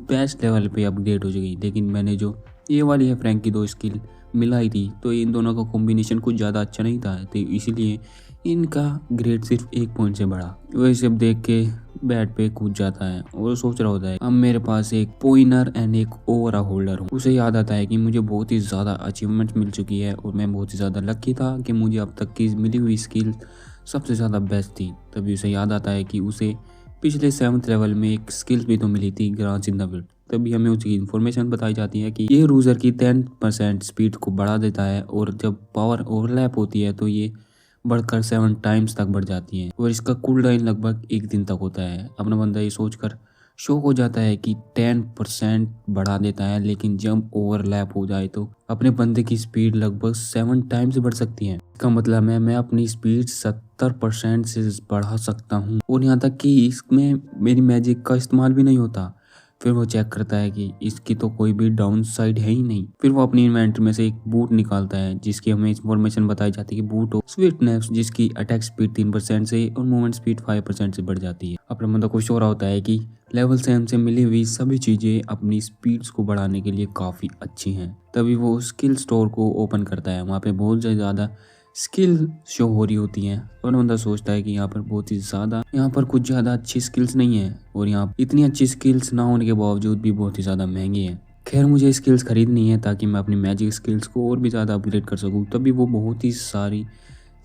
बेस्ट लेवल पे अपग्रेड हो गई। लेकिन मैंने जो ये वाली F रैंक की 2 स्किल मिलाई थी तो इन दोनों का कॉम्बिनेशन कुछ ज़्यादा अच्छा नहीं था, तो इसीलिए इनका ग्रेड सिर्फ 1 पॉइंट से बढ़ा। वही सब देख के बेड पे कूद जाता है और सोच रहा होता है अब मेरे पास एक पॉइनर एंड एक ओवरा होल्डर हूँ। उसे याद आता है कि मुझे बहुत ही ज़्यादा अचीवमेंट मिल चुकी है और मैं बहुत ही ज़्यादा लकी था कि मुझे अब तक की मिली हुई स्किल सबसे ज़्यादा बेस्ट थी। तभी उसे याद आता है कि उसे पिछले 7th लेवल में एक स्किल भी तो मिली थी, ग्रांस इन द विल्ड। तभी हमें उसकी इन्फॉर्मेशन बताई जाती है कि ये यूजर की 10% स्पीड को बढ़ा देता है और जब पावर ओवरलैप होती है तो ये बढ़कर 7 टाइम्स तक बढ़ जाती है और इसका कूल डाउन लगभग 1 दिन तक होता है। अपना बंदा ये सोचकर शौक हो जाता है कि 10% बढ़ा देता है, लेकिन जब ओवरलैप हो जाए तो अपने बंदे की स्पीड लगभग 7 टाइम्स बढ़ सकती है। इसका मतलब है मैं अपनी स्पीड 70% से बढ़ा सकता हूँ और यहाँ तक कि इसमें मेरी मैजिक का इस्तेमाल भी नहीं होता। फिर वो चेक करता है कि इसकी तो कोई भी डाउन साइड है ही नहीं। फिर वो अपनी इन्वेंटरी में से एक बूट निकालता है जिसकी हमें इन्फॉर्मेशन बताई जाती है कि बूट हो स्विफ्टनेस, जिसकी अटैक स्पीड 3% से और मूवमेंट स्पीड 5% से बढ़ जाती है। अपना बंदा खुश हो रहा होता है कि लेवल 7 से मिली हुई सभी चीजें अपनी स्पीड्स को बढ़ाने के लिए काफी अच्छी हैं। तभी वो स्किल स्टोर को ओपन करता है। वहाँ पे बहुत ज़्यादा स्किल शो हो रही होती हैं और बंदा सोचता है कि यहाँ पर कुछ ज़्यादा अच्छी स्किल्स नहीं है और यहाँ इतनी अच्छी स्किल्स ना होने के बावजूद भी बहुत ही ज़्यादा महंगी है। खैर मुझे स्किल्स खरीदनी है ताकि मैं अपनी मैजिक स्किल्स को और भी ज़्यादा अपग्रेड कर सकूँ। तभी वो बहुत ही सारी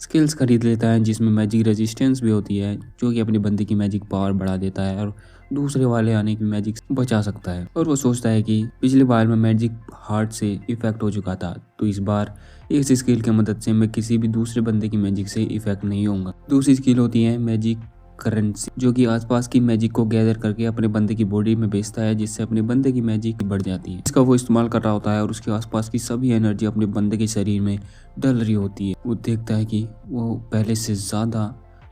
स्किल्स खरीद लेता है जिसमें मैजिक रेजिस्टेंस भी होती है जो कि अपने बंदे की मैजिक पावर बढ़ा देता है और दूसरे वाले आने की मैजिक बचा सकता है। और वो सोचता है कि पिछली बार में मैजिक हार्ट से इफेक्ट हो चुका था तो इस बार इस स्किल की मदद से मैं किसी भी दूसरे बंदे की मैजिक से इफेक्ट नहीं होऊंगा। दूसरी स्किल होती है मैजिक करेंसी, जो कि आसपास की मैजिक को गैदर करके अपने बंदे की बॉडी में बेचता है जिससे अपने बंदे की मैजिक बढ़ जाती है। इसका वो इस्तेमाल कर रहा होता है और उसके आसपास की सभी एनर्जी अपने बंदे के शरीर में डल रही होती है। वो देखता है कि वो पहले से ज़्यादा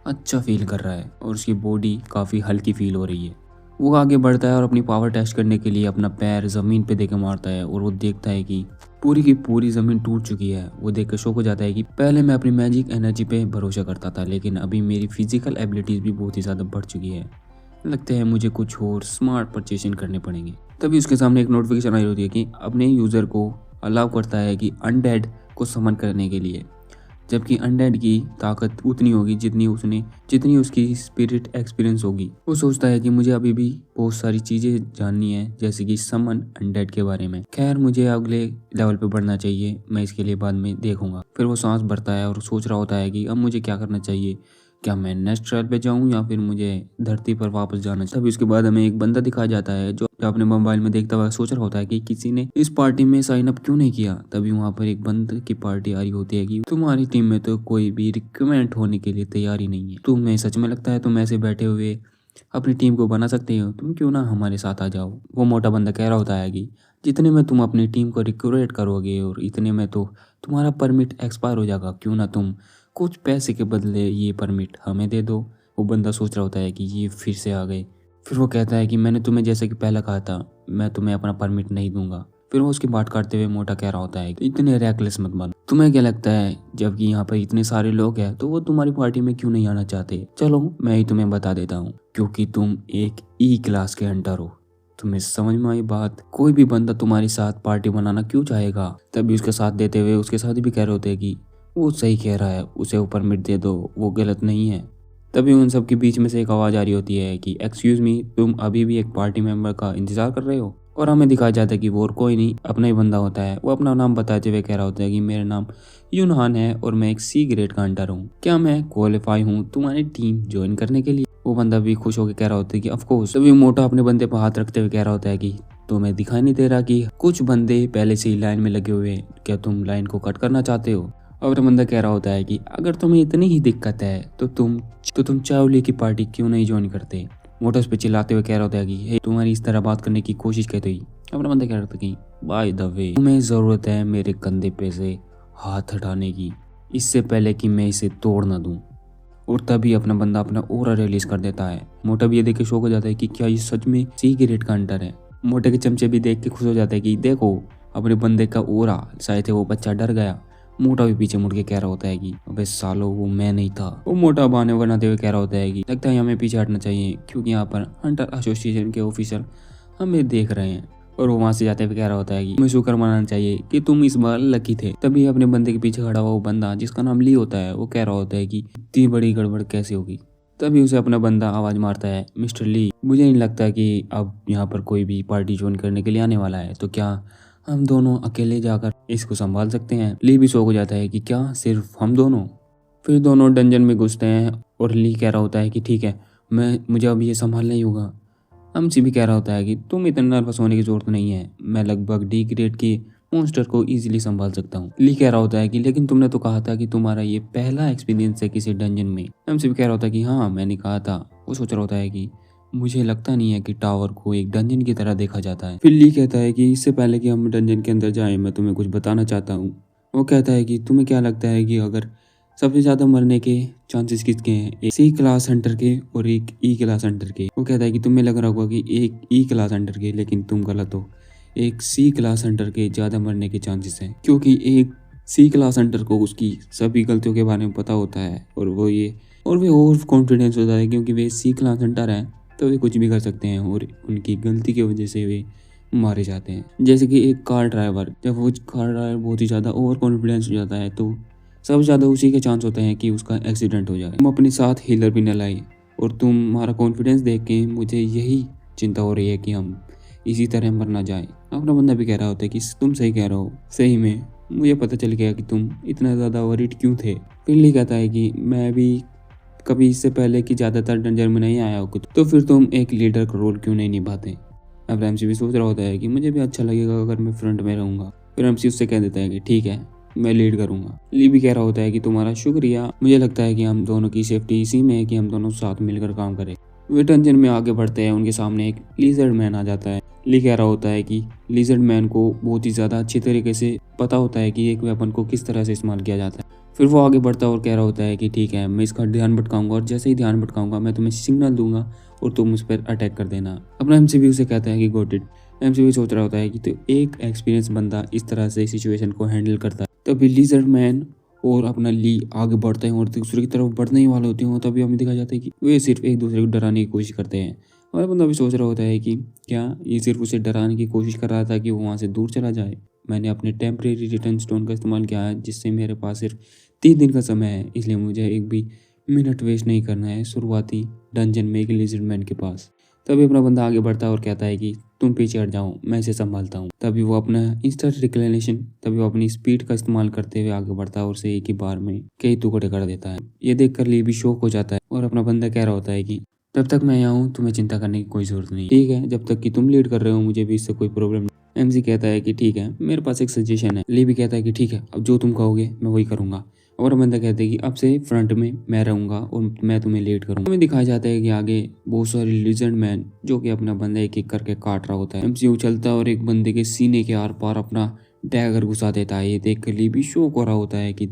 अच्छा फील कर रहा है और उसकी बॉडी काफ़ी हल्की फील हो रही है। वो आगे बढ़ता है और अपनी पावर टेस्ट करने के लिए अपना पैर ज़मीन पे देके मारता है और वो देखता है कि पूरी की पूरी ज़मीन टूट चुकी है। वो देखकर शॉक हो जाता है कि पहले मैं अपनी मैजिक एनर्जी पे भरोसा करता था, लेकिन अभी मेरी फिजिकल एबिलिटीज़ भी बहुत ही ज़्यादा बढ़ चुकी है। लगता है मुझे कुछ और स्मार्ट परचेसिंग करने पड़ेंगे। तभी उसके सामने एक नोटिफिकेशन आई होती है कि अपने यूज़र को अलाउ करता है कि अनडेड को समन करने के लिए, जबकि अनडेड की ताकत उतनी होगी जितनी उसकी स्पिरिट एक्सपीरियंस होगी। वो सोचता है कि मुझे अभी भी बहुत सारी चीज़ें जाननी है, जैसे कि समन अनडेड के बारे में। खैर, मुझे अगले लेवल पे बढ़ना चाहिए, मैं इसके लिए बाद में देखूंगा। फिर वो सांस भरता है और सोच रहा होता है कि अब मुझे क्या करना चाहिए। क्या मैं नेक्स्ट ट्रायल पे जाऊं या फिर मुझे धरती पर वापस जाना चाहिए। तभी उसके बाद हमें एक बंदा दिखाया जाता है जो अपने मोबाइल में देखता हुआ सोच रहा होता है कि किसी ने इस पार्टी में साइन अप क्यों नहीं किया। तभी वहाँ पर एक बंदे की पार्टी आ रही होती है कि तुम्हारी टीम में तो कोई भी रिक्रूटमेंट होने के लिए तैयारी नहीं है। तुम्हें सच में लगता है तुम ऐसे बैठे हुए अपनी टीम को बना सकते हो? तुम क्यों ना हमारे साथ आ जाओ। वो मोटा बंदा कह रहा होता है कि जितने में तुम अपनी टीम को रिक्रूट करोगे और इतने में तो तुम्हारा परमिट एक्सपायर हो जाएगा, क्यों ना तुम कुछ पैसे के बदले ये परमिट हमें दे दो। वो बंदा सोच रहा होता है कि ये फिर से आ गए। फिर वो कहता है कि मैंने तुम्हें जैसे कि पहले कहा था, मैं तुम्हें अपना परमिट नहीं दूंगा। फिर वो उसकी बात काटते हुए मोटा कह रहा होता है कि इतने रैकलेस मत बनो। तुम्हें क्या लगता है जबकि यहाँ पर इतने सारे लोग हैं तो वो तुम्हारी पार्टी में क्यों नहीं आना चाहते? चलो मैं ही तुम्हें बता देता हूँ, क्योंकि तुम एक ई क्लास के हंटर हो। तुम्हें समझ में आई बात? कोई भी बंदा तुम्हारे साथ पार्टी बनाना क्यों चाहेगा? तभी उसके साथ देते हुए उसके साथ भी कह रहे होते हैं कि वो सही कह रहा है, उसे ऊपर मिट दे दो, वो गलत नहीं है। तभी उन सब के बीच में से एक आवाज़ आ रही होती है कि एक्सक्यूज़ मी, तुम अभी भी एक पार्टी मेंबर का इंतजार कर रहे हो? और हमें दिखाया जाता है कि वो और कोई नहीं, अपना ही बंदा होता है। वो अपना नाम बताते हुए कह रहा होता है कि मेरा नाम यूनहान है और मैं एक सी ग्रेड का हंटर हूँ। क्या मैं क्वालिफाई हूँ तुम्हारी टीम ज्वाइन करने के लिए? वो बंदा भी खुश होकर कह रहा होता है कि ऑफ कोर्स। तभी मोटा अपने बंदे पर हाथ रखते हुए कह रहा होता है कि तुम्हें दिखाई नहीं दे रहा कि कुछ बंदे पहले से ही लाइन में लगे हुए हैं? क्या तुम लाइन को कट करना चाहते हो? और बंदा कह रहा होता है कि अगर तुम्हें इतनी ही दिक्कत है तो तुम चावली की पार्टी क्यों नहीं ज्वाइन करते? मोटा उस पर चिल्लाते हुए कह रहा होता है कि हे, तुम्हारी इस तरह बात करने की कोशिश कहते ही अपना बंदा कह रहा था कि बाय द वे, तुम्हें ज़रूरत है मेरे कंधे पे से हाथ हटाने की, इससे पहले कि मैं इसे तोड़ ना दूं। और तभी अपना बंदा अपना ओरा रिलीज कर देता है। मोटा भी ये देख के शौक हो जाता है कि क्या ये सच में सी ग्रेड का हंटर है। मोटे के चमचे भी देख के खुश हो जाता है कि देखो अपने बंदे का ओरा, शायद वो बच्चा डर गया। मोटा भी पीछे मुड़ के कह रहा होता है कि अबे सालो, वो मैं नहीं था। वो मोटा बहाने बनाते हुए कह रहा होता है कि लगता है हमें पीछे हटना चाहिए, क्योंकि यहाँ पर हंटर एसोसिएशन के ऑफिसर हमें देख रहे हैं। और वो वहाँ से जाते हुए कह रहा होता है कि हमें शुक्र मनाना चाहिए कि तुम इस बार लकी थे। तभी अपने बंदे के पीछे खड़ा हुआ वो बंदा जिसका नाम ली होता है, वो कह रहा होता है कि इतनी बड़ी गड़बड़ कैसे होगी। तभी उसे अपना बंदा आवाज मारता है, मिस्टर ली, मुझे नहीं लगता कि अब यहाँ पर कोई भी पार्टी ज्वाइन करने के लिए आने वाला है, तो क्या हम दोनों अकेले जाकर इसको संभाल सकते हैं? ली भी शौक हो जाता है कि क्या सिर्फ हम दोनों? फिर दोनों डंजन में घुसते हैं और ली कह रहा होता है कि ठीक है, मुझे अब ये संभालना ही होगा। एमसी भी कह रहा होता है कि तुम इतना नर्वस होने की जरूरत नहीं है, मैं लगभग डी ग्रेड के मॉन्स्टर को इजीली संभाल सकता हूँ। ली कह रहा होता है कि लेकिन तुमने तो कहा था कि तुम्हारा ये पहला एक्सपीरियंस है किसी डंजन में। एमसी भी कह रहा होता है कि हाँ मैंने कहा था। वो सोच रहा होता है कि मुझे लगता नहीं है कि टावर को एक डंजन की तरह देखा जाता है। फिर ली कहता है कि इससे पहले कि हम डंजन के अंदर जाएं, मैं तुम्हें कुछ बताना चाहता हूँ। वो कहता है कि तुम्हें क्या लगता है कि अगर सबसे ज़्यादा मरने के चांसेस किसके हैं, एक सी क्लास हंटर के और एक ई क्लास हंटर के? वो कहता है कि तुम्हें लग रहा होगा कि एक ई क्लास हंटर के, लेकिन तुम गलत हो। एक सी क्लास हंटर के ज़्यादा मरने के चांसेस हैं, क्योंकि एक सी क्लास हंटर को उसकी सभी गलतियों के बारे में पता होता है और वे और कॉन्फिडेंस होता है, क्योंकि वे सी क्लास हंटर हैं तो वे कुछ भी कर सकते हैं और उनकी गलती की वजह से वे मारे जाते हैं। जैसे कि एक कार ड्राइवर, जब वो कार ड्राइवर बहुत ही ज़्यादा ओवर कॉन्फिडेंस हो जाता है तो सबसे ज़्यादा उसी के चांस होते हैं कि उसका एक्सीडेंट हो जाए। तुम अपने साथ हीलर भी न लाए और तुम्हारा कॉन्फिडेंस देख के मुझे यही चिंता हो रही है कि हम इसी तरह मर ना जाए। अपना बंदा भी कह रहा होता है कि तुम सही कह रहे हो, सही में मुझे पता चल गया कि तुम इतना ज़्यादा वरीड क्यों थे। फिर ली कहता है कि मैं भी कभी इससे पहले कि ज़्यादातर डंजर में नहीं आया हो कुछ, तो फिर तुम एक लीडर का रोल क्यों नहीं निभाते? अब एमसी भी सोच रहा होता है कि मुझे भी अच्छा लगेगा अगर मैं फ्रंट में रहूँगा। फिर एमसी उससे कह देता है कि ठीक है, मैं लीड करूंगा। ली भी कह रहा होता है कि तुम्हारा शुक्रिया, मुझे लगता है कि हम दोनों की सेफ्टी इसी में है कि हम दोनों साथ मिलकर काम करें। वे डंजन में आगे बढ़ते हैं, उनके सामने एक लिजर्ड मैन आ जाता है। ली कह रहा होता है कि लिजर्ड मैन को बहुत ही ज़्यादा अच्छी तरीके से पता होता है कि एक वेपन को किस तरह से इस्तेमाल किया जाता है। फिर वो आगे बढ़ता है और कह रहा होता है कि ठीक है, मैं इसका ध्यान भटकाऊंगा और जैसे ही ध्यान भटकाऊंगा मैं तुम्हें सिग्नल दूंगा और तुम उस पर अटैक कर देना। अपना एमसीबी उसे कहता है कि गॉट इट। एमसीबी सोच रहा होता है कि तो एक एक्सपीरियंस बंदा इस तरह से सिचुएशन को हैंडल करता है। तभी लिजर्ड मैन और अपना ली आगे बढ़ते हैं और दूसरे की तरफ बढ़ने ही वाले होते हैं। तभी हमें दिखा जाता है कि वे सिर्फ एक दूसरे को डराने की कोशिश करते हैं। हमारा बंदा भी सोच रहा होता है कि क्या ये सिर्फ उसे डराने की कोशिश कर रहा था कि वो वहाँ से दूर चला जाए। मैंने अपने टेम्परेरी रिटर्न स्टोन का इस्तेमाल किया है जिससे मेरे पास सिर्फ 3 दिन का समय है, इसलिए मुझे एक भी मिनट वेस्ट नहीं करना है शुरुआती डंजन में एक लिजर्ड मैन के पास। तभी अपना बंदा आगे बढ़ता है और कहता है कि तुम पीछे हट जाओ, मैं इसे संभालता हूँ। तभी वो अपनी स्पीड का इस्तेमाल करते हुए आगे बढ़ता है और उसे एक ही बार में कई टुकड़े कर देता है। ये देखकर ली भी शौक हो जाता है और अपना बंदा कह रहा होता है कि तब तक मैं यहाँ हूँ, तुम्हें चिंता करने की कोई जरूरत नहीं। ठीक है, जब तक कि तुम लीड कर रहे हो मुझे भी इससे कोई प्रॉब्लम नहीं। एमसी कहता है कि ठीक है, मेरे पास एक सजेशन है। ली भी कहता है कि ठीक है, अब जो तुम कहोगे मैं वही करूंगा। और बंदा कहते हैं कि अब से फ्रंट में मैं रहूंगा और मैं तुम्हें लीड करूंगा। हमें दिखाया जाता है कि आगे बहुत सारे लिजेंड मैन जो कि अपना बंदा एक एक करके काट रहा होता है। एमसी उछलता है और एक बंदे के सीने के आर पार अपना डैगर घुसा देता है। ये देख कर ली भी शौक हो रहा होता है कि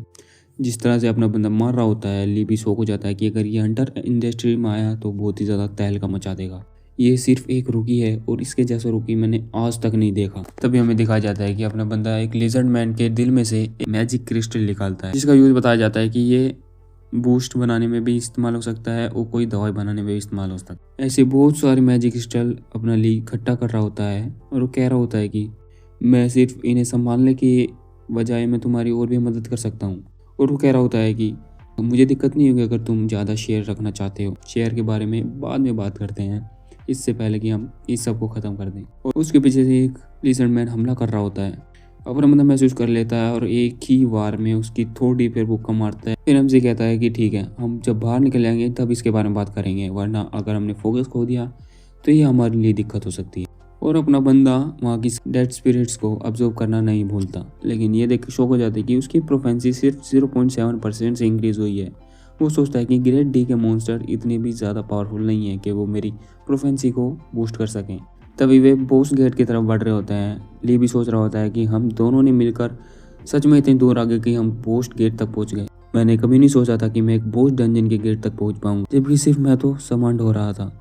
जिस तरह से अपना बंदा मार रहा होता है। ली भी शौक हो जाता है कि अगर ये हंटर इंडस्ट्री में आया तो बहुत ही ज़्यादा तहलका मचा देगा। ये सिर्फ एक रुकी है और इसके जैसा रुकी मैंने आज तक नहीं देखा। तभी हमें दिखाया जाता है कि अपना बंदा एक लिजर्ड मैन के दिल में से एक मैजिक क्रिस्टल निकालता है जिसका यूज बताया जाता है कि ये बूस्ट बनाने में भी इस्तेमाल हो सकता है और कोई दवाई बनाने में भी इस्तेमाल हो सकता है। ऐसे बहुत सारे मैजिक क्रिस्टल अपना ली इकट्ठा कर रहा होता है और वो कह रहा होता है कि मैं सिर्फ इन्हें संभालने की बजाय मैं तुम्हारी और भी मदद कर सकता हूँ। और वो कह रहा होता है कि मुझे दिक्कत नहीं होगी अगर तुम ज़्यादा शेयर रखना चाहते हो। शेयर के बारे में बाद में बात करते हैं, इससे पहले कि हम इस सब को ख़त्म कर दें। और उसके पीछे से एक लिजर्ड मैन हमला कर रहा होता है। अपना बंदा महसूस कर लेता है और एक ही वार में उसकी थोड़ी पे भुक्का मारता है। फिर हमसे कहता है कि ठीक है, हम जब बाहर निकल जाएंगे तब इसके बारे में बात करेंगे, वरना अगर हमने फोकस खो दिया तो ये हमारे लिए दिक्कत हो सकती है। और अपना बंदा वहाँ की डेड स्पिरिट्स को ऑब्जर्व करना नहीं भूलता, लेकिन ये देख के शौक हो जाता है कि उसकी प्रोफेंसी सिर्फ 0.7% से इंक्रीज हुई है। वो सोचता है कि ग्रेट डी के मॉन्स्टर इतने भी ज़्यादा पावरफुल नहीं है कि वो मेरी प्रोफेंसी को बूस्ट कर सकें। तभी वे बोस गेट की तरफ बढ़ रहे होते हैं। ली भी सोच रहा होता है कि हम दोनों ने मिलकर सच में इतनी दूर आ गए कि हम बोस गेट तक पहुंच गए। मैंने कभी नहीं सोचा था कि मैं एक बोस डंजन के गेट तक पहुंच पाऊंगा, जबकि सिर्फ मैं तो सामान ढो रहा था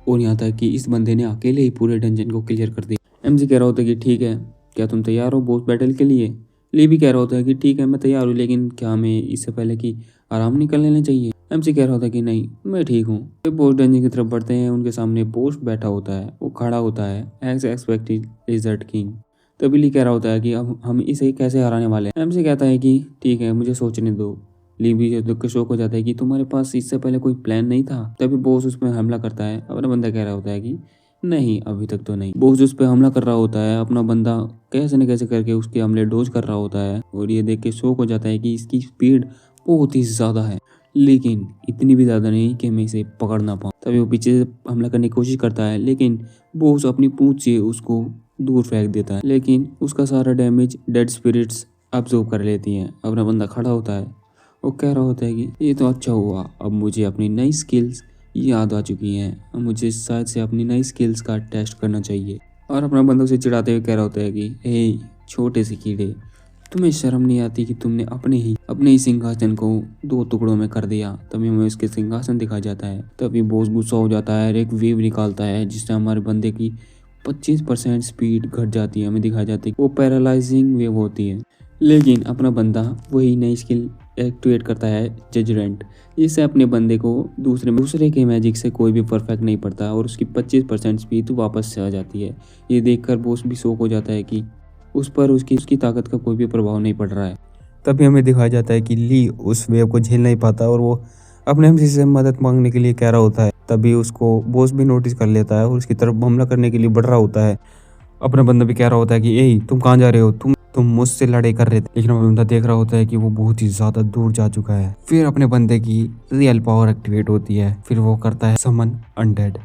और यहाँ तक कि इस बंदे ने अकेले ही पूरे डंजन को क्लियर कर दिया। एमसी कह रहा होता है कि ठीक है, क्या तुम तैयार हो बॉस बैटल के लिए। ली भी कह रहा होता है कि ठीक है मैं तैयार हूँ, लेकिन क्या हमें इससे पहले कि आराम नहीं कर लेना चाहिए। एमसी कह रहा होता है कि नहीं, मैं ठीक हूँ। वे बॉस डंजन की तरफ बढ़ते हैं। उनके सामने बॉस बैठा होता है, वो खड़ा होता है एज एक्सपेक्टेड लिजर्ड किंग। तभी ली कह रहा होता है कि अब हम इसे कैसे हराने वाले हैं। एमसी कहता है कि ठीक है, मुझे सोचने दो। ली भी दुख के शौक हो जाता है कि तुम्हारे पास इससे पहले कोई प्लान नहीं था। तभी बॉस उस पर हमला करता है। अपना बंदा कह रहा होता है कि नहीं, अभी तक तो नहीं। बॉस उस पर हमला कर रहा होता है। अपना बंदा कैसे न कैसे करके उसके हमले डोज कर रहा होता है और ये देख के शौक हो जाता है कि इसकी स्पीड बहुत ही ज़्यादा है, लेकिन इतनी भी ज़्यादा नहीं कि मैं इसे पकड़ ना पाऊँ। तभी वो पीछे से हमला करने की कोशिश करता है, लेकिन बॉस अपनी पूंछ से उसको दूर फेंक देता है, लेकिन उसका सारा डैमेज डेड स्पिरिट्स अब्जॉर्ब कर लेती हैं। अपना बंदा खड़ा होता है, वो कह रहा होता है कि ये तो अच्छा हुआ, अब मुझे अपनी नई स्किल्स याद आ चुकी हैं, अब मुझे शायद से अपनी नई स्किल्स का टेस्ट करना चाहिए। और अपना बंदों से चिढ़ाते हुए कह रहा होता है कि हे छोटे से कीड़े, तुम्हें शर्म नहीं आती कि तुमने अपने ही सिंहासन को 2 टुकड़ों में कर दिया। तभी हमें उसके सिंहासन दिखाया जाता है। तभी बॉस गुस्सा हो जाता है और एक वेव निकालता है जिससे हमारे बंदे की 25% स्पीड घट जाती है। हमें दिखाया जाता है वो पैरालाइजिंग वेव होती है, लेकिन अपना बंदा वही नई स्किल एक्टिवेट करता है जजमेंट, जिससे अपने बंदे को दूसरे के मैजिक से कोई भी परफेक्ट नहीं पड़ता और उसकी 25% स्पीड वापस से आ जाती है। ये देखकर बॉस भी शौक हो जाता है कि उस पर उसकी ताकत का कोई भी प्रभाव नहीं पड़ रहा है। तभी हमें दिखाया जाता है कि ली उस वेव को झेल नहीं पाता और वो अपने एमसी से मदद मांगने के लिए कह रहा होता है। तभी उसको बॉस भी नोटिस कर लेता है और उसकी तरफ हमला करने के लिए बढ़ रहा होता है। अपना बंदा भी कह रहा होता है कि ए तुम कहाँ जा रहे हो, तुम मुझसे लड़ाई कर रहे थे। लेकिन अपना बंदा देख रहा होता है कि वो बहुत ही ज्यादा दूर जा चुका है। फिर अपने बंदे की रियल पावर एक्टिवेट होती है। फिर वो करता है समन अनडेड।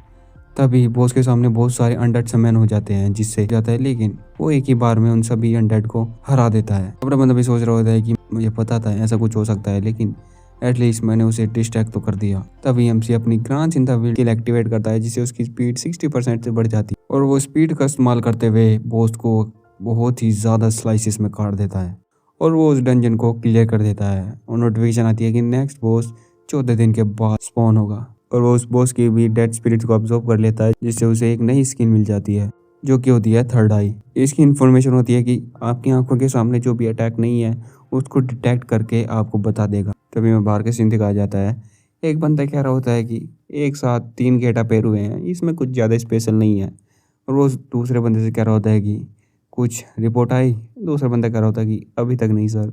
तभी बॉस के सामने बहुत सारे अनडेड समन हो जाते हैं जिससे जाता है, लेकिन वो एक ही बार में उन सभी अनडेड को हरा देता है। अपना बंदा भी सोच रहा होता है कि मुझे पता था ऐसा कुछ हो सकता है, लेकिन एटलीस्ट मैंने उसे डिस्ट्रैक्ट तो कर दिया। तभी एमसी अपनी ग्रांस in the wind skill activate करता है जिससे उसकी स्पीड 60% से बढ़ जाती है और वो स्पीड का इस्तेमाल करते हुए बॉस को बहुत ही ज़्यादा स्लाइसिस में काट देता है और वो उस डंजन को क्लियर कर देता है और नोटिफिकेशन आती है कि नेक्स्ट बॉस 14 दिन के बाद स्पॉन होगा। और वो उस बॉस की भी डेड स्पिरिट को ऑब्जर्व कर लेता है, जिससे उसे एक नई स्किन मिल जाती है जो कि होती है थर्ड आई। इसकी इन्फॉर्मेशन होती है कि आपकी आंखों के सामने जो भी अटैक नहीं है उसको डिटेक्ट करके आपको बता देगा। तभी मैं बाहर के सीन दिखाया जाता है। एक बंदा कह रहा होता है कि एक साथ 3 गेटा पैर हुए हैं, इसमें कुछ ज़्यादा स्पेशल नहीं है। और वो दूसरे बंदे से कह रहा होता है कि कुछ रिपोर्ट आई। दूसरा बंदा कह रहा होता है कि अभी तक नहीं सर।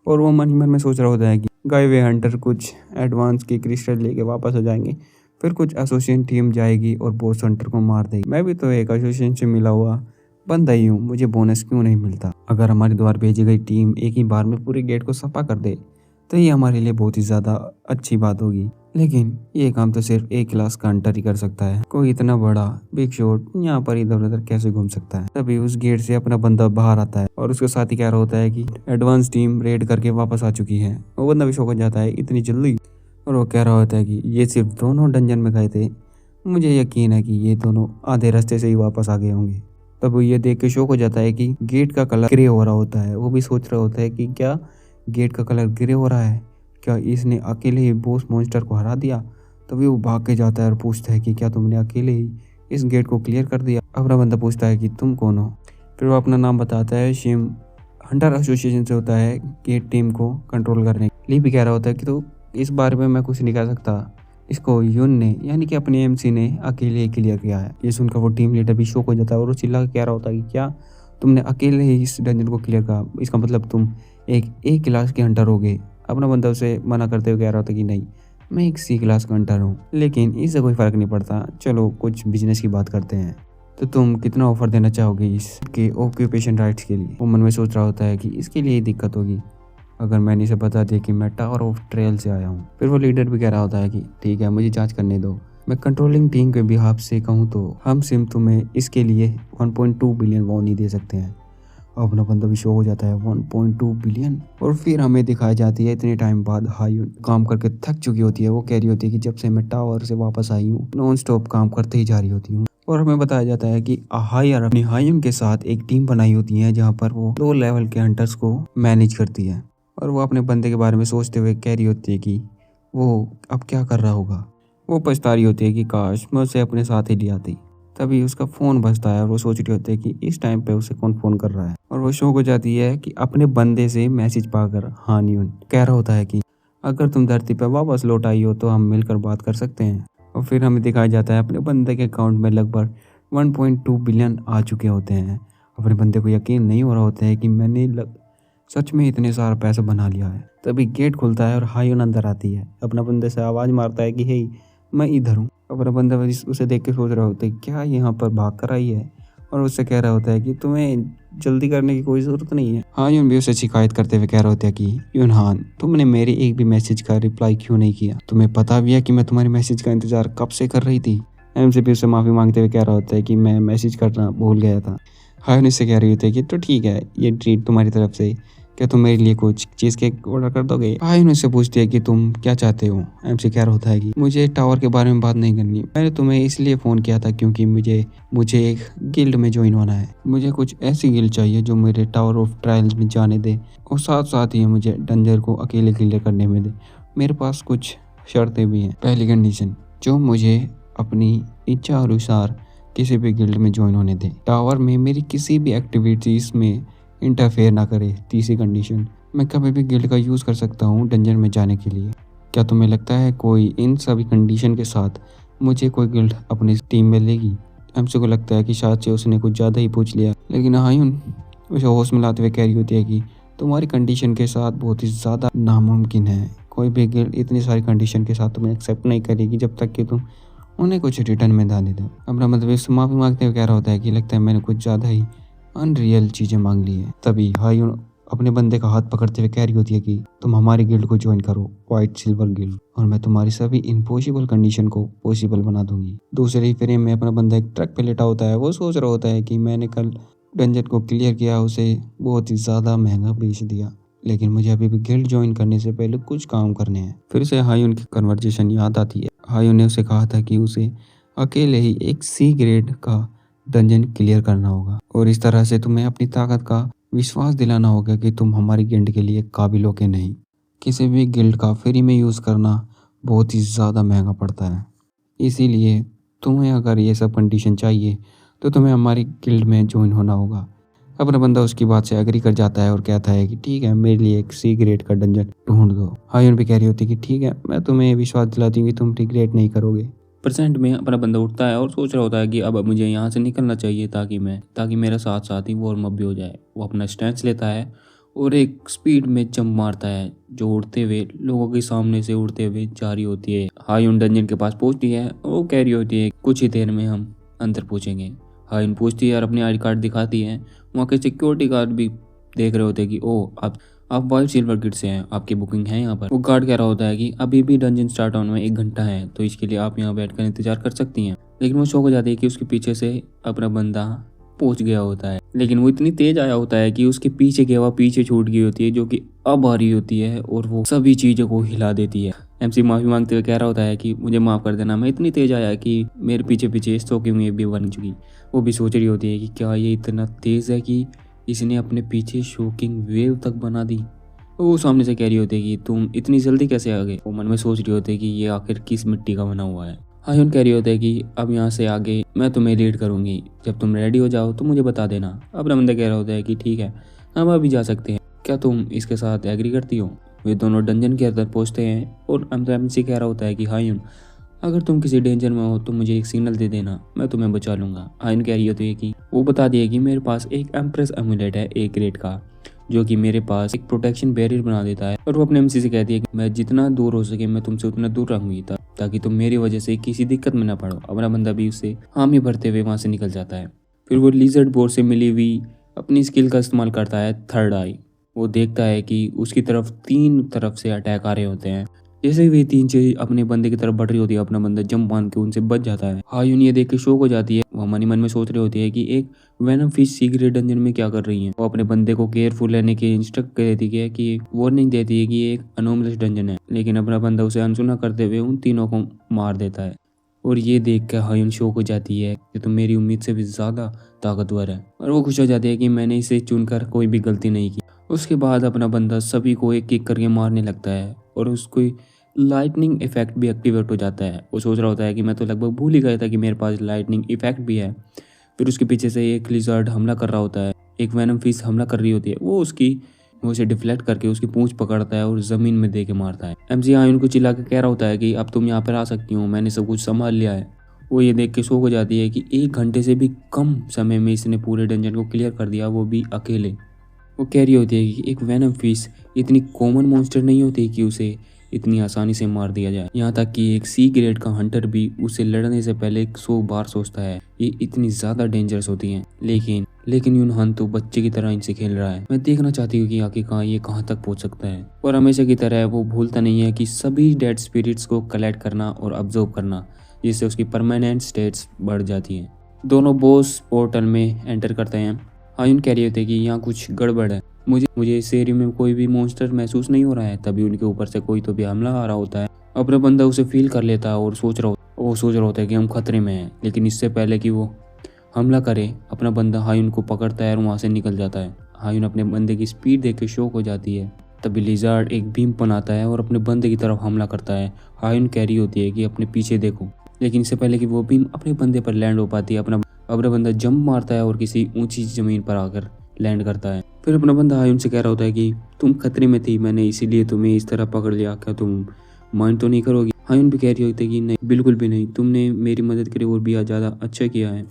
और वो मन ही मन में सोच रहा होता है कि गए हुए हंटर कुछ एडवांस की क्रिस्टल लेके वापस आ जाएंगे, फिर कुछ एसोसिएशन टीम जाएगी और बॉस हंटर को मार देगी। मैं भी तो एक एसोसिएशन से मिला हुआ बंदा ही हूँ, मुझे बोनस क्यों नहीं मिलता? अगर हमारे द्वारा भेजी गई टीम एक ही बार में पूरे गेट को सफा कर दे तो ये हमारे लिए बहुत ही ज़्यादा अच्छी बात होगी। लेकिन ये काम तो सिर्फ एक क्लास का हंटर ही कर सकता है। कोई इतना बड़ा बिग शॉट यहाँ पर इधर उधर कैसे घूम सकता है? तभी उस गेट से अपना बंदा बाहर आता है और उसके साथ ही कह रहा होता है कि एडवांस टीम रेड करके वापस आ चुकी है। वो बंदा भी शौक हो जाता है, इतनी जल्दी? और वो कह रहा होता है कि ये सिर्फ दोनों डंजन में गए थे, मुझे यकीन है कि ये दोनों आधे रास्ते से ही वापस आ गए होंगे। तब वो ये देख के शौक हो जाता है कि गेट का कलर ग्रे हो रहा होता है। वो भी सोच रहा होता है कि क्या गेट का कलर ग्रे हो रहा है, क्या इसने अकेले ही बॉस मॉन्स्टर को हरा दिया? तभी वो भाग के जाता है और पूछता है कि क्या तुमने अकेले ही इस गेट को क्लियर कर दिया? अपना बंदा पूछता है कि तुम कौन हो? फिर वो अपना नाम बताता है। शिम हंटर एसोसिएशन से होता है गेट टीम को कंट्रोल करने। ली भी कह रहा होता है कि तो इस बारे में मैं कुछ नहीं कह सकता, इसको यून ने यानी कि अपने एमसी ने अकेले ही क्लियर किया है। ये सुनकर वो टीम लीडर भी शौक हो जाता है और वो चिल्ला के कह रहा होता है कि क्या तुमने अकेले ही इस डंजन को क्लियर करा? इसका मतलब तुम एक क्लास के हंटर हो गए। अपना बंदा उसे मना करते हुए कह रहा होता कि नहीं, मैं एक सी क्लास का हंटर हूँ, लेकिन इससे कोई फ़र्क नहीं पड़ता। चलो कुछ बिजनेस की बात करते हैं। तो तुम कितना ऑफर देना चाहोगे इसके ऑक्यूपेशन राइट्स के लिए? वो मन में सोच रहा होता है कि इसके लिए दिक्कत होगी अगर मैंने इसे बता दिया कि मैं टावर ऑफ ट्रेल से आया हूँ। फिर वो लीडर भी कह रहा होता है कि ठीक है, मुझे जांच करने दो। मैं कंट्रोलिंग टीम के बिहाफ से कहूँ तो हम सिम तुम्हें इसके लिए 1.2 बिलियन वॉन ही दे सकते हैं। अपना बंदा भी शो हो जाता है 1.2 बिलियन। और फिर हमें दिखाई जाती है इतने टाइम बाद हायुन काम करके थक चुकी होती है। वो कह रही होती है कि जब से मैं टावर से वापस आई हूँ नॉन स्टॉप काम करते ही जा रही होती हूँ। और हमें बताया जाता है कि हायर अपनी हायुन के साथ एक टीम बनाई होती है जहाँ पर वो 2 लेवल के हंटर्स को मैनेज करती है। और वो अपने बंदे के बारे में सोचते हुए कह रही होती है कि वो अब क्या कर रहा होगा। वो पछता रही होती है कि काश मैं उसे अपने साथ ही ले आती। तभी उसका फ़ोन बजता है और वो सोच रही होती है कि इस टाइम पे उसे कौन फ़ोन कर रहा है। और वो शौक हो जाती है कि अपने बंदे से मैसेज पाकर हानियन कह रहा होता है कि अगर तुम धरती पर वापस लौट आई हो तो हम मिलकर बात कर सकते हैं। और फिर हमें दिखाया जाता है अपने बंदे के अकाउंट में लगभग 1.2 बिलियन आ चुके होते हैं। अपने बंदे को यकीन नहीं हो रहा होता है कि मैंने सच में इतने सारा पैसा बना लिया है। तभी गेट खुलता है और हायुन अंदर आती है। अपना बंदे से आवाज़ मारता है कि हे, मैं इधर हूँ। अपना बंदा उसे देख के सोच रहा होता है क्या यहाँ पर भाग कर आई है। और उससे कह रहा होता है कि तुम्हें जल्दी करने की कोई ज़रूरत नहीं है। हायुन भी उसे शिकायत करते हुए कह रहा होता है कि यूनहान, तुमने मेरे एक भी मैसेज का रिप्लाई क्यों नहीं किया? तुम्हें पता भी है कि मैं तुम्हारे मैसेज का इंतजार कब से कर रही थी? एमसी भी उससे माफ़ी मांगते हुए कह रहा होता है कि मैं मैसेज करना भूल गया था। हायुन इससे कह रही होती है कि तो ठीक है, ये ट्रीट तुम्हारी तरफ से, क्या तुम मेरे लिए कुछ चीज़ केक ऑर्डर कर दोगे? हायुन उससे पूछती है कि तुम क्या चाहते हो? एमसी कह रहा होता है कि मुझे टावर के बारे में बात नहीं करनी। मैंने तुम्हें इसलिए फ़ोन किया था क्योंकि मुझे एक गिल्ड में ज्वाइन होना है। मुझे कुछ ऐसी गिल्ड चाहिए जो मेरे टावर ऑफ ट्रायल्स में जाने दे और साथ साथ ही मुझे डंजर को अकेले क्लियर करने में दे। मेरे पास कुछ शर्तें भी हैं। पहली कंडीशन, जो मुझे अपनी इच्छा अनुसार किसी भी गिल्ड में ज्वाइन होने दे, टावर में मेरी किसी भी एक्टिविटीज़ में इंटरफेयर ना करे। तीसरी कंडीशन, मैं कभी भी गिल्ड का यूज़ कर सकता हूँ डंजन में जाने के लिए। क्या तुम्हें लगता है कोई इन सभी कंडीशन के साथ मुझे कोई गिल्ड अपनी टीम में लेगी? एमसी को लगता है कि शायद से उसने कुछ ज़्यादा ही पूछ लिया, लेकिन हायुन उसे होश में लाते हुए कह रही होती है कि तुम्हारी कंडीशन के साथ बहुत ही ज़्यादा नामुमकिन है। कोई भी गिल्ड इतनी सारी कंडीशन के साथ तुम्हें एक्सेप्ट नहीं करेगी जब तक कि तुम उन्हें कुछ रिटर्न में ना दे दो। अपना मतलब इससे माफ़ी मांगते हुए कह रहा होता है कि लगता है मैंने कुछ ज़्यादा ही अनरियल चीज़ें मांग ली है। तभी हायुन अपने बंदे का हाथ पकड़ते हुए कह रही होती है कि तुम हमारी गिल्ड को ज्वाइन करो, व्हाइट सिल्वर गिल्ड, और मैं तुम्हारी सभी इम्पॉसिबल कंडीशन को पॉसिबल बना दूंगी। दूसरे ही फ्रेम में अपना बंदा एक ट्रक पे लेटा होता है। वो सोच रहा होता है कि मैंने कल डंजन को क्लियर किया, उसे बहुत ही ज़्यादा महंगा बेच दिया, लेकिन मुझे अभी भी गिल्ड ज्वाइन करने से पहले कुछ काम करने हैं। फिर से हायुन की कन्वर्जेशन याद आती है। हायुन ने उसे कहा था कि उसे अकेले ही एक सी ग्रेड का डंजन क्लियर करना होगा और इस तरह से तुम्हें अपनी ताकत का विश्वास दिलाना होगा कि तुम हमारी गिल्ड के लिए काबिल हो के नहीं। किसी भी गिल्ड का फ्री में यूज़ करना बहुत ही ज़्यादा महंगा पड़ता है। इसीलिए तुम्हें अगर ये सब कंडीशन चाहिए तो तुम्हें हमारी गिल्ड में ज्वाइन होना होगा। अपना बंदा उसकी बात से एग्री कर जाता है और कहता है कि ठीक है, मेरे लिए एक सी ग्रेड का डंजन ढूंढ दो। हायून भी कह रही होती है कि ठीक है, मैं तुम्हें विश्वास दिलाती हूँ कि तुम रिग्रेट नहीं करोगे। परसेंट में अपना बंदा उठता है और सोच रहा होता है कि अब मुझे यहाँ से निकलना चाहिए ताकि मेरा साथ साथ ही वार्म अप भी हो जाए। वो अपना स्टैंस लेता है और एक स्पीड में जंप मारता है जो उड़ते हुए लोगों के सामने से उड़ते हुए जा रही होती है। हायून डंजन के पास पहुंचती है और वो कह रही होती है कुछ ही देर में हम अंदर पहुंचेंगे। हायून पूछती है और अपनी आई कार्ड दिखाती है। वहाँ के सिक्योरिटी गार्ड भी देख रहे होते हैं कि ओ आप वाइट सिल्वर किट से हैं, आपकी बुकिंग है यहाँ पर। वो गार्ड कह रहा होता है कि अभी भी डंजन स्टार्ट होने में 1 घंटा है, तो इसके लिए आप यहाँ बैठकर इंतजार कर सकती हैं। लेकिन वो शौक हो जाती है कि उसके पीछे से अपना बंदा पहुंच गया होता है, लेकिन वो इतनी तेज आया होता है कि उसके पीछे की हवा पीछे छूट गई होती है जो कि अब आ रही होती है और वो सभी चीज़ों को हिला देती है। एमसी माफी मांगते हुए कह रहा होता है कि मुझे माफ़ कर देना, मैं इतनी तेज आया कि मेरे पीछे पीछे स्टॉकिंग में भी बन चुकी। वो भी सोच रही होती है कि क्या ये इतना तेज़ है कि इसने अपने पीछे शॉकिंग वेव तक बना दी। वो सामने से कह रही होती है कि तुम इतनी जल्दी कैसे आ गए। वो मन में सोच रही होती है कि ये आखिर किस मिट्टी का बना हुआ है। हायून कह रही होती है कि अब यहाँ से आगे मैं तुम्हें लीड करूंगी, जब तुम रेडी हो जाओ तो मुझे बता देना। अपना बंदा कह रहा होता है कि ठीक है, हम अभी जा सकते हैं, क्या तुम इसके साथ एग्री करती हो। वे दोनों डंजन के अंदर पहुँचते हैं और एमसी कह रहा होता है कि हायून, अगर तुम किसी डेंजर में हो तो मुझे एक सिग्नल दे देना, मैं तुम्हें बचा लूंगा। हायून कह रही होती है कि वो बता दिए कि मेरे पास एक एम्प्रेस एमुलेट है एक ग्रेड का, जो कि मेरे पास एक प्रोटेक्शन बैरियर बना देता है। और वो अपने एमसी से कहती है कि मैं जितना दूर हो सके मैं तुमसे उतना दूर रहूंगी ताकि तुम मेरी वजह से किसी दिक्कत में ना पड़ो। अपना बंदा भी उससे हामी भरते हुए वहाँ से निकल जाता है। फिर वो लिजर्ड बोर्ड से मिली हुई अपनी स्किल का इस्तेमाल करता है, थर्ड आई। वो देखता है कि उसकी तरफ 3 तरफ से अटैक आ रहे होते हैं। जैसे ही वे 3 चीज अपने बंदे की तरफ बढ़ रही होती है, अपना बंदा जंप मान के उनसे बच जाता है। हायून ये देख के शौक हो जाती है। वो मन ही मन में सोच रही होती है कि एक वेनम फिश सीक्रेट डंजन में क्या कर रही है। वो अपने बंदे को केयरफुल रहने के इंस्ट्रक्ट कर देती है कि वार्निंग देती है कि ये एक अनोमलस डंजन है, लेकिन अपना बंदा उसे अनसुना करते हुए उन तीनों को मार देता है। और ये देख कर हायून शौक हो जाती है कि तुम मेरी उम्मीद से भी ज़्यादा ताकतवर है। और वो खुश हो जाती है कि मैंने इसे चुनकर कोई भी गलती नहीं की। उसके बाद अपना बंदा सभी को एक एक करके मारने लगता है और उसको लाइटनिंग इफेक्ट भी एक्टिवेट हो जाता है। वो सोच रहा होता है कि मैं तो लगभग भूल ही गया था कि मेरे पास लाइटनिंग इफेक्ट भी है। फिर उसके पीछे से एक लिजर्ड हमला कर रहा होता है, एक वेनम फिश हमला कर रही होती है। वो उसे डिफ्लेक्ट करके उसकी पूंछ पकड़ता है और जमीन में दे के मारता है। एमसी आयुन को चिल्ला के कह रहा होता है कि अब तुम यहाँ पर आ सकती हो, मैंने सब कुछ संभाल लिया है। वो ये देख के शौक हो जाती है कि 1 घंटे से भी कम समय में इसने पूरे डंजन को क्लियर कर दिया, वो भी अकेले। वो कह रही होती है कि एक वेनम फिश इतनी कॉमन मॉन्स्टर नहीं होती कि उसे इतनी आसानी से मार दिया जाए। यहाँ तक कि एक सी ग्रेड का हंटर भी उसे लड़ने से पहले 100 बार सोचता है। ये इतनी ज्यादा डेंजरस होती हैं। लेकिन यूनहान तो बच्चे की तरह इनसे खेल रहा है। मैं देखना चाहती हूँ कि आखिरकार ये कहाँ तक पहुँच सकता है। और हमेशा की तरह वो भूलता नहीं है कि सभी डेड स्पिरिट्स को कलेक्ट करना और ऑब्जर्व करना, जिससे उसकी परमानेंट स्टेट्स बढ़ जाती हैं। दोनों बॉस पोर्टल में एंटर करते हैं। आयुन कह रही होती है कि यहाँ कुछ गड़बड़ है, मुझे इस एरिया में कोई भी मॉन्स्टर महसूस नहीं हो रहा है। तभी उनके ऊपर से कोई तो भी हमला आ रहा होता है। अपना बंदा उसे फील कर लेता है और सोच रहा होता है कि हम खतरे में हैं। लेकिन इससे पहले कि वो हमला करे, अपना बंदा हायुन को पकड़ता है और वहाँ से निकल जाता है। हायुन अपने बंदे की स्पीड देख के शॉक हो जाती है। तभी लिजार्ड एक बीम बनाता है और अपने बंदे की तरफ हमला करता है। हायुन कह रही होती है कि अपने पीछे देखो, लेकिन इससे पहले कि वो बीम अपने बंदे पर लैंड हो पाती है, अपना बंदा जंप मारता है और किसी ऊंची जमीन पर आकर लैंड करता है। फिर अपना बंदा हायुन से कह रहा होता है कि तुम खतरे में थी, मैंने इसीलिए तुम्हें इस तरह पकड़ लिया, क्या तुम माइंड तो नहीं करोगी। हायुन भी कह रही होती है कि नहीं, बिल्कुल भी नहीं, तुमने मेरी मदद करी और भी ज़्यादा अच्छा किया है।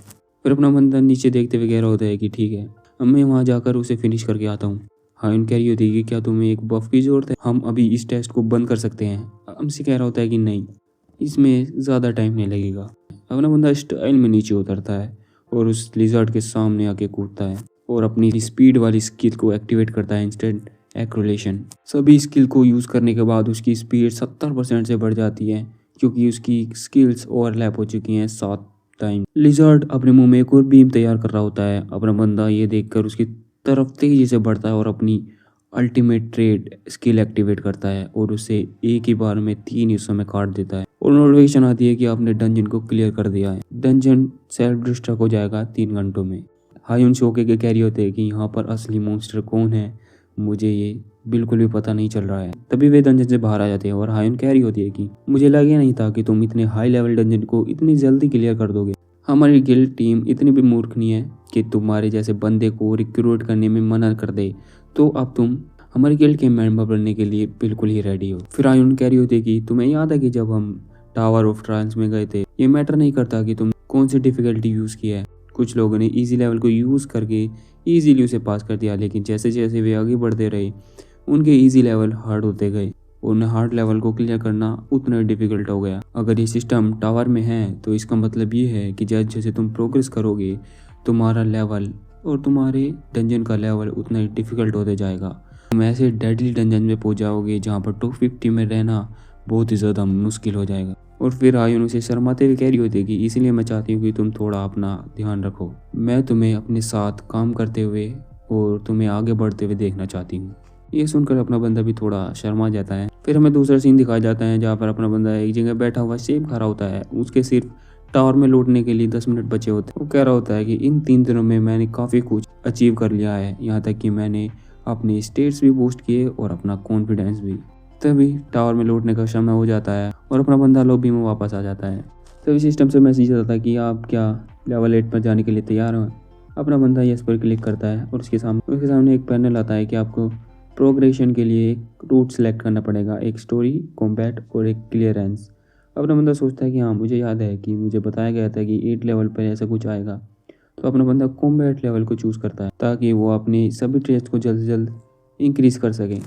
फिर अपना बंदा नीचे देखते हुए कह रहा होता है कि ठीक है, अब मैं वहाँ जाकर उसे फिनिश करके आता हूँ। हायुन कह रही होती है कि क्या तुम्हें एक बफ की जरूरत है, हम अभी इस टेस्ट को बंद कर सकते हैं। हमसे कह रहा होता है कि नहीं, इसमें ज़्यादा टाइम नहीं लगेगा। अपना बंदा स्टाइल में नीचे उतरता है और उस लिजर्ड के सामने आके कूदता है और अपनी स्पीड वाली स्किल को एक्टिवेट करता है, इंस्टेंट एक्रोलेशन। सभी स्किल को यूज़ करने के बाद उसकी स्पीड 70% से बढ़ जाती है, क्योंकि उसकी स्किल्स ओवरलैप हो चुकी हैं 7 टाइम। लिजर्ड अपने मुंह में एक और बीम तैयार कर रहा होता है। अपना बंदा ये देखकर उसकी तरफ तेजी से बढ़ता है और अपनी अल्टीमेट ट्रेड स्किल एक्टिवेट करता है और उसे एक ही बार में 3 हिस्सों में काट देता है और नोटिफिकेशन आती है कि आपने डंजन को क्लियर कर दिया है। डंजन सेल्फ डिस्ट्रक्ट हो जाएगा 3 घंटों में। हायुन शोके के कह रही होते हैं कि यहाँ पर असली मॉन्स्टर कौन है, मुझे ये बिल्कुल भी पता नहीं चल रहा है। तभी वे डंजन से बाहर आ जाते हैं और हायुन कह रही होती है कि मुझे लगा नहीं था कि तुम इतने हाई लेवल डंजन को इतनी जल्दी क्लियर कर दोगे। हमारी गिल्ड टीम इतनी भी मूर्ख नहीं है कि तुम्हारे जैसे बंदे को रिक्रूट करने में मना कर दे, तो अब तुम हमारी गिल्ड के मेंबर बनने के लिए बिल्कुल ही रेडी हो। फिर हायुन कह रही होती है कि तुम्हें याद है कि जब हम टावर ऑफ ट्रायल्स में गए थे, ये मैटर नहीं करता कि तुम कौन सी डिफिकल्टी यूज़ किया है। कुछ लोगों ने इजी लेवल को यूज़ करके ईजीली उसे पास कर दिया, लेकिन जैसे जैसे वे आगे बढ़ते रहे उनके इजी लेवल हार्ड होते गए। उन्हें हार्ड लेवल को क्लियर करना उतना डिफिकल्ट हो गया। अगर ये सिस्टम टावर में है तो इसका मतलब ये है कि जैसे जैसे तुम प्रोग्रेस करोगे तुम्हारा लेवल और तुम्हारे डंजन का लेवल उतना ही डिफिकल्ट होते जाएगा। तुम ऐसे डेडली डंजन में पहुंच जाओगे जहाँ पर 250 में रहना बहुत ही ज़्यादा मुश्किल हो जाएगा। और फिर आयुन उसे शर्माते हुए कह रही होती है कि इसलिए मैं चाहती हूँ कि तुम थोड़ा अपना ध्यान रखो। मैं तुम्हें अपने साथ काम करते हुए और तुम्हें आगे बढ़ते हुए देखना चाहती हूँ। ये सुनकर अपना बंदा भी थोड़ा शर्मा जाता है। फिर हमें दूसरा सीन दिखाया जाता है जहाँ पर अपना बंदा एक जगह बैठा हुआ सेब खा रहा होता है। उसके सिर्फ टावर में लौटने के लिए 10 मिनट बचे होते हैं। वो कह रहा होता है कि इन 3 दिनों में मैंने काफ़ी कुछ अचीव कर लिया है, यहाँ तक कि मैंने अपने स्टेट्स भी बूस्ट किए और अपना कॉन्फिडेंस भी। तभी टावर में लौटने का समय हो जाता है और अपना बंदा लॉबी में वापस आ जाता है। तभी सिस्टम से मैसेज आता है कि आप क्या लेवल 8 पर जाने के लिए तैयार हो। अपना बंदा यस पर क्लिक करता है और उसके सामने एक पैनल आता है कि आपको प्रोग्रेशन के लिए एक रूट सेलेक्ट करना पड़ेगा, एक स्टोरी, कॉम्बैट और एक क्लियरेंस। अपना बंदा सोचता है कि हाँ मुझे याद है कि मुझे बताया गया था कि 8 लेवल पर ऐसा कुछ आएगा। तो अपना बंदा कॉम्बैट लेवल को चूज़ करता है ताकि वो अपनी सभी ट्रेस्ट को जल्द से जल्द इंक्रीज़ कर सके।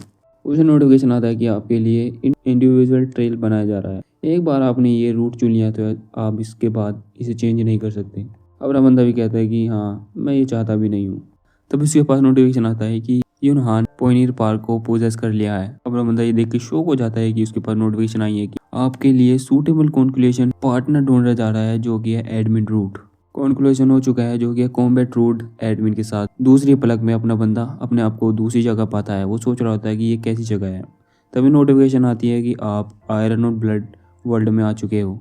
उसे नोटिफिकेशन आता है कि आपके लिए इंडिविजुअल ट्रेल बनाया जा रहा है। एक बार आपने ये रूट चुन लिया तो आप इसके बाद इसे चेंज नहीं कर सकते। अपना बंदा भी कहता है कि हाँ मैं ये चाहता भी नहीं हूँ। तब उसके पास नोटिफिकेशन आता है कि यूनहान पोइनियर पार्क को पोजेस कर लिया है। अपना बंदा ये देख के शॉक हो जाता है कि उसके पास नोटिफिकेशन आई है कि आपके लिए सूटेबल कॉन्क्लूजन पार्टनर ढूंढा जा रहा है जो कि है एडमिन रूट। कॉन्क्लूजन हो चुका है जो कि है कॉम्बैट रूट एडमिन के साथ। दूसरी पलक में अपना बंदा अपने आप को दूसरी जगह पाता है। वो सोच रहा होता है कि ये कैसी जगह है। तभी नोटिफिकेशन आती है कि आप आयरन और ब्लड वर्ल्ड में आ चुके हो।